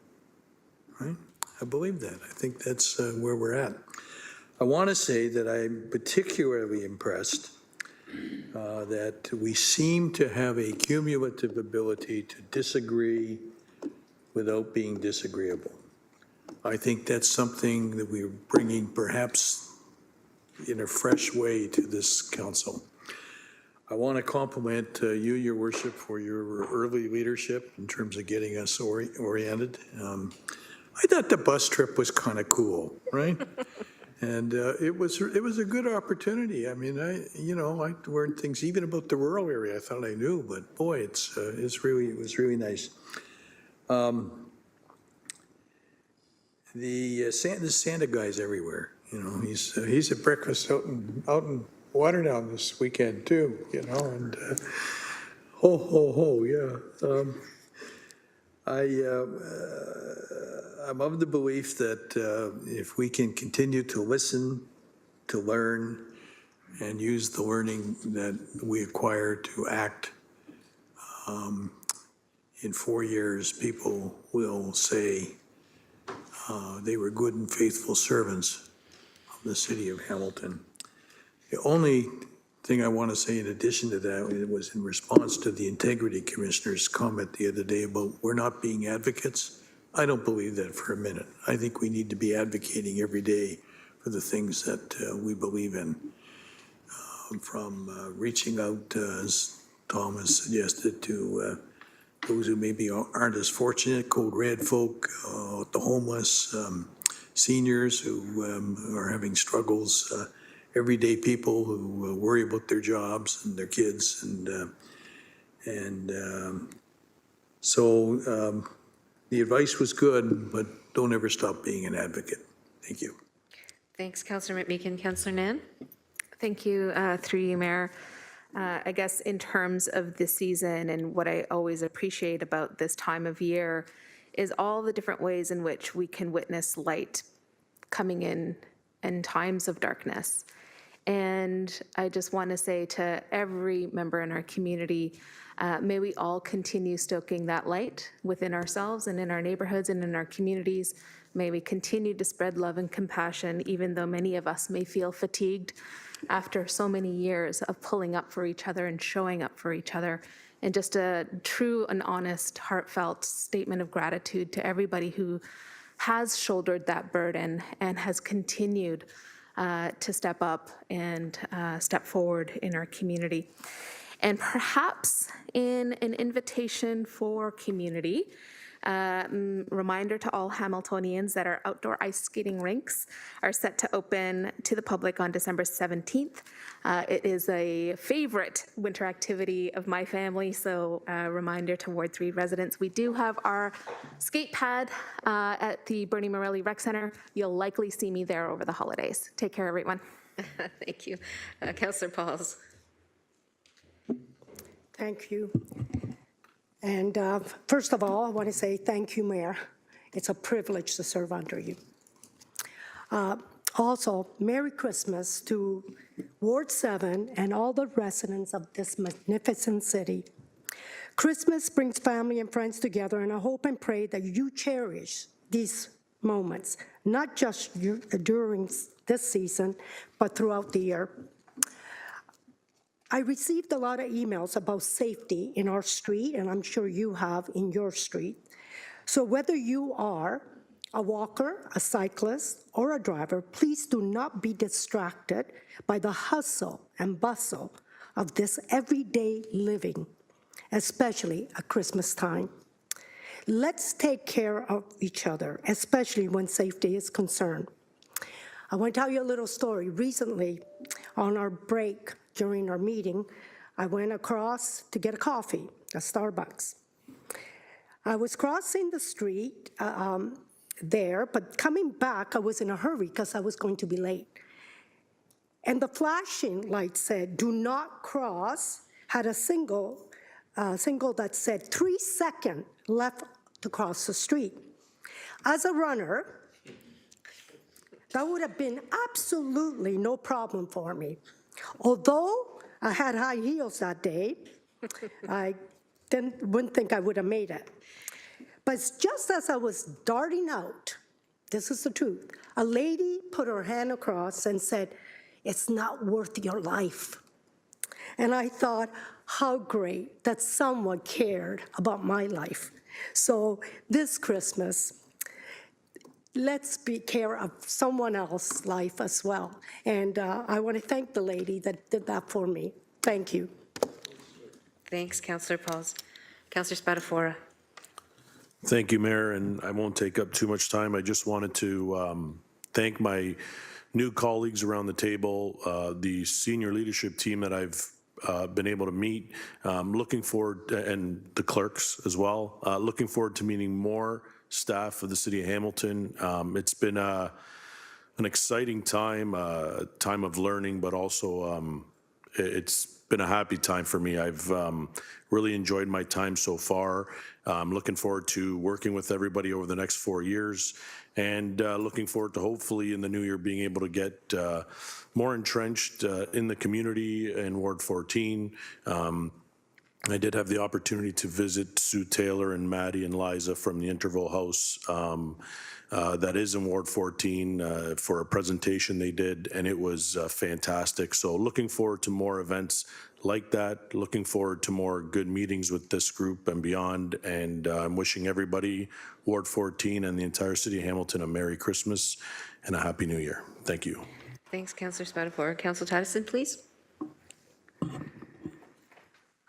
S6: right? I believe that. I think that's where we're at. I want to say that I'm particularly impressed that we seem to have a cumulative ability to disagree without being disagreeable. I think that's something that we're bringing perhaps in a fresh way to this council. I want to compliment you, Your Worship, for your early leadership in terms of getting us oriented. I thought the bus trip was kind of cool, right? And it was a good opportunity. I mean, I learned things even about the rural area I thought I knew, but boy, it was really nice. The Santa guy's everywhere. He's at breakfast out in Waterdown this weekend too. And ho ho ho, yeah. I'm of the belief that if we can continue to listen, to learn, and use the learning that we acquire to act, in 4 years, people will say they were good and faithful servants of the city of Hamilton. The only thing I want to say in addition to that, it was in response to the Integrity Commissioner's comment the other day about we're not being advocates. I don't believe that for a minute. I think we need to be advocating every day for the things that we believe in. From reaching out, as Tom has suggested, to those who maybe aren't as fortunate, Code Red folk, the homeless, seniors who are having struggles, everyday people who worry about their jobs and their kids. So the advice was good, but don't ever stop being an advocate. Thank you.
S1: Thanks, Councillor McMeekin. Councillor Nan?
S5: Thank you, through you, Mayor. I guess in terms of the season and what I always appreciate about this time of year is all the different ways in which we can witness light coming in times of darkness. And I just want to say to every member in our community, may we all continue stoking that light within ourselves and in our neighborhoods and in our communities. May we continue to spread love and compassion, even though many of us may feel fatigued after so many years of pulling up for each other and showing up for each other. And just a true and honest, heartfelt statement of gratitude to everybody who has shouldered that burden and has continued to step up and step forward in our community. And perhaps in an invitation for community, reminder to all Hamiltonians that our outdoor ice skating rinks are set to open to the public on December 17th. It is a favorite winter activity of my family, so a reminder to Ward 3 residents. We do have our skate pad at the Bernie Morelli Rec Center. You'll likely see me there over the holidays. Take care, everyone.
S1: Thank you. Councillor Pauls.
S10: Thank you. And first of all, I want to say thank you, Mayor. It's a privilege to serve under you. Also, Merry Christmas to Ward 7 and all the residents of this magnificent city. Christmas brings family and friends together, and I hope and pray that you cherish these moments, not just during this season, but throughout the year. I received a lot of emails about safety in our street, and I'm sure you have in your street. So whether you are a walker, a cyclist, or a driver, please do not be distracted by the hustle and bustle of this everyday living, especially at Christmas time. Let's take care of each other, especially when safety is concerned. I want to tell you a little story. Recently, on our break, during our meeting, I went across to get a coffee at Starbucks. I was crossing the street there, but coming back, I was in a hurry because I was going to be late. And the flashing light said, "Do not cross," had a single that said 3 seconds left to cross the street. As a runner, that would have been absolutely no problem for me. Although I had high heels that day, I wouldn't think I would have made it. But just as I was darting out, this is the truth, a lady put her hand across and said, "It's not worth your life." And I thought, how great that someone cared about my life. So this Christmas, let's be care of someone else's life as well. And I want to thank the lady that did that for me. Thank you.
S1: Thanks, Councillor Pauls. Councillor Spatafora.
S14: Thank you, Mayor, and I won't take up too much time. I just wanted to thank my new colleagues around the table, the senior leadership team that I've been able to meet. Looking forward, and the clerks as well, looking forward to meeting more staff of the City of Hamilton. It's been an exciting time, time of learning, but also it's been a happy time for me. I've really enjoyed my time so far. I'm looking forward to working with everybody over the next 4 years, and looking forward to hopefully in the new year being able to get more entrenched in the community in Ward 14. I did have the opportunity to visit Sue Taylor and Maddie and Liza from the Interval House that is in Ward 14 for a presentation they did, and it was fantastic. So looking forward to more events like that, looking forward to more good meetings with this group and beyond, and I'm wishing everybody, Ward 14 and the entire City of Hamilton, a Merry Christmas and a Happy New Year. Thank you.
S1: Thanks, Councillor Spatafor. Councillor Tadison, please.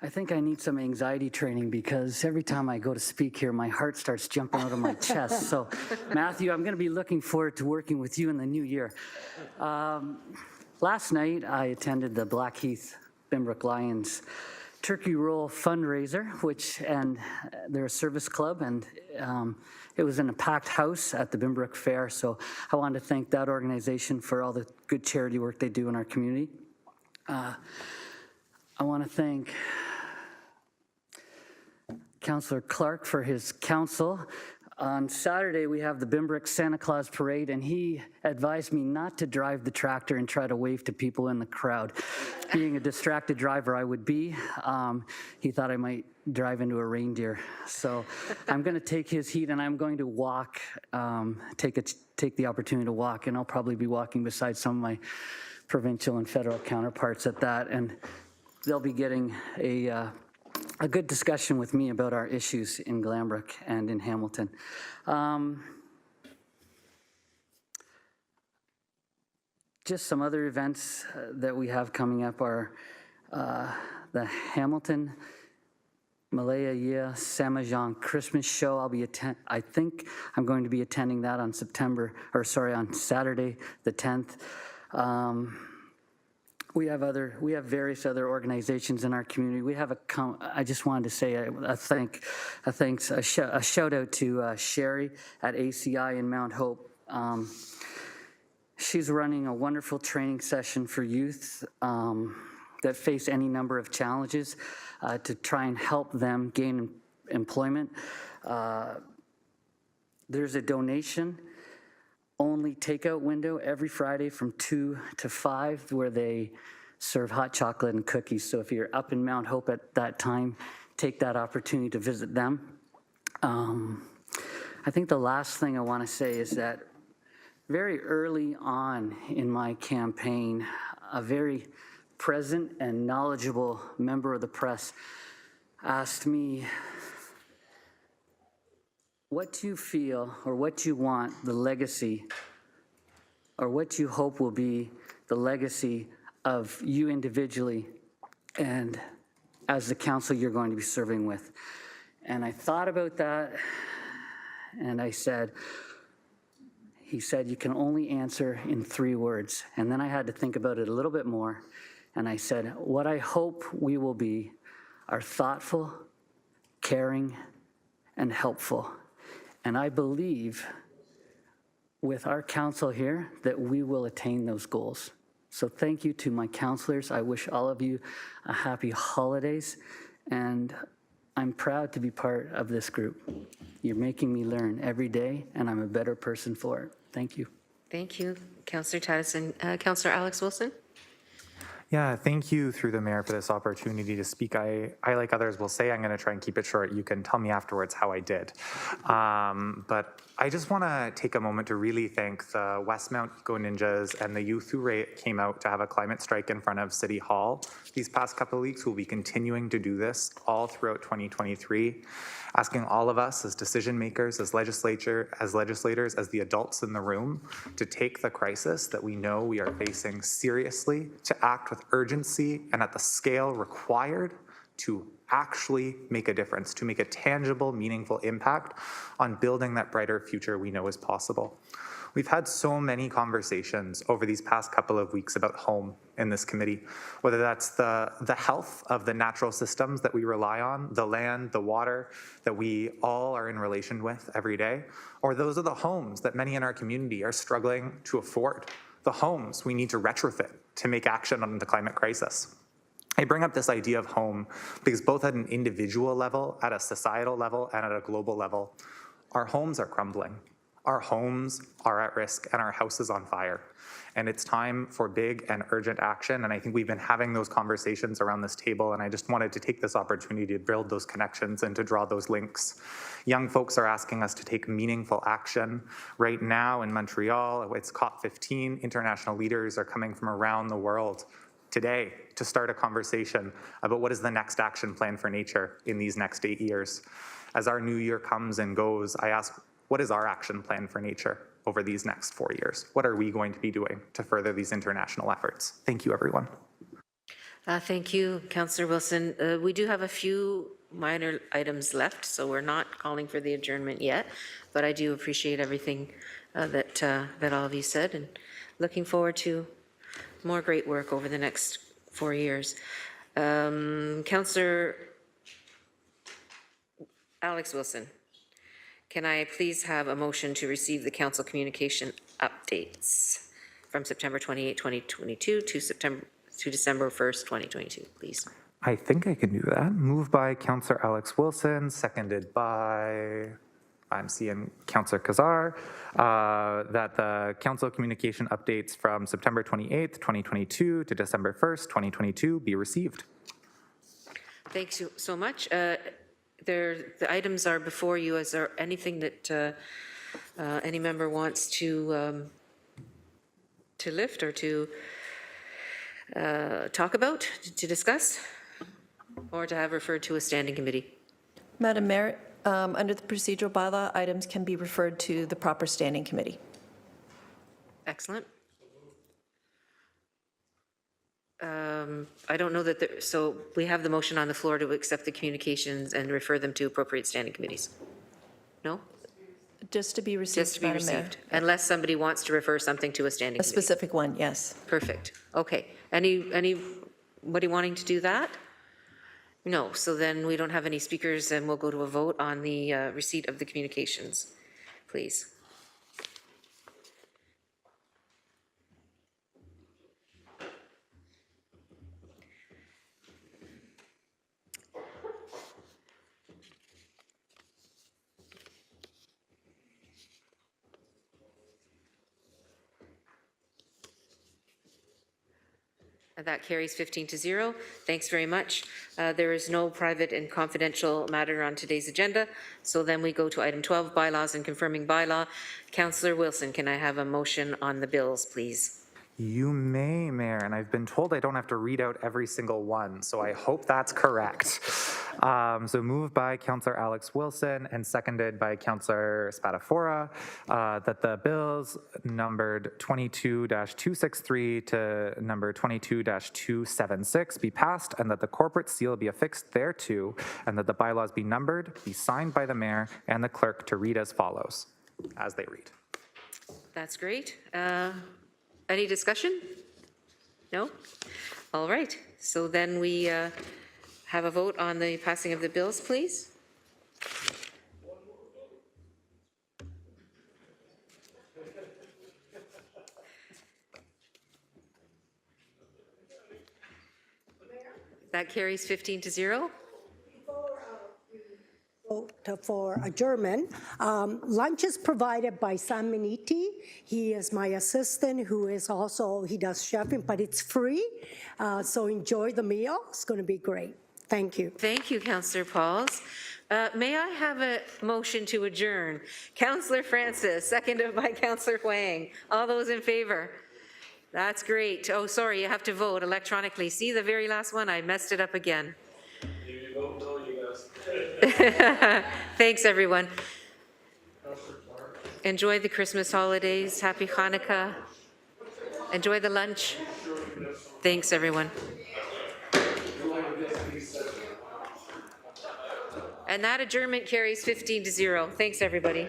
S21: I think I need some anxiety training because every time I go to speak here, my heart starts jumping out of my chest. So, Matthew, I'm going to be looking forward to working with you in the new year. Last night, I attended the Blackheath Bimbrook Lions Turkey Roll fundraiser, and they're a service club, and it was in a packed house at the Bimbrook Fair. So I wanted to thank that organization for all the good charity work they do in our community. I want to thank Councillor Clark for his counsel. On Saturday, we have the Bimbrook Santa Claus Parade, and he advised me not to drive the tractor and try to wave to people in the crowd. Being a distracted driver I would be, he thought I might drive into a reindeer. So I'm going to take his heat, and I'm going to walk, take the opportunity to walk, and I'll probably be walking beside some of my provincial and federal counterparts at that, and they'll be getting a good discussion with me about our issues in Glanbrook and in Hamilton. Just some other events that we have coming up are the Hamilton Malaya Yea Samajan Christmas Show. I think I'm going to be attending that on Saturday the 10th. We have various other organizations in our community. We have I just wanted to say a shout out to Sherry at ACI in Mount Hope. She's running a wonderful training session for youth that face any number of challenges to try and help them gain employment. There's a donation only takeout window every Friday from 2 to 5 where they serve hot chocolate and cookies. So if you're up in Mount Hope at that time, take that opportunity to visit them. I think the last thing I want to say is that very early on in my campaign, a very present and knowledgeable member of the press asked me, what do you feel or what you want the legacy or what you hope will be the legacy of you individually and as the council you're going to be serving with? And I thought about that and he said, you can only answer in 3 words. And then I had to think about it a little bit more. And I said, what I hope we will be are thoughtful, caring, and helpful. And I believe with our council here that we will attain those goals. So thank you to my councilors. I wish all of you a happy holidays, and I'm proud to be part of this group. You're making me learn every day, and I'm a better person for it. Thank you.
S1: Thank you, Councillor Tadison. Councillor Alex Wilson?
S7: Yeah, thank you through the mayor for this opportunity to speak. I like others will say, I'm going to try and keep it short. You can tell me afterwards how I did. But I just want to take a moment to really thank the Westmount Eco Ninjas and the youth who came out to have a climate strike in front of City Hall these past couple of weeks. We'll be continuing to do this all throughout 2023, asking all of us as decision makers, as legislators, as the adults in the room, to take the crisis that we know we are facing seriously, to act with urgency and at the scale required to actually make a difference, to make a tangible, meaningful impact on building that brighter future we know is possible. We've had so many conversations over these past couple of weeks about home in this committee, whether that's the health of the natural systems that we rely on, the land, the water that we all are in relation with every day, or those are the homes that many in our community are struggling to afford, the homes we need to retrofit to make action on the climate crisis. I bring up this idea of home because both at an individual level, at a societal level, and at a global level, our homes are crumbling. Our homes are at risk and our house is on fire. And it's time for big and urgent action. And I think we've been having those conversations around this table, and I just wanted to take this opportunity to build those connections and to draw those links. Young folks are asking us to take meaningful action. Right now in Montreal, it's COP15. International leaders are coming from around the world today to start a conversation about what is the next action plan for nature in these next 8 years. As our new year comes and goes, I ask what is our action plan for nature over these next 4 years? What are we going to be doing to further these international efforts? Thank you, everyone.
S1: Thank you, Councillor Wilson. We do have a few minor items left, so we're not calling for the adjournment yet, but I do appreciate everything that all of you said, and looking forward to more great work over the next 4 years. Councillor Alex Wilson, can I please have a motion to receive the council communication updates from September 28, 2022 to December 1st, 2022, please?
S7: I think I can do that. Moved by Councillor Alex Wilson, seconded by, I'm seeing Councillor Kazar, that the council communication updates from September 28th, 2022 to December 1st, 2022 be received.
S1: Thanks so much. The items are before you. Is there anything that any member wants to lift or to talk about, to discuss, or to have referred to a standing committee?
S2: Madam Mayor, under the procedural bylaw, items can be referred to the proper standing committee.
S1: Excellent. I don't know that so we have the motion on the floor to accept the communications and refer them to appropriate standing committees. No?
S2: Just to be received,
S1: Just to be
S2: Madam Mayor.
S1: received, unless somebody wants to refer something to a standing
S2: A
S1: committee.
S2: specific one, yes.
S1: Perfect. Okay. Anybody wanting to do that? No. So then we don't have any speakers, and we'll go to a vote on the receipt of the communications, please. That carries 15-0. Thanks very much. There is no private and confidential matter on today's agenda. So then we go to item 12, bylaws and confirming bylaw. Councillor Wilson, can I have a motion on the bills, please?
S7: You may, Mayor, and I've been told I don't have to read out every single one, so I hope that's correct. So moved by Councillor Alex Wilson and seconded by Councillor Spadafora that the bills numbered 22-263 to number 22-276 be passed, and that the corporate seal be affixed thereto, and that the bylaws be numbered, be signed by the Mayor and the clerk to read as follows, as they read.
S1: That's great. Any discussion? No? All right. So then we have a vote on the passing of the bills, please. That carries 15-0.
S10: Vote for adjournment. Lunch is provided by Sam Miniti. He is my assistant, who is also, he does chefing, but it's free. So enjoy the meal. It's going to be great. Thank you.
S1: Thank you, Councillor Pauls. May I have a motion to adjourn? Councillor Francis, seconded by Councillor Huang. All those in favor? That's great. Oh, sorry, you have to vote electronically. See, the very last one, I messed it up again. Thanks, everyone. Enjoy the Christmas holidays. Happy Hanukkah. Enjoy the lunch. Thanks, everyone. And that adjournment carries 15-0. Thanks, everybody.